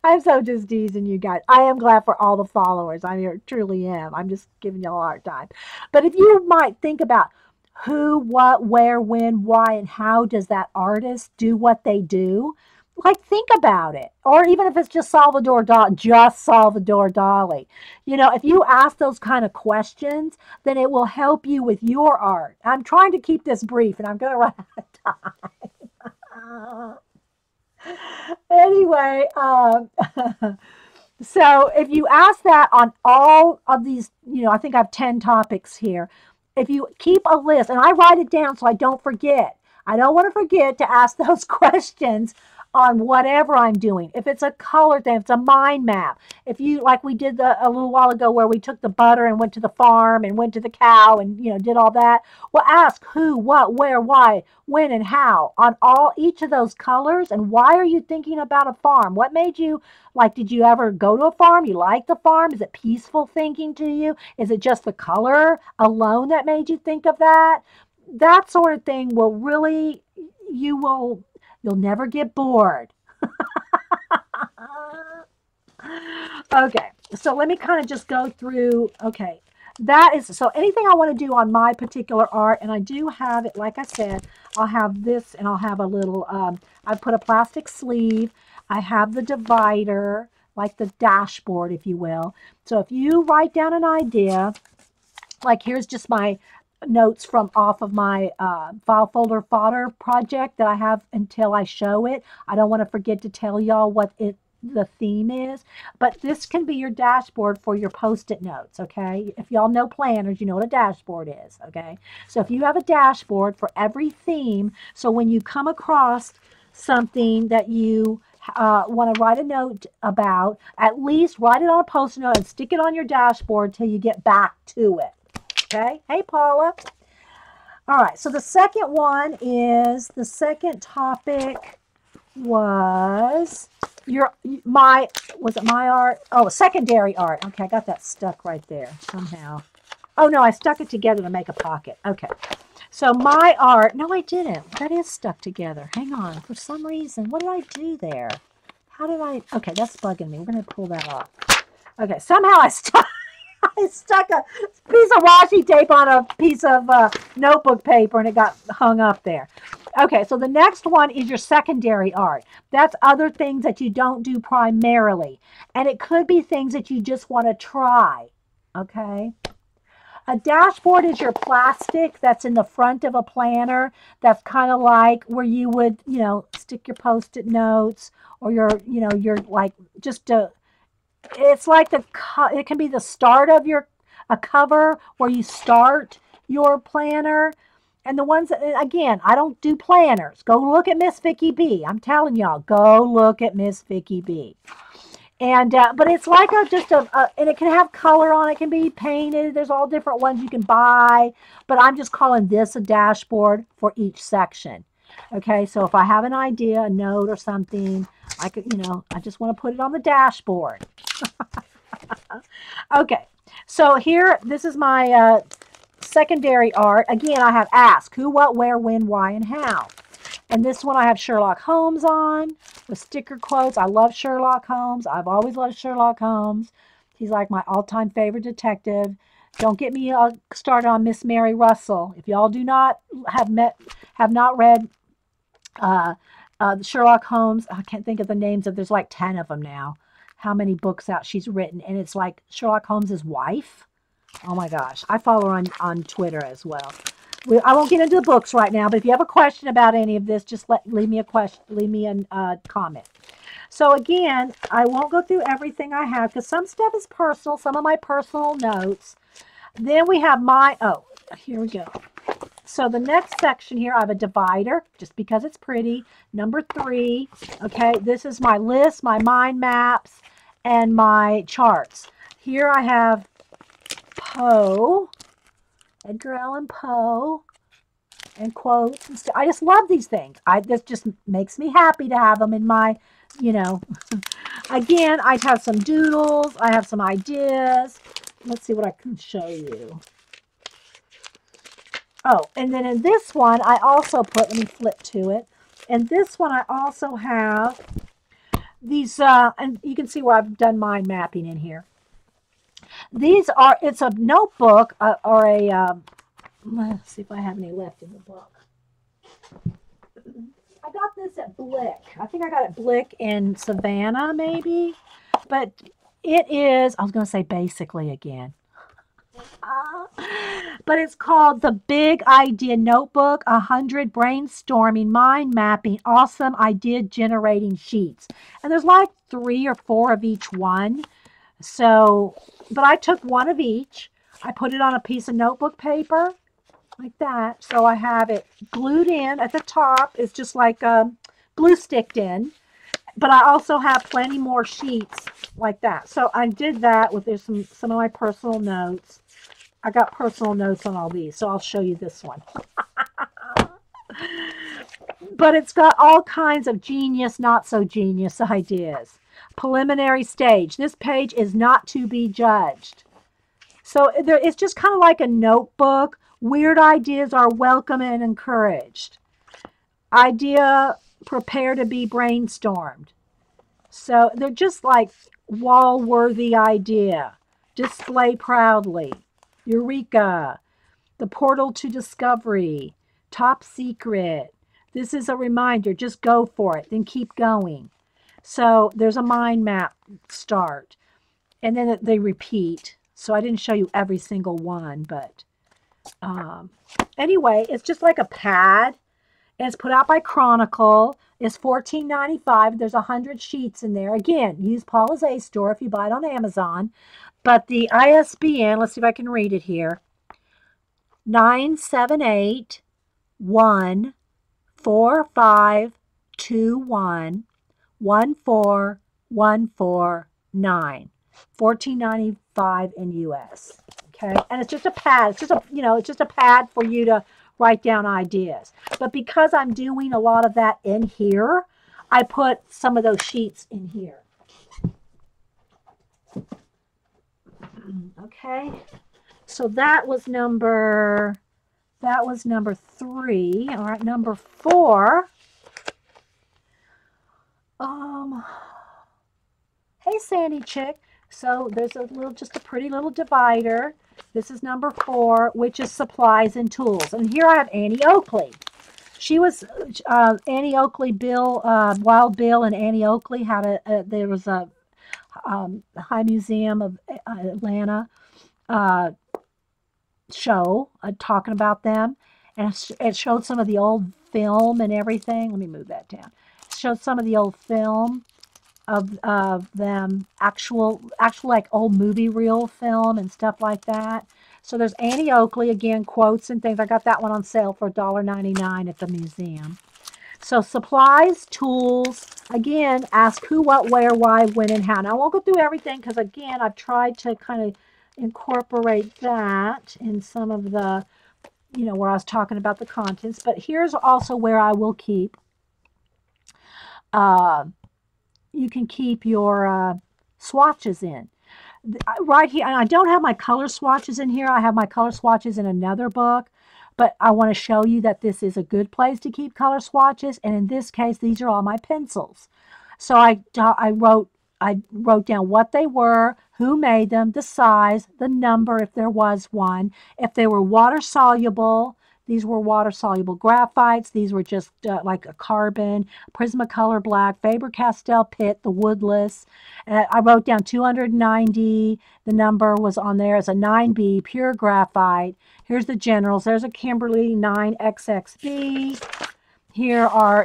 I'm so just teasing you guys. I am glad for all the followers. I truly am. I'm just giving you a hard time. But if you might think about who, what, where, when, why, and how does that artist do what they do? Like, think about it. Or even if it's just Salvador Dali, just Salvador Dali. You know, if you ask those kind of questions, then it will help you with your art. I'm trying to keep this brief, and I'm going to run out of time. Anyway, so if you ask that on all of these, you know, I think I have 10 topics here. If you keep a list, and I write it down so I don't forget. I don't want to forget to ask those questions on whatever I'm doing. If it's a color thing, if it's a mind map, if you, like we did a little while ago where we took the butter and went to the farm and went to the cow and, you know, did all that. Well, ask who, what, where, why, when, and how on each of those colors. And why are you thinking about a farm? What made you, like, did you ever go to a farm? You like the farm? Is it peaceful thinking to you? Is it just the color alone that made you think of that? That sort of thing will really, you'll never get bored. Okay, so let me kind of just go through. Okay, that is, so anything I want to do on my particular art, and I do have it, like I said, I'll have this, and I'll have a little, I put a plastic sleeve. I have the divider, like the dashboard, if you will. So if you write down an idea, like here's just my notes from off of my file folder fodder project that I have until I show it. I don't want to forget to tell y'all what the theme is, but this can be your dashboard for your post-it notes, okay? If y'all know planners, you know what a dashboard is, okay? So if you have a dashboard for every theme, so when you come across something that you want to write a note about, at least write it on a post-it note and stick it on your dashboard till you get back to it. Okay. Hey, Paula. All right. So the second one is, the second topic was was it my art? Oh, secondary art. Okay. I got that stuck right there somehow. Oh, no, I stuck it together to make a pocket. Okay. So my art, no, I didn't. That is stuck together. Hang on. For some reason, what did I do there? How did okay, that's bugging me. We're going to pull that off. Okay. Somehow I stuck a piece of washi tape on a piece of notebook paper and it got hung up there. Okay, so the next one is your secondary art. That's other things that you don't do primarily. And it could be things that you just want to try. Okay? A dashboard is your plastic that's in the front of a planner. That's kind of like where you would, you know, stick your post-it notes or your, you know, your like just a, it's like it can be the start of a cover where you start your planner. And the ones that, again, I don't do planners. Go look at Miss Vicky B. I'm telling y'all, go look at Miss Vicky B. And but it's like and it can have color on it. It can be painted. There's all different ones you can buy. But I'm just calling this a dashboard for each section. Okay, so if I have an idea, a note or something, I could, you know, I just want to put it on the dashboard. Okay, so here, this is my secondary art. Again, I have ask, who, what, where, when, why, and how. And this one I have Sherlock Holmes on with sticker quotes. I love Sherlock Holmes. I've always loved Sherlock Holmes. He's like my all-time favorite detective. Don't get me started on Miss Mary Russell. If y'all do not have not read Sherlock Holmes, I can't think of the names of, there's like 10 of them now. How many books out she's written, and it's like Sherlock Holmes's wife. Oh my gosh, I follow her on Twitter as well. I won't get into the books right now, but if you have a question about any of this, just leave me a question, leave me a comment. So again, I won't go through everything I have because some stuff is personal, some of my personal notes. Then we have here we go. So the next section here, I have a divider, just because it's pretty. Number 3, okay, this is my list, my mind maps, and my charts. Here I have Poe, Edgar Allan Poe, and quotes. And I just love these things. This just makes me happy to have them in my, you know. Again, I have some doodles. I have some ideas. Let's see what I can show you. Oh, and then in this one, I also put, let me flip to it. In this one, I also have these, and you can see where I've done mind mapping in here. These are, it's a notebook or a Let's see if I have any left in the book. I got this at Blick. I think I got it at Blick in Savannah, maybe. But it is, I was going to say basically again. Uh, but it's called The Big Idea Notebook, 100 brainstorming, mind mapping, awesome idea generating sheets. And there's like 3 or 4 of each one. So, but I took one of each. I put it on a piece of notebook paper like that. So I have it glued in at the top. It's just like glue sticked in. But I also have plenty more sheets like that. So I did that with there's some of my personal notes. I got personal notes on all these, so I'll show you this one. But it's got all kinds of genius, not so genius ideas. Preliminary stage. This page is not to be judged. So it's just kind of like a notebook. Weird ideas are welcome and encouraged. Idea, prepare to be brainstormed. So they're just like wall-worthy idea. Display proudly. Eureka. The portal to discovery. Top secret. This is a reminder. Just go for it. Then keep going. So there's a mind map start. And then they repeat. So I didn't show you every single one. But anyway, it's just like a pad. And it's put out by Chronicle. It's $14.95. There's 100 sheets in there. Again, use Paula's A Store if you buy it on Amazon. But the ISBN, let's see if I can read it here. 978-14521-14149. $14.95 in US. Okay, and it's just a pad. It's just a it's just a pad for you to write down ideas. But because I'm doing a lot of that in here, I put some of those sheets in here. Okay, so that was number 3. All right, number 4. Hey Sandy Chick. So there's just a pretty little divider. This is number 4, which is supplies and tools. And here I have Annie Oakley. She was Annie Oakley, Wild Bill, and Annie Oakley had there was a High Museum of Atlanta show talking about them, and it showed some of the old film and everything. Let me move that down. It showed some of the old film of them, actual like old movie reel film and stuff like that. So there's Annie Oakley, again, quotes and things. I got that one on sale for $1.99 at the museum. So supplies, tools, again, ask who, what, where, why, when, and how. Now I won't go through everything because, again, I've tried to kind of incorporate that in some of the, where I was talking about the contents. But here's also where I will keep. You can keep your swatches in. Right here, and I don't have my color swatches in here. I have my color swatches in another book. But I want to show you that this is a good place to keep color swatches. And in this case, these are all my pencils. So I wrote down what they were, who made them, the size, the number if there was one. If they were water soluble, these were water soluble graphites. These were just like a carbon, Prismacolor black, Faber-Castell Pitt, the woodless. I wrote down 290. The number was on there as a 9B, pure graphite. Here's the generals. There's a Kimberly 9XXB.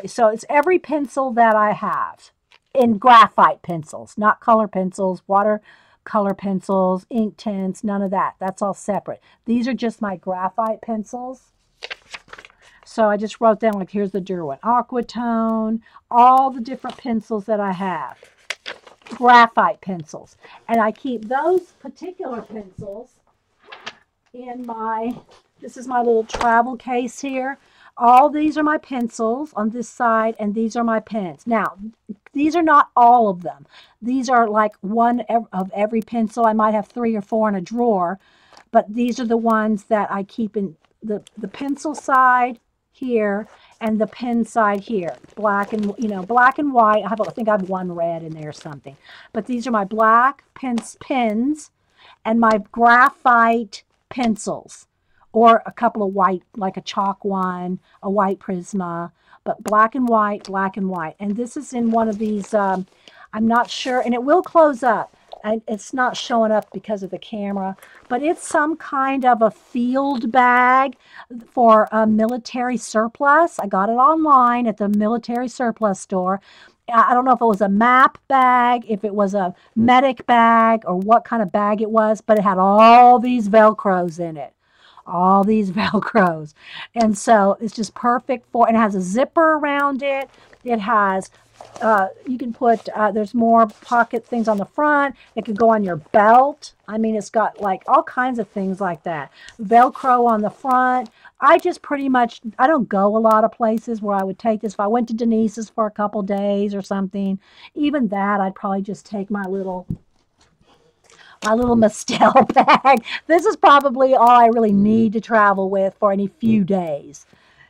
So it's every pencil that I have in graphite pencils, not color pencils, watercolor pencils, ink tints, none of that. That's all separate. These are just my graphite pencils. So I just wrote down, like, here's the Derwent Aquatone, all the different pencils that I have. Graphite pencils. And I keep those particular pencils in this is my little travel case here. All these are my pencils on this side, and these are my pens. Now, these are not all of them. These are like one of every pencil. I might have 3 or 4 in a drawer, but these are the ones that I keep in the pencil side here and the pen side here. Black and white. I think I have one red in there or something. But these are my black pens and my graphite pencils. or a couple of white, like a chalk one, a white Prisma, but black and white, black and white. And this is in one of these, I'm not sure, and it will close up. And it's not showing up because of the camera, but it's some kind of a field bag for a military surplus. I got it online at the military surplus store. I don't know if it was a map bag, if it was a medic bag, or what kind of bag it was, but it had all these Velcros in it. All these Velcros. And so it's just perfect for, and it has a zipper around it. It has, you can put, there's more pocket things on the front. It could go on your belt. I mean, it's got like all kinds of things like that. Velcro on the front. I just pretty much, I don't go a lot of places where I would take this. If I went to Denise's for a couple days or something, even that, I'd probably just take my little Mistel bag. This is probably all I really need to travel with for any few days.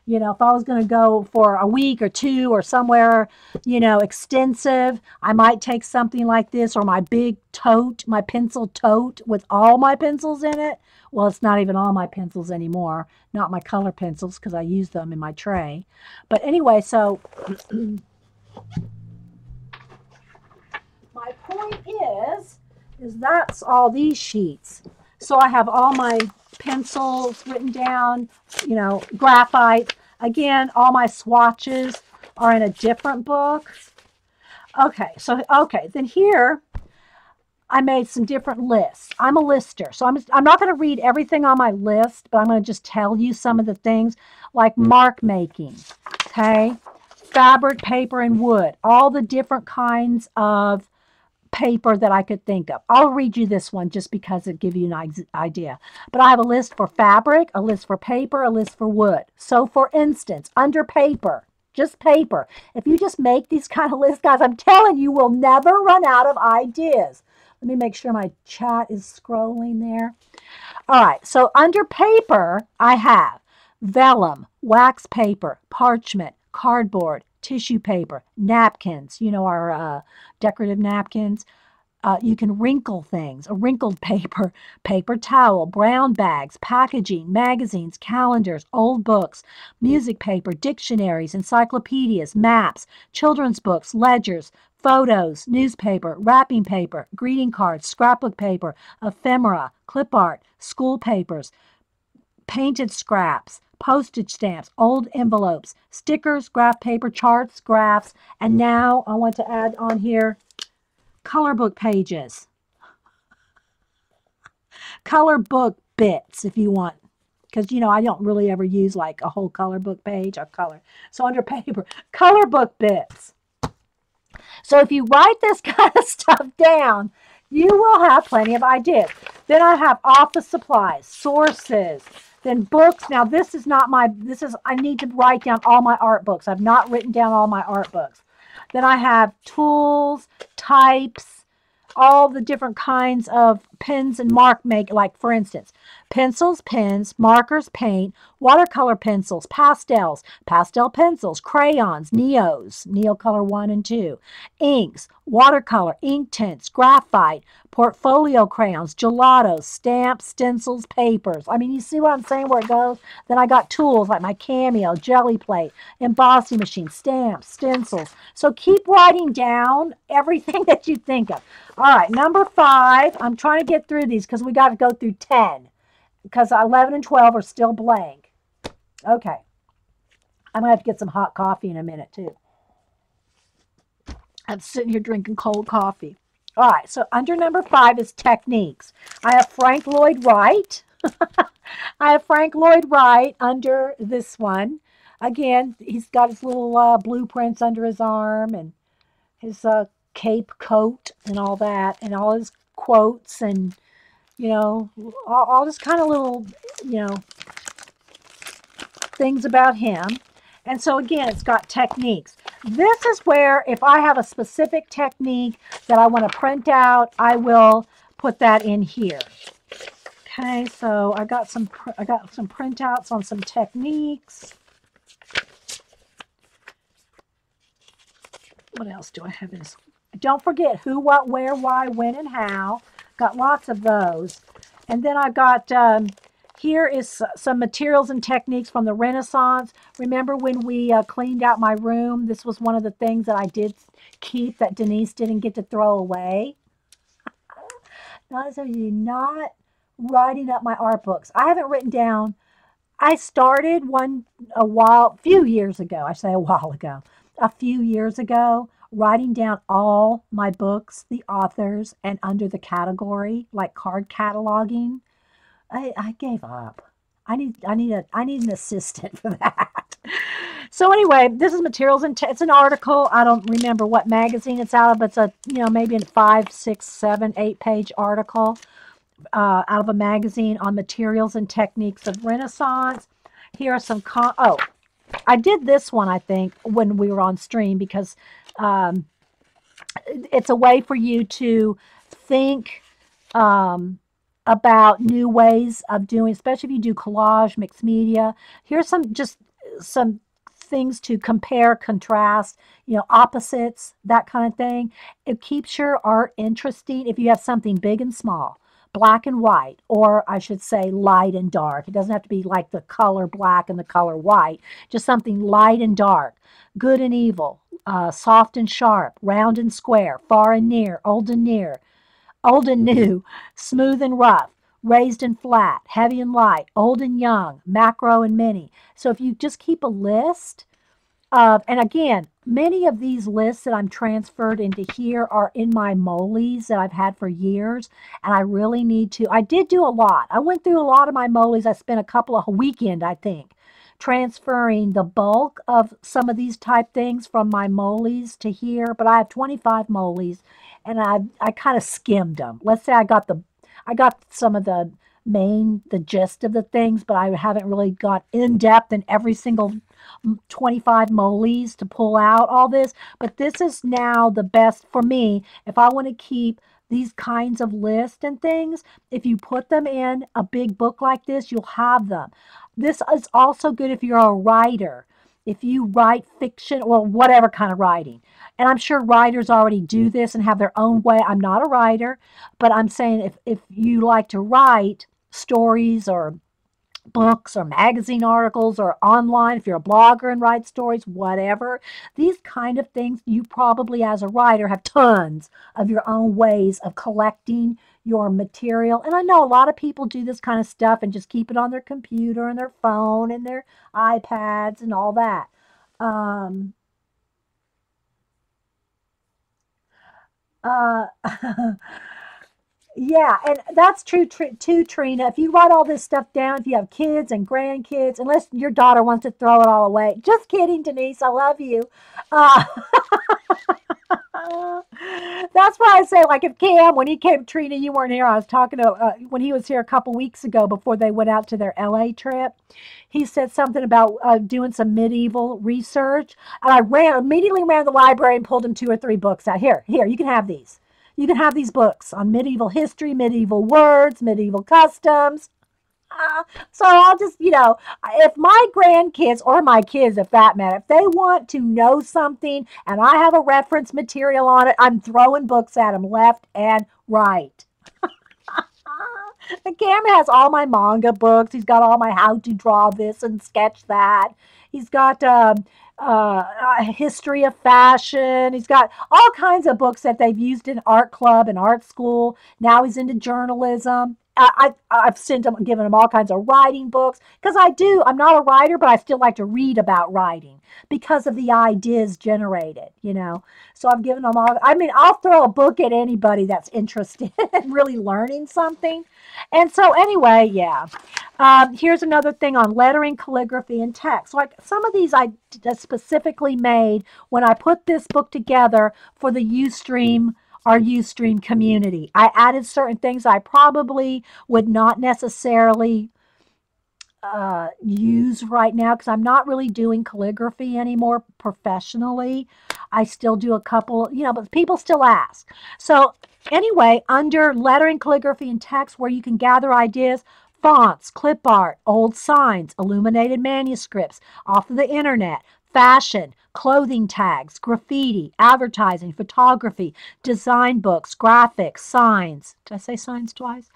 You know, if I was going to go for a week or two or somewhere, you know, extensive, I might take something like this, or my big tote, my pencil tote with all my pencils in it. Well, it's not even all my pencils anymore, not my color pencils, because I use them in my tray. But anyway, so my point is that's all these sheets. So I have all my pencils written down, you know, graphite. Again, all my swatches are in a different book. Okay, then here I made some different lists. I'm a lister, so I'm not going to read everything on my list, but I'm going to just tell you some of the things, like mark making, okay, fabric, paper, and wood, all the different kinds of paper that I could think of. I'll read you this one just because it gives you an idea. But I have a list for fabric, a list for paper, a list for wood. So for instance, under paper, just paper, if you just make these kind of lists, guys, I'm telling you, will never run out of ideas. Let me make sure my chat is scrolling there. All right, so under paper, I have vellum, wax paper, parchment, cardboard, tissue paper, napkins, you know, our decorative napkins. You can wrinkle things, a wrinkled paper, paper towel, brown bags, packaging, magazines, calendars, old books, music paper, dictionaries, encyclopedias, maps, children's books, ledgers, photos, newspaper, wrapping paper, greeting cards, scrapbook paper, ephemera, clip art, school papers, painted scraps, postage stamps, old envelopes, stickers, graph paper, charts, graphs, and now I want to add on here color book pages, color book bits if you want, because you know I don't really ever use like a whole color book page or color. So under paper, color book bits. So if you write this kind of stuff down, you will have plenty of ideas. Then I have office supplies, sources, then books. Now this is not my, I need to write down all my art books. I've not written down all my art books. Then I have tools, types, all the different kinds of pens and mark make, like for instance, pencils, pens, markers, paint, watercolor pencils, pastels, pastel pencils, crayons, Neos, Neo Color 1 and 2, inks, watercolor, ink tints, graphite, portfolio crayons, gelatos, stamps, stencils, papers. I mean, you see what I'm saying, where it goes? Then I got tools like my Cameo, jelly plate, embossing machine, stamps, stencils. So keep writing down everything that you think of. All right, number 5. I'm trying to get through these because we got to go through 10 because 11 and 12 are still blank. Okay. I'm going to have to get some hot coffee in a minute, too. I'm sitting here drinking cold coffee. All right, so under number 5 is techniques. I have Frank Lloyd Wright. I have Frank Lloyd Wright under this one. Again, he's got his little blueprints under his arm and his cape coat and all that, and all his quotes and, you know, all this kind of little, you know, things about him. And so again, it's got techniques. This is where if I have a specific technique that I want to print out, I will put that in here. Okay, so I got some printouts on some techniques. What else do I have in this? Don't forget who, what, where, why, when, and how. Got lots of those. And then I got Here is some materials and techniques from the Renaissance. Remember when we cleaned out my room? This was one of the things that I did keep that Denise didn't get to throw away. Notice I did not writing up my art books. I haven't written down. I started one few years ago. I say a while ago, a few years ago, writing down all my books, the authors, and under the category, like card cataloging. I gave up. I need an assistant for that. So anyway, this is materials and it's an article. I don't remember what magazine it's out of, but it's a maybe a 5, 6, 7, 8 page article out of a magazine on materials and techniques of Renaissance. Here are some oh, I did this one I think when we were on stream because um, it's a way for you to think about new ways of doing, especially if you do collage, mixed media. Here's some things to compare, contrast, opposites, that kind of thing. It keeps your art interesting if you have something big and small, black and white, or I should say light and dark. It doesn't have to be like the color black and the color white, just something light and dark, good and evil, soft and sharp, round and square, far and near, old and new, smooth and rough, raised and flat, heavy and light, old and young, macro and mini. So if you just keep a list of, and again, many of these lists that I'm transferred into here are in my moles that I've had for years, and I really need to. I did do a lot. I went through a lot of my moles. I spent a weekend, I think, transferring the bulk of some of these type things from my moles to here, but I have 25 moles and I kind of skimmed them. Let's say I got some of the gist of the things, but I haven't really got in depth in every single 25 moles to pull out all this. But this is now the best for me if I want to keep these kinds of lists and things. If you put them in a big book like this, you'll have them. This is also good if you're a writer. If you write fiction or whatever kind of writing. And I'm sure writers already do this and have their own way. I'm not a writer, but I'm saying if you like to write stories or books or magazine articles or online, if you're a blogger and write stories, whatever, these kind of things, you probably as a writer have tons of your own ways of collecting your material. And I know a lot of people do this kind of stuff and just keep it on their computer and their phone and their iPads and all that. Um, uh, Yeah, and that's true too, Trina. If you write all this stuff down, if you have kids and grandkids, unless your daughter wants to throw it all away. Just kidding, Denise. I love you. Uh, that's why I say, like, if Cam, when he came, Trina, you weren't here. I was talking to when he was here a couple weeks ago before they went out to their LA trip. He said something about doing some medieval research, and I immediately ran to the library and pulled him 2 or 3 books out. Here, you can have these. You can have these books on medieval history, medieval words, medieval customs. So I'll just, if my grandkids or my kids, if that matter, if they want to know something and I have a reference material on it, I'm throwing books at them left and right. And Cam has all my manga books. He's got all my how to draw this and sketch that. He's got a history of fashion. He's got all kinds of books that they've used in art club and art school. Now he's into journalism. I've given him all kinds of writing books because I'm not a writer, but I still like to read about writing because of the ideas generated. So I've given them all. I mean, I'll throw a book at anybody that's interested in really learning something. And so anyway, yeah. Here's another thing on lettering, calligraphy, and text. Like some of these I specifically made when I put this book together for the Ustream our Ustream community. I added certain things I probably would not necessarily use right now because I'm not really doing calligraphy anymore professionally. I still do a couple, but people still ask. So anyway, under lettering, calligraphy, and text, where you can gather ideas, fonts, clip art, old signs, illuminated manuscripts off of the internet, fashion, clothing tags, graffiti, advertising, photography, design books, graphics, signs. Did I say signs twice?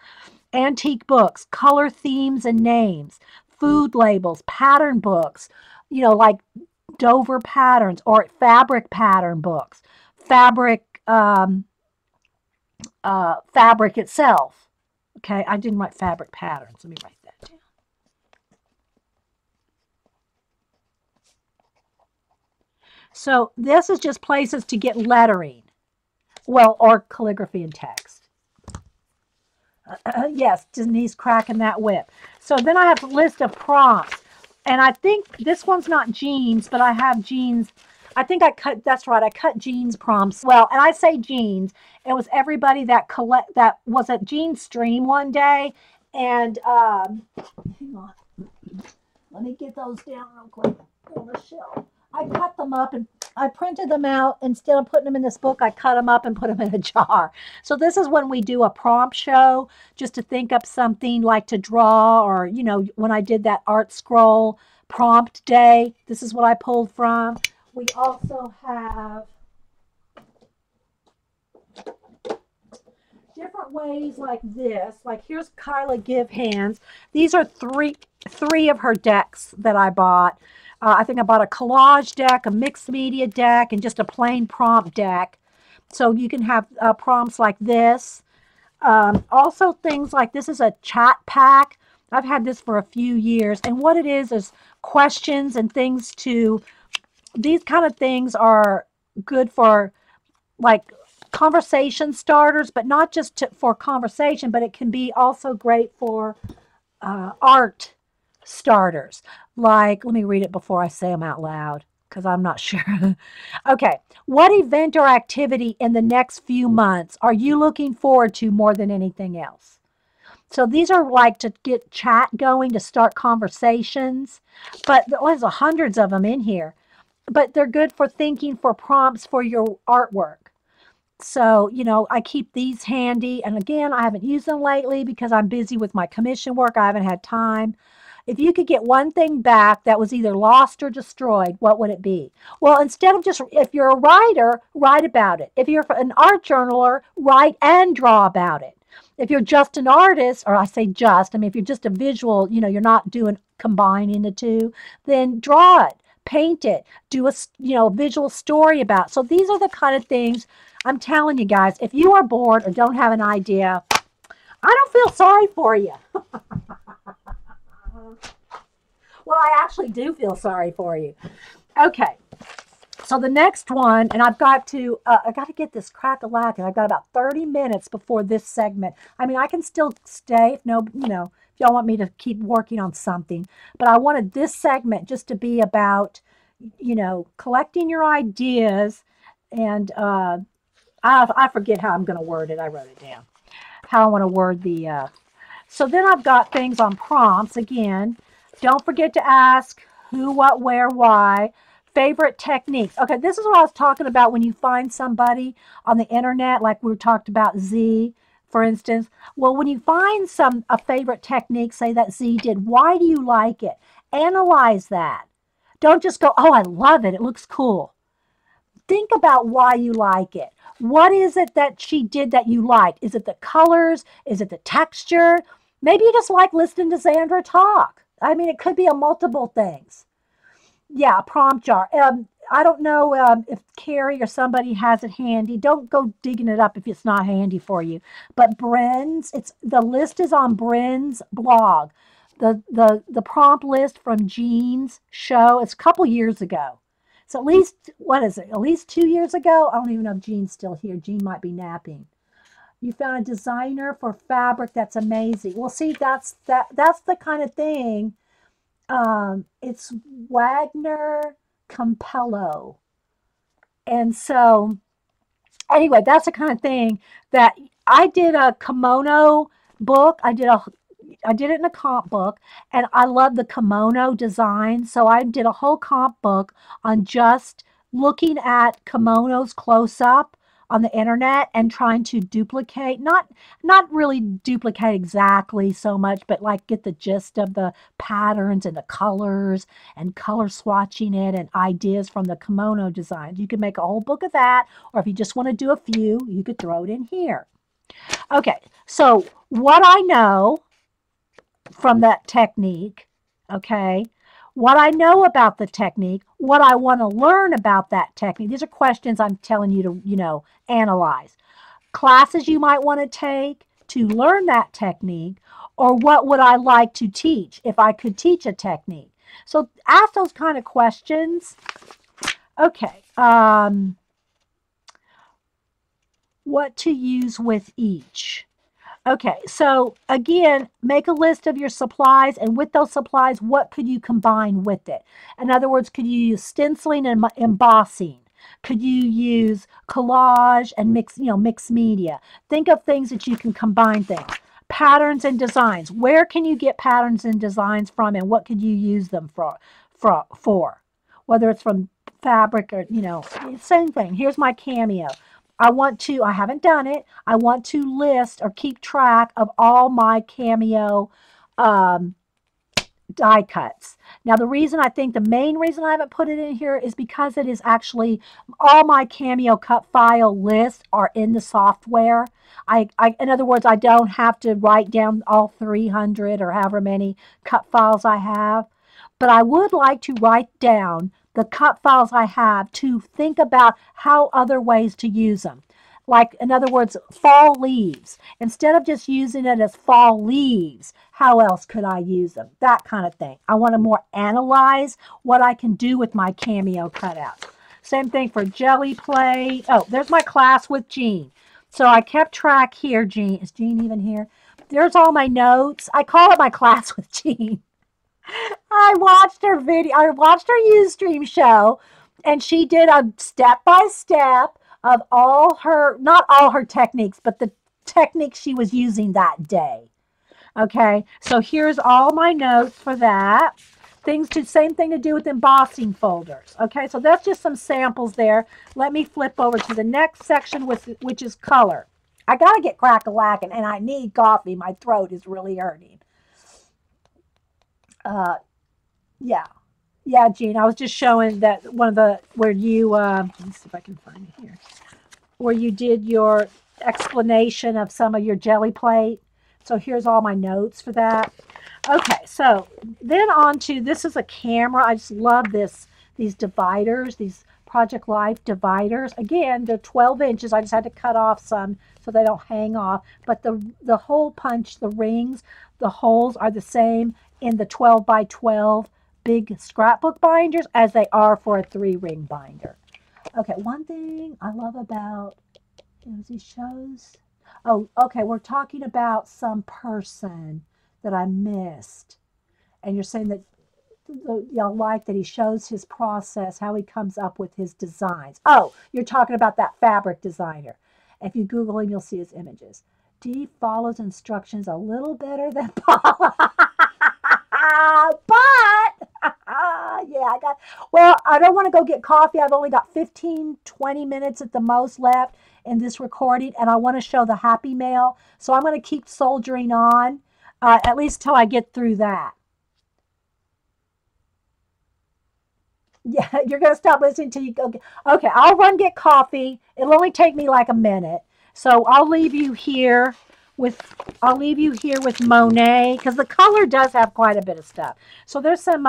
Antique books, color themes and names, food labels, pattern books, like Dover patterns or fabric pattern books, fabric itself. Okay, I didn't write fabric patterns. Let me write that down. So this is just places to get lettering, well, or calligraphy and text. Yes, Denise cracking that whip. So then I have a list of prompts. And I think this one's not jeans, but I have jeans. I think that's right, I cut jeans prompts. Well, and I say jeans, it was everybody that was at Jean Stream one day. And hang on, let me get those down real quick on the shelf. I cut them up and I printed them out. Instead of putting them in this book, I cut them up and put them in a jar. So this is when we do a prompt show, just to think up something like to draw, or, when I did that art scroll prompt day, this is what I pulled from. We also have different ways like this. Like here's Kyla Give Hands. These are three of her decks that I bought. I think I bought a collage deck, a mixed media deck, and just a plain prompt deck. So you can have prompts like this. Also things like this is a chat pack. I've had this for a few years. And what it is questions and things these kind of things are good for like conversation starters, but not just for conversation, but it can be also great for art starters. Like, let me read it before I say them out loud, because I'm not sure. Okay. What event or activity in the next few months are you looking forward to more than anything else? So these are like to get chat going, to start conversations. But there's hundreds of them in here. But they're good for thinking for prompts for your artwork. So, I keep these handy. And again, I haven't used them lately because I'm busy with my commission work. I haven't had time. If you could get one thing back that was either lost or destroyed, what would it be? Well, instead of if you're a writer, write about it. If you're an art journaler, write and draw about it. If you're just an artist, or I say just, if you're just a visual, you're not doing combining the two, then draw it, paint it, do a visual story about it. So these are the kind of things I'm telling you guys. If you are bored or don't have an idea, I don't feel sorry for you. Well, I actually do feel sorry for you. Okay. So the next one, and I've got to get this crack-a-lack, and I've got about 30 minutes before this segment. I can still stay if y'all want me to keep working on something, but I wanted this segment just to be about, collecting your ideas, and I forget how I'm going to word it. I wrote it down. How I want to word the. So then I've got things on prompts again. Don't forget to ask who, what, where, why. Favorite techniques. Okay, this is what I was talking about when you find somebody on the internet, like we talked about Z, for instance. Well, when you find a favorite technique, say that Z did, why do you like it? Analyze that. Don't just go, oh, I love it. It looks cool. Think about why you like it. What is it that she did that you liked? Is it the colors? Is it the texture? Maybe you just like listening to Sandra talk. It could be a multiple things. Yeah, prompt jar. I don't know if Carrie or somebody has it handy. Don't go digging it up if it's not handy for you. But Bren's, the list is on Bren's blog. The prompt list from Jean's show. It's a couple years ago. So at least, what is it? At least 2 years ago? I don't even know if Jean's still here. Jean might be napping. You found a designer for fabric. That's amazing. Well, see, that's the kind of thing. It's Wagner Campello. And so, anyway, that's the kind of thing that I did a kimono book. I did it in a comp book, and I love the kimono design. So I did a whole comp book on just looking at kimonos close up on the internet and trying to duplicate, not really duplicate exactly so much, but like get the gist of the patterns and the colors and color swatching it and ideas from the kimono designs. You could make a whole book of that, or if you just want to do a few, you could throw it in here. Okay, so what I know from that technique, okay, what I know about the technique, what I want to learn about that technique. These are questions I'm telling you to, analyze. Classes you might want to take to learn that technique, or what would I like to teach if I could teach a technique? So ask those kind of questions. Okay. What to use with each. Okay, so again, make a list of your supplies, and with those supplies, what could you combine with it? In other words, could you use stenciling and embossing? Could you use collage and mix media? Think of things that you can combine things. Patterns and designs. Where can you get patterns and designs from, and what could you use them for? Whether it's from fabric or, same thing. Here's my cameo. I haven't done it. I want to list or keep track of all my cameo um, die cuts. Now, the main reason I haven't put it in here is because it is actually, all my cameo cut file lists are in the software. In other words, I don't have to write down all 300 or however many cut files I have, but I would like to write down the cut files I have to think about how other ways to use them. Like, in other words, fall leaves. Instead of just using it as fall leaves, how else could I use them? That kind of thing. I want to more analyze what I can do with my cameo cutouts. Same thing for jelly plate. Oh, there's my class with Jean. So I kept track here, Jean. Is Jean even here? There's all my notes. I call it my class with Jean. I watched her video. I watched her Ustream show, and she did a step by step of all her, not all her techniques, but the techniques she was using that day. Okay, so here's all my notes for that. Same thing to do with embossing folders. Okay, so that's just some samples there. Let me flip over to the next section, which is color. I got to get crack-a-lackin', and I need coffee. My throat is really hurting. Uh, yeah. Yeah, Jean, I was just showing that one of the, where you, let me see if I can find it here, where you did your explanation of some of your jelly plate. So here's all my notes for that. Okay, so then on to, this is a camera. I just love these dividers, these Project Life dividers. Again, they're 12 inches. I just had to cut off some so they don't hang off. But the hole punch, the rings, the holes are the same in the 12 by 12 big scrapbook binders as they are for a 3-ring binder. Okay, one thing I love about these shows. Oh, okay, we're talking about some person that I missed. And you're saying that y'all like that he shows his process, how he comes up with his designs. Oh, you're talking about that fabric designer. If you Google him, you'll see his images. Dee follows instructions a little better than Paula. But, yeah, well, I don't want to go get coffee. I've only got 15, 20 minutes at the most left in this recording, and I want to show the Happy Mail. So I'm going to keep soldiering on, at least till I get through that. Yeah, you're going to stop listening till you go. Okay, I'll run get coffee. It'll only take me like a minute. So I'll leave you here with Monet, because the color does have quite a bit of stuff. So there's some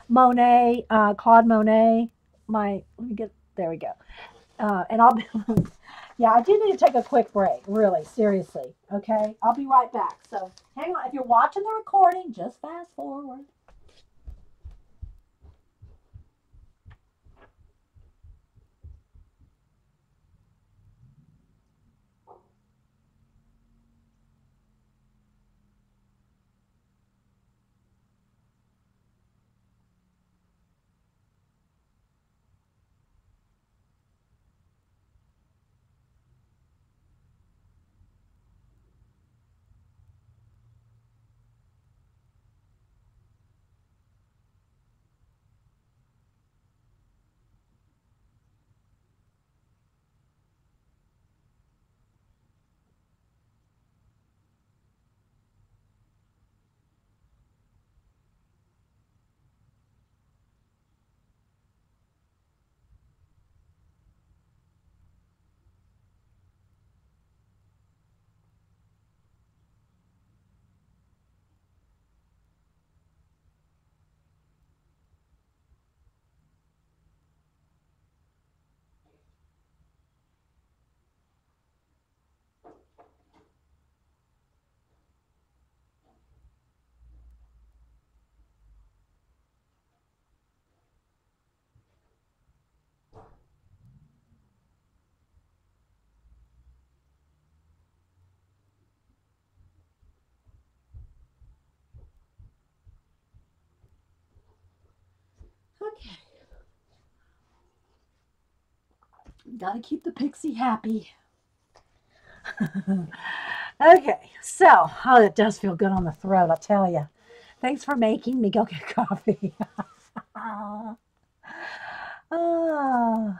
Monet, Claude Monet. Let me get, there we go. And I'll be, yeah, I do need to take a quick break, really, seriously. Okay, I'll be right back. So hang on. If you're watching the recording, just fast forward. Gotta keep the pixie happy. Okay, so, oh, it does feel good on the throat, I'll tell you. Thanks for making me go get coffee. Oh,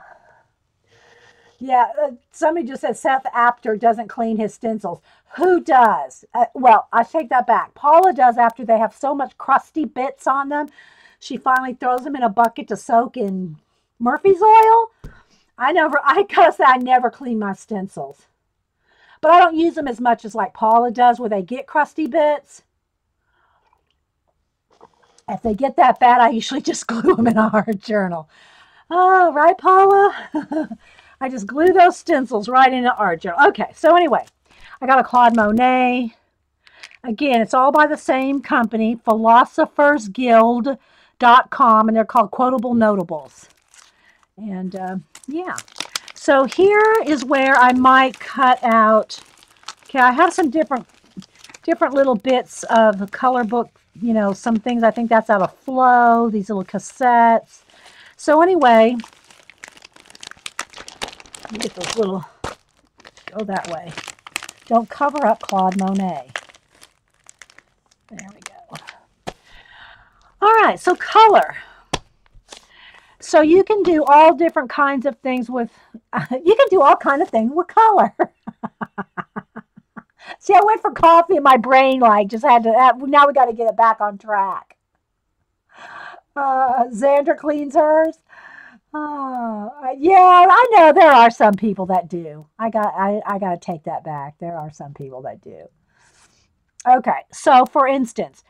yeah, somebody just said Seth Apter doesn't clean his stencils. Who does? Well, I take that back. Paula does after they have so much crusty bits on them. She finally throws them in a bucket to soak in Murphy's oil. I gotta say, I never clean my stencils. But I don't use them as much as like Paula does where they get crusty bits. If they get that bad, I usually just glue them in a hard journal. Oh, right, Paula? I just glue those stencils right into art journal. Okay, so anyway, I got a Claude Monet. Again, it's all by the same company, philosophersguild.com, and they're called Quotable Notables. And yeah, so here is where I might cut out. Okay, I have some different little bits of the color book. You know, some things I think that's out of Flow. These little cassettes. So anyway, let me get those little. Go that way. Don't cover up Claude Monet. There we go. All right, so color. So you can do all different kinds of things with, you can do all kinds of things with color. See, I went for coffee and my brain like just had to, now we got to get it back on track. Xandra cleans hers. Yeah, I know there are some people that do. I got to take that back. There are some people that do. Okay, so for instance,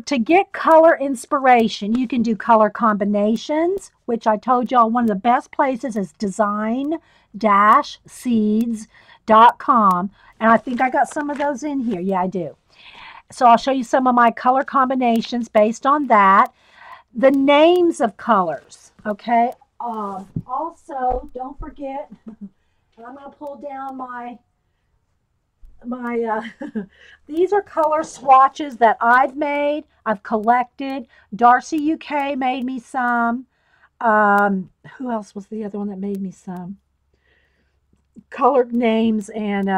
to get color inspiration, you can do color combinations, which I told y'all one of the best places is design-seeds.com. And I think I got some of those in here. Yeah, I do. So I'll show you some of my color combinations based on that. The names of colors, okay? Also, don't forget, and I'm going to pull down my these are color swatches that I've made, I've collected. Darcy UK made me some. Who else was the other one that made me some? Colored names and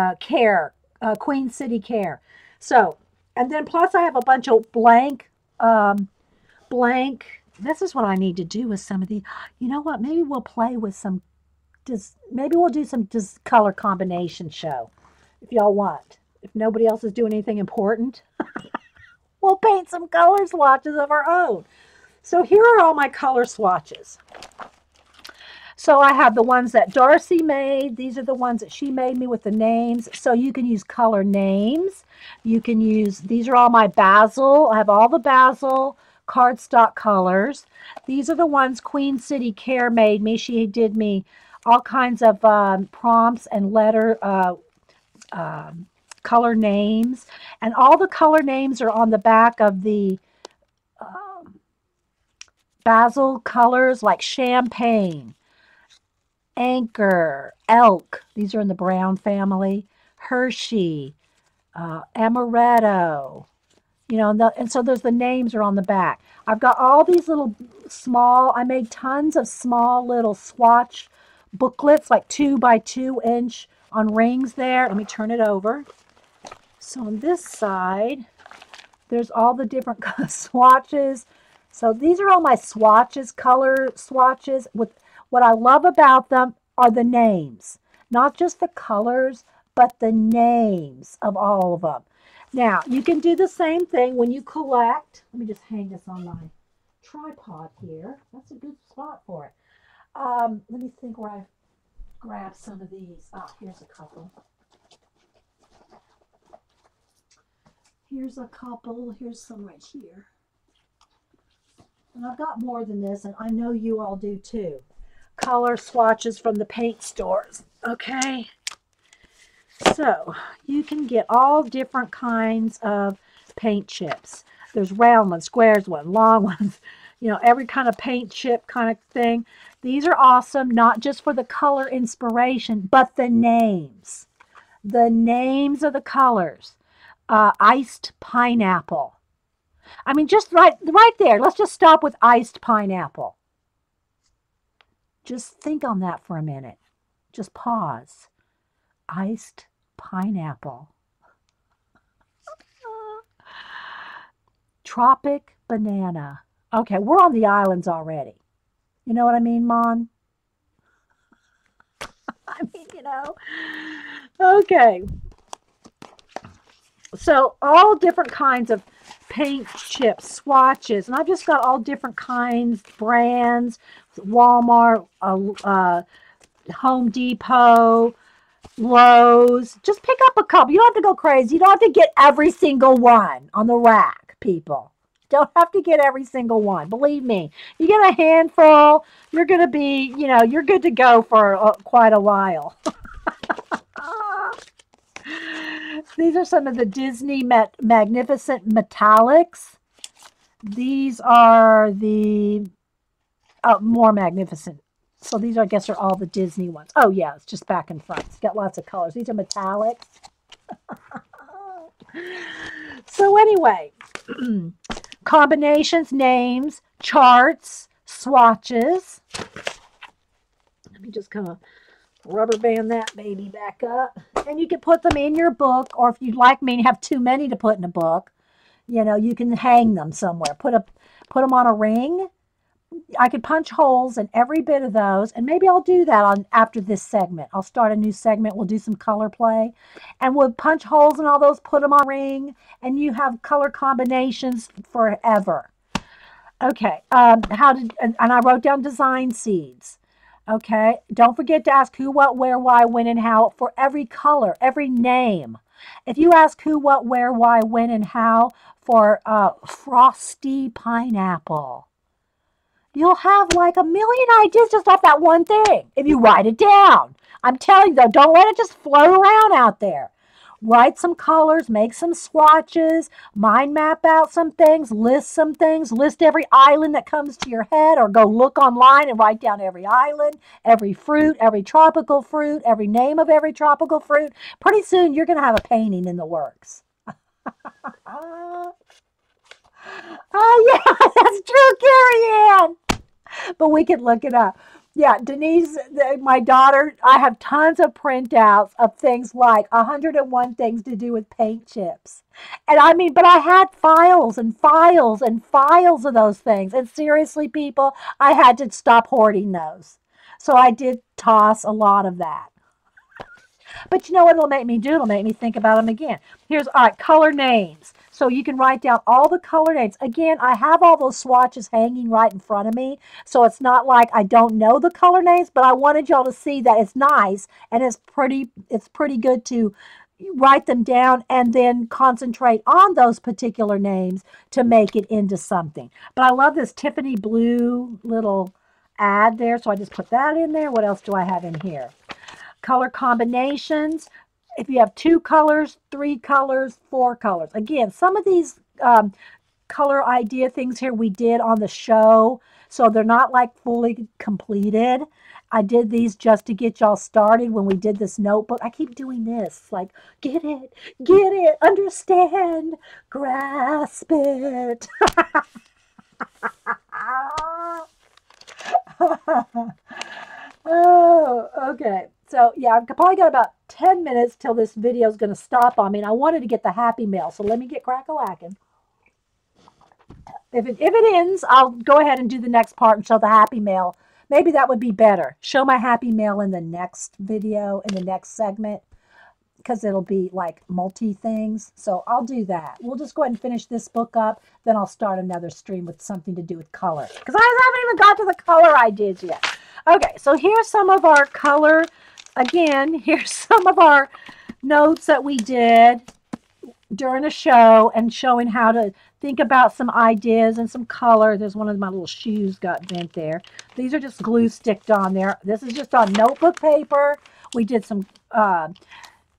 Queen City Care. So, and then plus I have a bunch of blank. This is what I need to do with some of these. You know what? Maybe we'll play with some. Maybe we'll do some color combination show. If y'all want. If nobody else is doing anything important, we'll paint some color swatches of our own. So here are all my color swatches. So I have the ones that Darcy made. These are the ones that she made me with the names. So you can use color names. You can use, these are all my Basil. I have all the Basil cardstock colors. These are the ones Queen City Care made me. She did me all kinds of prompts and color names, and all the color names are on the back of the Basil colors, like Champagne, Anchor, Elk, these are in the brown family, Hershey, Amaretto, you know, and so there's the names are on the back. I've got all these little I made tons of small little swatch booklets, like 2 by 2 inch on rings there. Let me turn it over. So on this side, there's all the different swatches. So these are all my swatches, color swatches. With what I love about them are the names, not just the colors, but the names of all of them. Now, you can do the same thing when you collect. Let me just hang this on my tripod here. That's a good spot for it. Let me think where I grab some of these. Here's a couple. Here's a couple. Here's some right here. And I've got more than this, and I know you all do too. Color swatches from the paint stores. Okay. So you can get all different kinds of paint chips. There's round ones, squares ones, long ones, you know, every kind of paint chip kind of thing. These are awesome, not just for the color inspiration, but the names. The names of the colors. Iced pineapple. I mean, just right there. Let's just stop with iced pineapple. Just think on that for a minute. Just pause. Iced pineapple. Tropic banana. Okay, we're on the islands already. You know what I mean, Mon? I mean, Okay. So all different kinds of paint chips, swatches, and I've just got all different kinds, brands, Walmart, Home Depot, Lowe's. Just pick up a couple. You don't have to go crazy. You don't have to get every single one on the rack, people. Don't have to get every single one. Believe me, you get a handful, you're going to be, you're good to go for quite a while. These are some of the Disney Magnificent Metallics. These are the more magnificent. So these, I guess, are all the Disney ones. Oh, yeah, it's just back and front. It's got lots of colors. These are metallics. So anyway, combinations, names, charts, swatches. Let me just kind of rubber band that baby back up. And you can put them in your book, or if you'd like me to have too many to put in a book, you can hang them somewhere. Put them on a ring. I could punch holes in every bit of those, and maybe I'll do that after this segment. I'll start a new segment. We'll do some color play, and we'll punch holes in all those, put them on a ring, and you have color combinations forever. Okay, and I wrote down design seeds. Okay, don't forget to ask who, what, where, why, when, and how for every color, every name. If you ask who, what, where, why, when, and how for frosty pineapple, you'll have like a million ideas just off that one thing if you write it down. I'm telling you, though, don't let it just float around out there. Write some colors, make some swatches, mind map out some things, list every island that comes to your head, or go look online and write down every island, every fruit, every tropical fruit, every name of every tropical fruit. Pretty soon you're going to have a painting in the works. Oh, yeah, that's true, Carrie Ann. But we could look it up. Yeah, Denise, my daughter, I have tons of printouts of things like 101 things to do with paint chips. And I mean, but I had files and files and files of those things. And seriously, people, I had to stop hoarding those. So I did toss a lot of that. But you know what it'll make me do? It'll make me think about them again. All right, color names. So you can write down all the color names. Again, I have all those swatches hanging right in front of me. So it's not like I don't know the color names, but I wanted y'all to see that it's nice and it's pretty good to write them down and then concentrate on those particular names to make it into something. But I love this Tiffany blue little ad there. So I just put that in there. What else do I have in here? Color combinations. If you have 2 colors, 3 colors, 4 colors. Again, some of these color idea things here we did on the show, so they're not like fully completed. I did these just to get y'all started when we did this notebook. I keep doing this, like, get it, understand, grasp it. Oh, okay. So, yeah, I've probably got about 10 minutes till this video is going to stop on me. And I wanted to get the Happy Mail. So let me get crack-a-lacking. If it ends, I'll go ahead and do the next part and show the Happy Mail. Maybe that would be better. Show my Happy Mail in the next video, in the next segment, because it'll be like multi-things. So I'll do that. We'll just go ahead and finish this book up. Then I'll start another stream with something to do with color, because I haven't even got to the color ideas yet. Okay, so here's some of our color. Again, here's some of our notes that we did during a show and showing how to think about some ideas and some color. There's one of my little shoes got bent there. These are just glue sticked on there. This is just on notebook paper. We did some,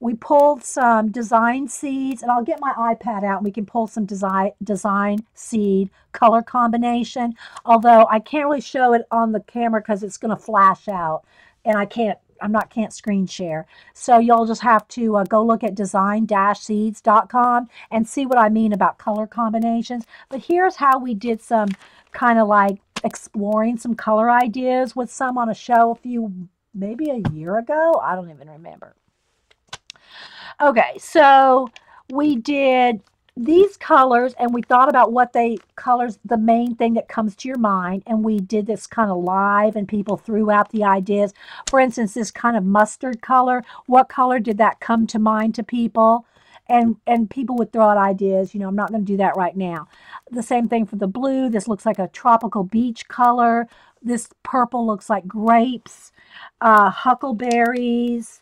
we pulled some design seeds, and I'll get my iPad out and we can pull some design seed color combination. Although I can't really show it on the camera because it's going to flash out, and I can't screen share. So you'll just have to go look at design-seeds.com and see what I mean about color combinations. But here's how we did some kind of like exploring some color ideas with some on a show maybe a year ago. I don't even remember. Okay, so we did these colors and we thought about what colors, the main thing that comes to your mind, and we did this kind of live and people threw out the ideas. For instance, this kind of mustard color, what color did that come to mind to people? And people would throw out ideas. I'm not going to do that right now. The same thing for the blue. This looks like a tropical beach color. This purple looks like grapes, huckleberries.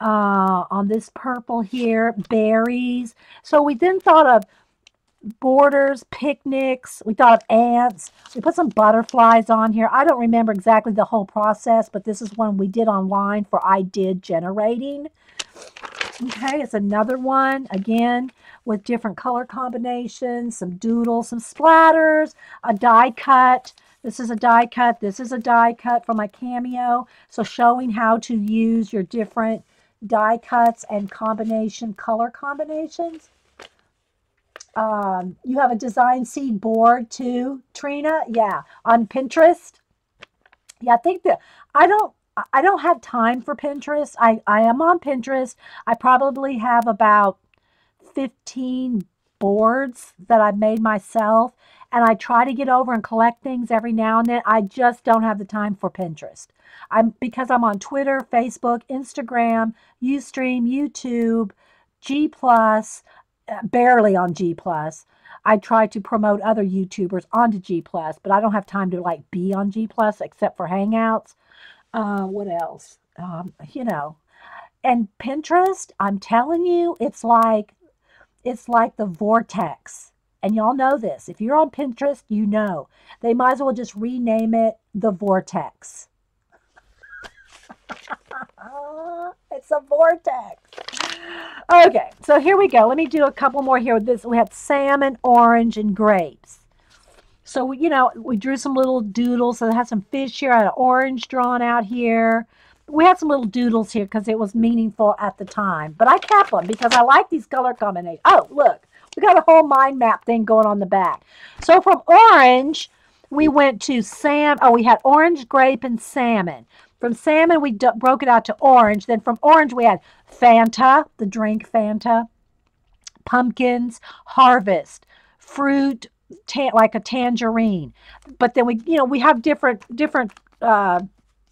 On this purple here, berries. So we then thought of borders, picnics. We thought of ants. We put some butterflies on here. I don't remember exactly the whole process, but this is one we did online for idea generating. Okay, it's another one, again, with different color combinations, some doodles, some splatters, a die cut. This is a die cut. This is a die cut from my Cameo. So showing how to use your different die cuts and color combinations. You have a design seed board too, Trina. Yeah, on Pinterest. Yeah, I think that I don't have time for Pinterest. I am on Pinterest. I probably have about 15 boards that I've made myself, and I try to get over and collect things every now and then. I just don't have the time for Pinterest. Because I'm on Twitter, Facebook, Instagram, Ustream, YouTube, G+, barely on G+. I try to promote other YouTubers onto G+, but I don't have time to be on G+, except for Hangouts. What else? And Pinterest, I'm telling you, it's like the vortex. And y'all know this. If you're on Pinterest, you know. They might as well just rename it the vortex. It's a vortex. Okay, so here we go. Let me do a couple more here with this. We had salmon, orange, and grapes. So, we drew some little doodles. So I had some fish here. I had an orange drawn out here. We had some little doodles here because it was meaningful at the time. But I kept them because I like these color combinations. Oh, look. We got a whole mind map thing going on the back. So from orange, we went to we had orange, grape, and salmon. From salmon, we broke it out to orange. Then from orange, we had Fanta, the drink Fanta, pumpkins, harvest, fruit, like a tangerine. But then we have different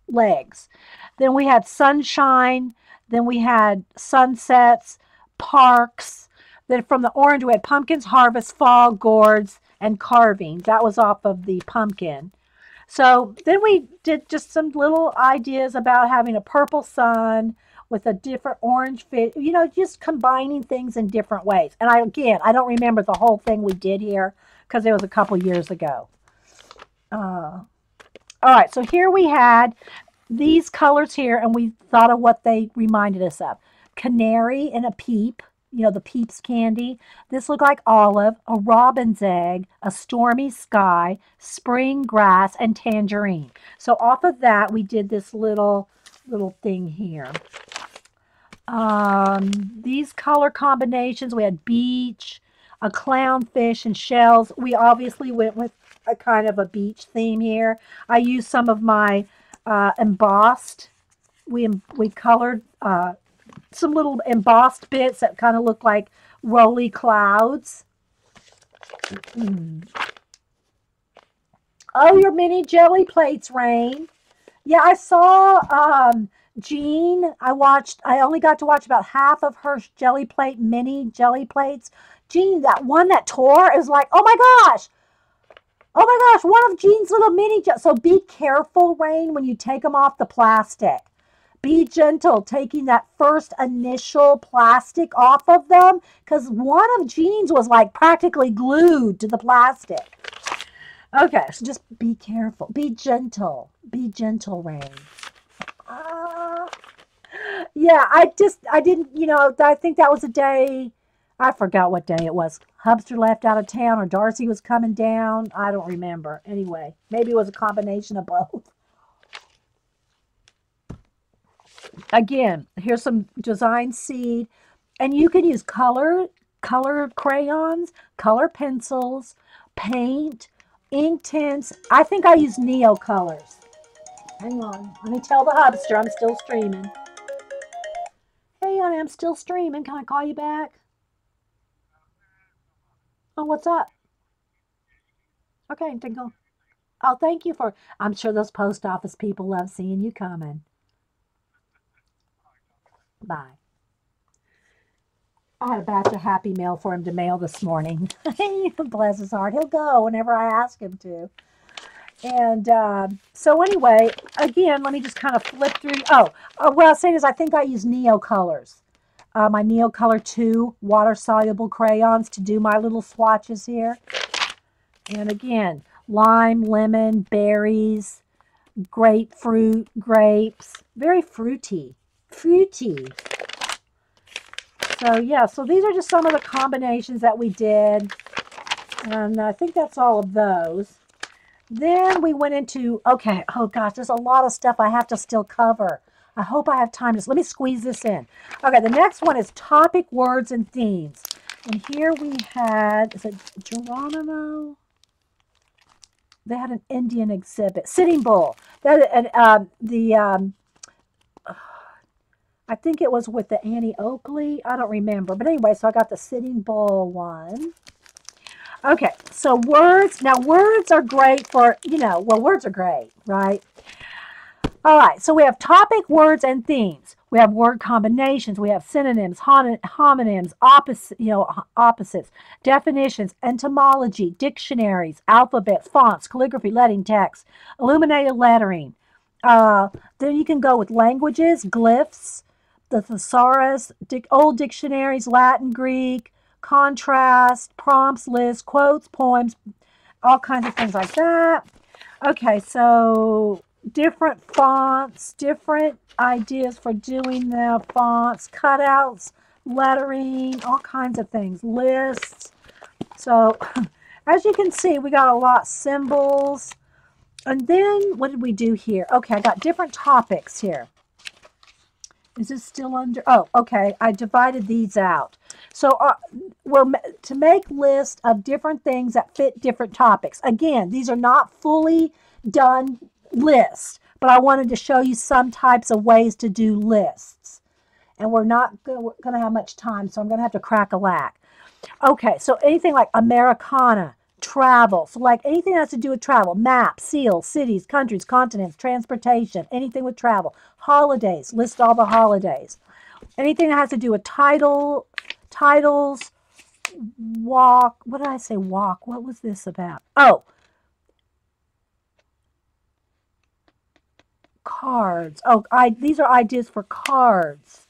legs. Then we had sunshine. Then we had sunsets, parks. Then from the orange, we had pumpkins, harvest, fall, gourds, and carvings. That was off of the pumpkin. So then we did just some little ideas about having a purple sun with a different orange fish, just combining things in different ways. And I don't remember the whole thing we did here because it was a couple years ago. All right, so here we had these colors here, and we thought of what they reminded us of. Canary and a peep. The Peeps candy. This looked like olive, a robin's egg, a stormy sky, spring grass, and tangerine. So off of that, we did this little thing here. These color combinations, we had beach, a clownfish, and shells. We obviously went with a kind of a beach theme here. I used some of my embossed. We colored some little embossed bits that kind of look like rolly clouds. Oh, your mini jelly plates, Rain. Yeah, I saw Jean. I only got to watch about half of her mini jelly plates. Jean, that one that tore is like, oh my gosh, one of Jean's little so be careful, Rain, when you take them off the plastic. Be gentle taking that first initial plastic off of them because one of Jean's was like practically glued to the plastic. Okay, so just be careful. Be gentle. Be gentle, Rain. Yeah, I didn't, I think that was a day, I forgot what day it was. Hubster left out of town or Darcy was coming down. I don't remember. Anyway, maybe it was a combination of both. Again, here's some design seed, and you can use color crayons, color pencils, paint, ink tints. I think I use Neo colors. Hang on. Let me tell the hubster I'm still streaming. Hey, honey, I'm still streaming. Can I call you back? Oh, what's up? Okay, Tingle. Oh, thank you for. I'm sure those post office people love seeing you coming. Bye. I had a batch of Happy Mail for him to mail this morning. Bless his heart. He'll go whenever I ask him to. And so, anyway, again, let me just kind of flip through. What I was saying is, I think I use Neo colors. My Neo Color 2 water soluble crayons to do my little swatches here. And again, lime, lemon, berries, grapefruit, grapes. Very fruity. Fruity. So yeah, so these are just some of the combinations that we did. And I think that's all of those. Then we went into, okay, oh gosh, there's a lot of stuff I have to still cover. I hope I have time to, let me squeeze this in. Okay, the next one is topic, words, and themes. And here we had, is it Geronimo? They had an Indian exhibit. Sitting Bull. That, and I think it was with the Annie Oakley. I don't remember. But anyway, so I got the Sitting Bull one. Okay, so words. Now, words are great for, well, words are great, right? All right, so we have topic, words, and themes. We have word combinations. We have synonyms, homonyms, opposites, definitions, entomology, dictionaries, alphabets, fonts, calligraphy, lettering, text, illuminated lettering. Then you can go with languages, glyphs, the thesaurus, old dictionaries, Latin, Greek, contrast, prompts, lists, quotes, poems, all kinds of things like that. Okay, so different fonts, different ideas for doing the fonts, cutouts, lettering, all kinds of things, lists. So as you can see, we got a lot, symbols. And then what did we do here? Okay, I got different topics here. Is this still under? Oh, okay. I divided these out. So we're to make lists of different things that fit different topics. Again, these are not fully done lists, but I wanted to show you some types of ways to do lists. And we're not going to have much time, so I'm going to have to crack a lack. Okay, so anything like Americana, travel. So like anything that has to do with travel, maps, seals, cities, countries, continents, transportation, anything with travel. Holidays, list all the holidays. Anything that has to do with titles, walk. What did I say? Walk. What was this about? Oh, cards. Oh, these are ideas for cards.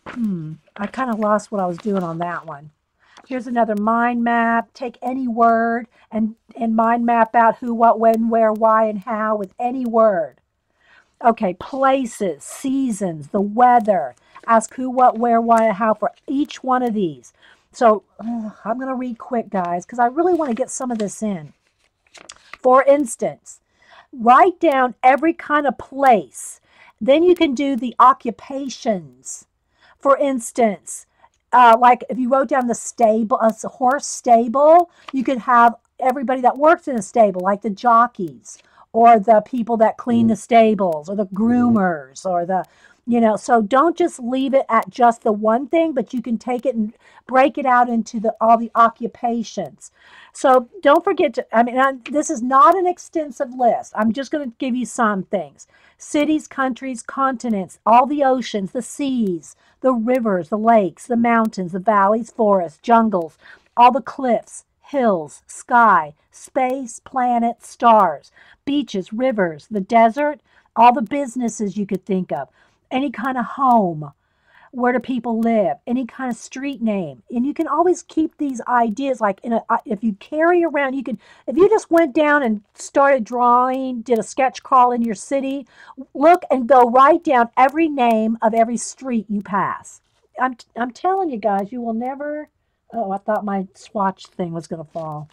I kind of lost what I was doing on that one. Here's another mind map. Take any word and mind map out who, what, when, where, why, and how with any word. Okay, places, seasons, the weather. Ask who, what, where, why, and how for each one of these. So I'm going to read quick, guys, because I really want to get some of this in. For instance, write down every kind of place. Then you can do the occupations. For instance, like if you wrote down the stable, a horse stable, you could have everybody that works in a stable, like the jockeys or the people that clean the stables or the groomers or so don't just leave it at just the one thing, but you can take it and break it out into all the occupations. So don't forget to, this is not an extensive list. I'm just going to give you some things. Cities, countries, continents, all the oceans, the seas, the rivers, the lakes, the mountains, the valleys, forests, jungles, all the cliffs, hills, sky, space, planets, stars, beaches, rivers, the desert, all the businesses you could think of, any kind of home, where do people live, any kind of street name. And you can always keep these ideas like if you carry around, if you just went down and started drawing, did a sketch crawl in your city, look and go write down every name of every street you pass. I'm telling you guys, you will never. Oh, I thought my swatch thing was going to fall.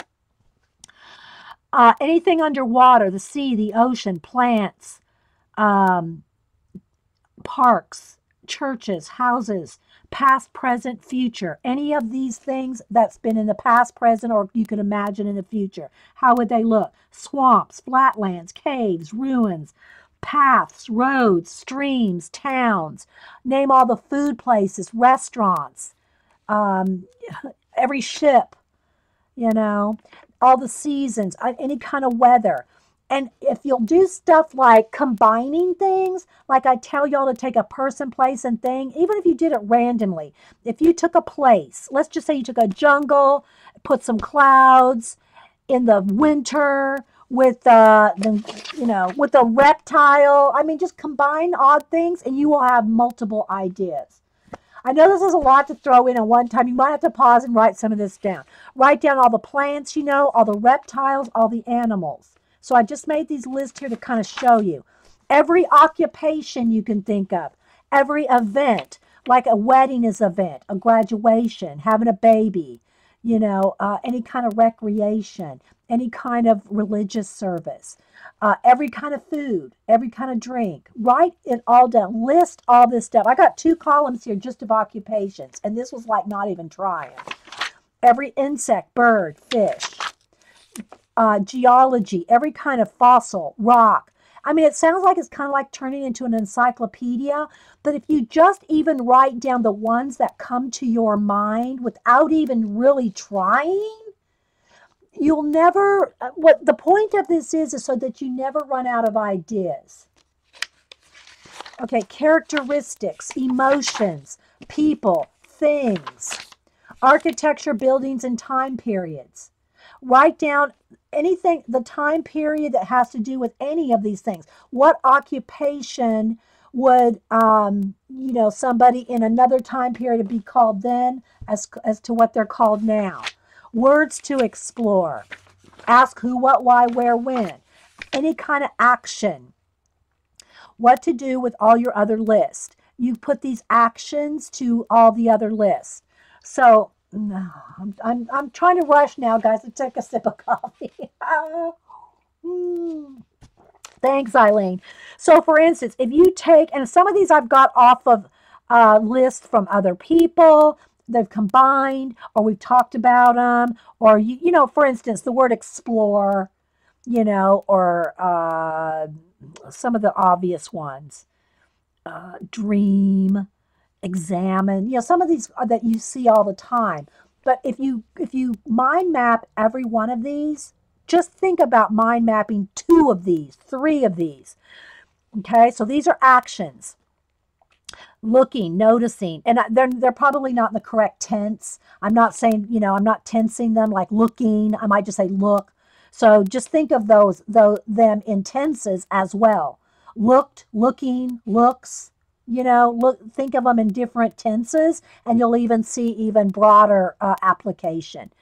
Anything underwater, the sea, the ocean, plants, parks, churches, houses, past, present, future. Any of these things that's been in the past, present, or you could imagine in the future. How would they look? Swamps, flatlands, caves, ruins, paths, roads, streams, towns. Name all the food places, restaurants, um, every ship, you know, all the seasons, any kind of weather. And if you'll do stuff like combining things, like I tell y'all to take a person, place, and thing, even if you did it randomly, if you took a place, let's just say you took a jungle, put some clouds in the winter with with a reptile. I mean, just combine odd things, and you will have multiple ideas. I know this is a lot to throw in at one time. You might have to pause and write some of this down. Write down all the plants, all the reptiles, all the animals. So I just made these lists here to kind of show you. Every occupation you can think of, every event, like a wedding is an event, a graduation, having a baby, any kind of recreation, any kind of religious service, every kind of food, every kind of drink. Write it all down. List all this stuff. I got 2 columns here just of occupations, and this was like not even trying. Every insect, bird, fish, geology, every kind of fossil, rock. I mean, it sounds like it's kind of like turning into an encyclopedia, but if you just even write down the ones that come to your mind without even really trying, you'll never, what the point of this is so that you never run out of ideas. Okay, characteristics, emotions, people, things, architecture, buildings, and time periods. Write down anything, the time period that has to do with any of these things. What occupation would, somebody in another time period be called then as to what they're called now? Words to explore. Ask who, what, why, where, when. Any kind of action. What to do with all your other lists. You put these actions to all the other lists. So, no, I'm trying to rush now, guys, to take a sip of coffee. Thanks, Eileen. So, for instance, if you take, and some of these I've got off of lists from other people, they've combined, or we've talked about them, or, for instance, the word explore, or some of the obvious ones, dream, examine, some of these that you see all the time. But if you mind map every one of these, just think about mind mapping 2 of these, 3 of these. Okay, so these are actions. Looking, noticing, and they're probably not in the correct tense. I'm not saying, I'm not tensing them like looking. I might just say look. So just think of them in tenses as well. Looked, looking, looks. Think of them in different tenses, and you'll even see even broader application.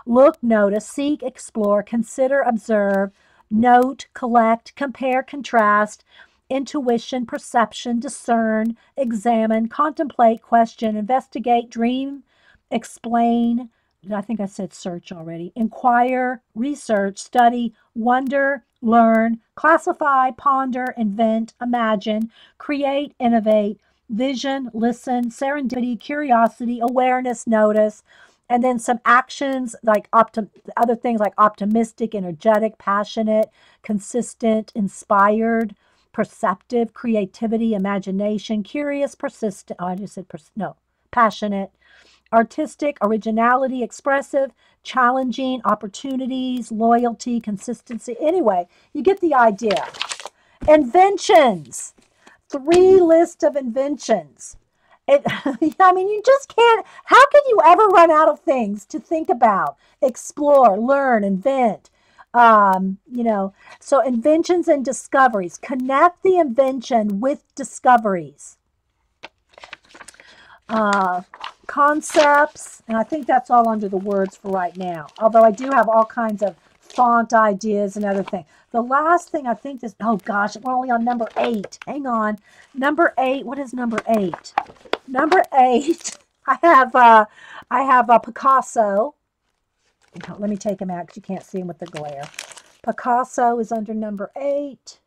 Look, notice, seek, explore, consider, observe, note, collect, compare, contrast, intuition, perception, discern, examine, contemplate, question, investigate, dream, explain. I think I said search already. Inquire, research, study, wonder, learn, classify, ponder, invent, imagine, create, innovate, vision, listen, serendipity, curiosity, awareness, notice, and then some actions like other things like optimistic, energetic, passionate, consistent, inspired, perceptive, creativity, imagination, curious, persistent. Oh, I just said passionate. Artistic, originality, expressive, challenging, opportunities, loyalty, consistency. Anyway, you get the idea. Inventions. 3 lists of inventions. I mean, you just can't. How can you ever run out of things to think about, explore, learn, invent? So inventions and discoveries. Connect the invention with discoveries. Concepts, and I think that's all under the words for right now. Although I do have all kinds of font ideas and other things. The last thing I think is, oh gosh, we're only on number 8. Hang on. Number 8, what is number 8? Number 8, I have a Picasso. Let me take him out because you can't see him with the glare. Picasso is under number 8.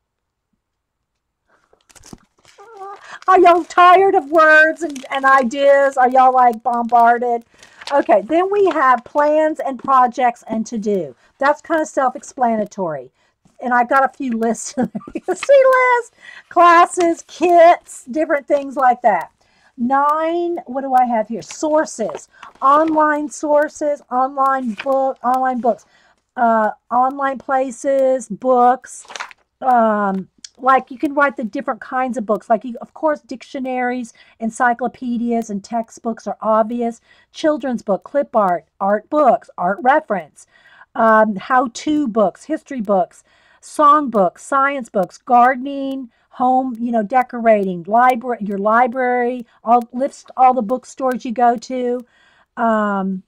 Are y'all tired of words and ideas? Are y'all like bombarded? Okay, then we have plans and projects and to do. That's kind of self explanatory. And I've got a few lists. You can see lists, classes, kits, different things like that. Nine, what do I have here? Sources, online books, online places, books, like you can write the different kinds of books. Like, of course, dictionaries, encyclopedias, and textbooks are obvious. Children's book, clip art, art books, art reference, how-to books, history books, song books, science books, gardening, home, decorating, library, your library, list all the bookstores you go to, um,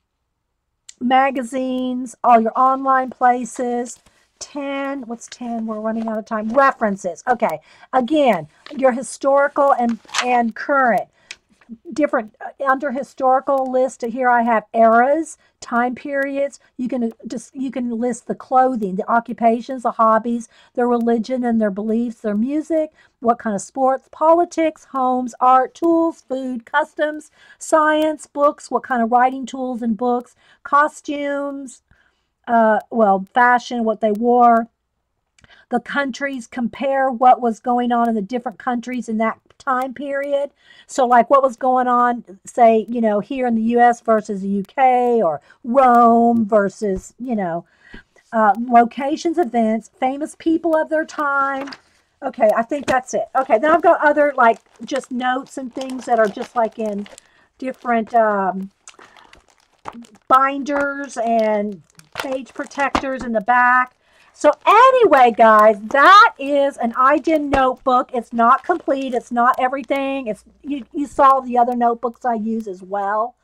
magazines, all your online places. 10, what's 10? We're running out of time. References. Okay. Again, your historical and current. Different under historical list here I have eras, time periods. You can list the clothing, the occupations, the hobbies, their religion and their beliefs, their music, what kind of sports, politics, homes, art, tools, food, customs, science, books, what kind of writing tools and books, costumes, fashion, what they wore, the countries, compare what was going on in the different countries in that time period. So like what was going on, say, here in the US versus the UK, or Rome versus, locations, events, famous people of their time. Okay, I think that's it. Okay, then I've got other like just notes and things that are just like in different binders and page protectors in the back. So anyway, guys, that is an iDen notebook. It's not complete. It's not everything. It's you saw the other notebooks I use as well,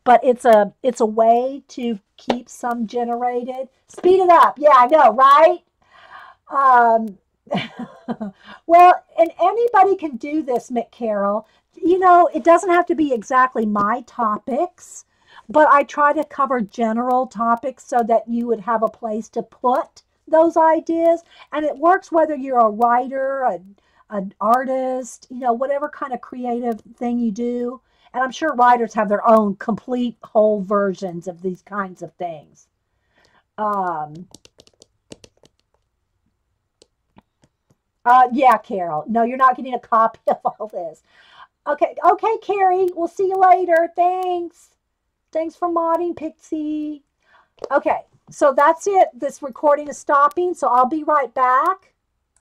but it's a way to keep some generated. Speed it up. Yeah, I know, right? Um, well, and anybody can do this, Mick Carroll. It doesn't have to be exactly my topics, but I try to cover general topics so that you would have a place to put those ideas. And it works whether you're a writer, an artist, whatever kind of creative thing you do. And I'm sure writers have their own complete whole versions of these kinds of things. Um, yeah, Carol. No, you're not getting a copy of all this. Okay, Carrie. We'll see you later. Thanks. Thanks for modding, Pixie. Okay, so that's it. This recording is stopping, so I'll be right back.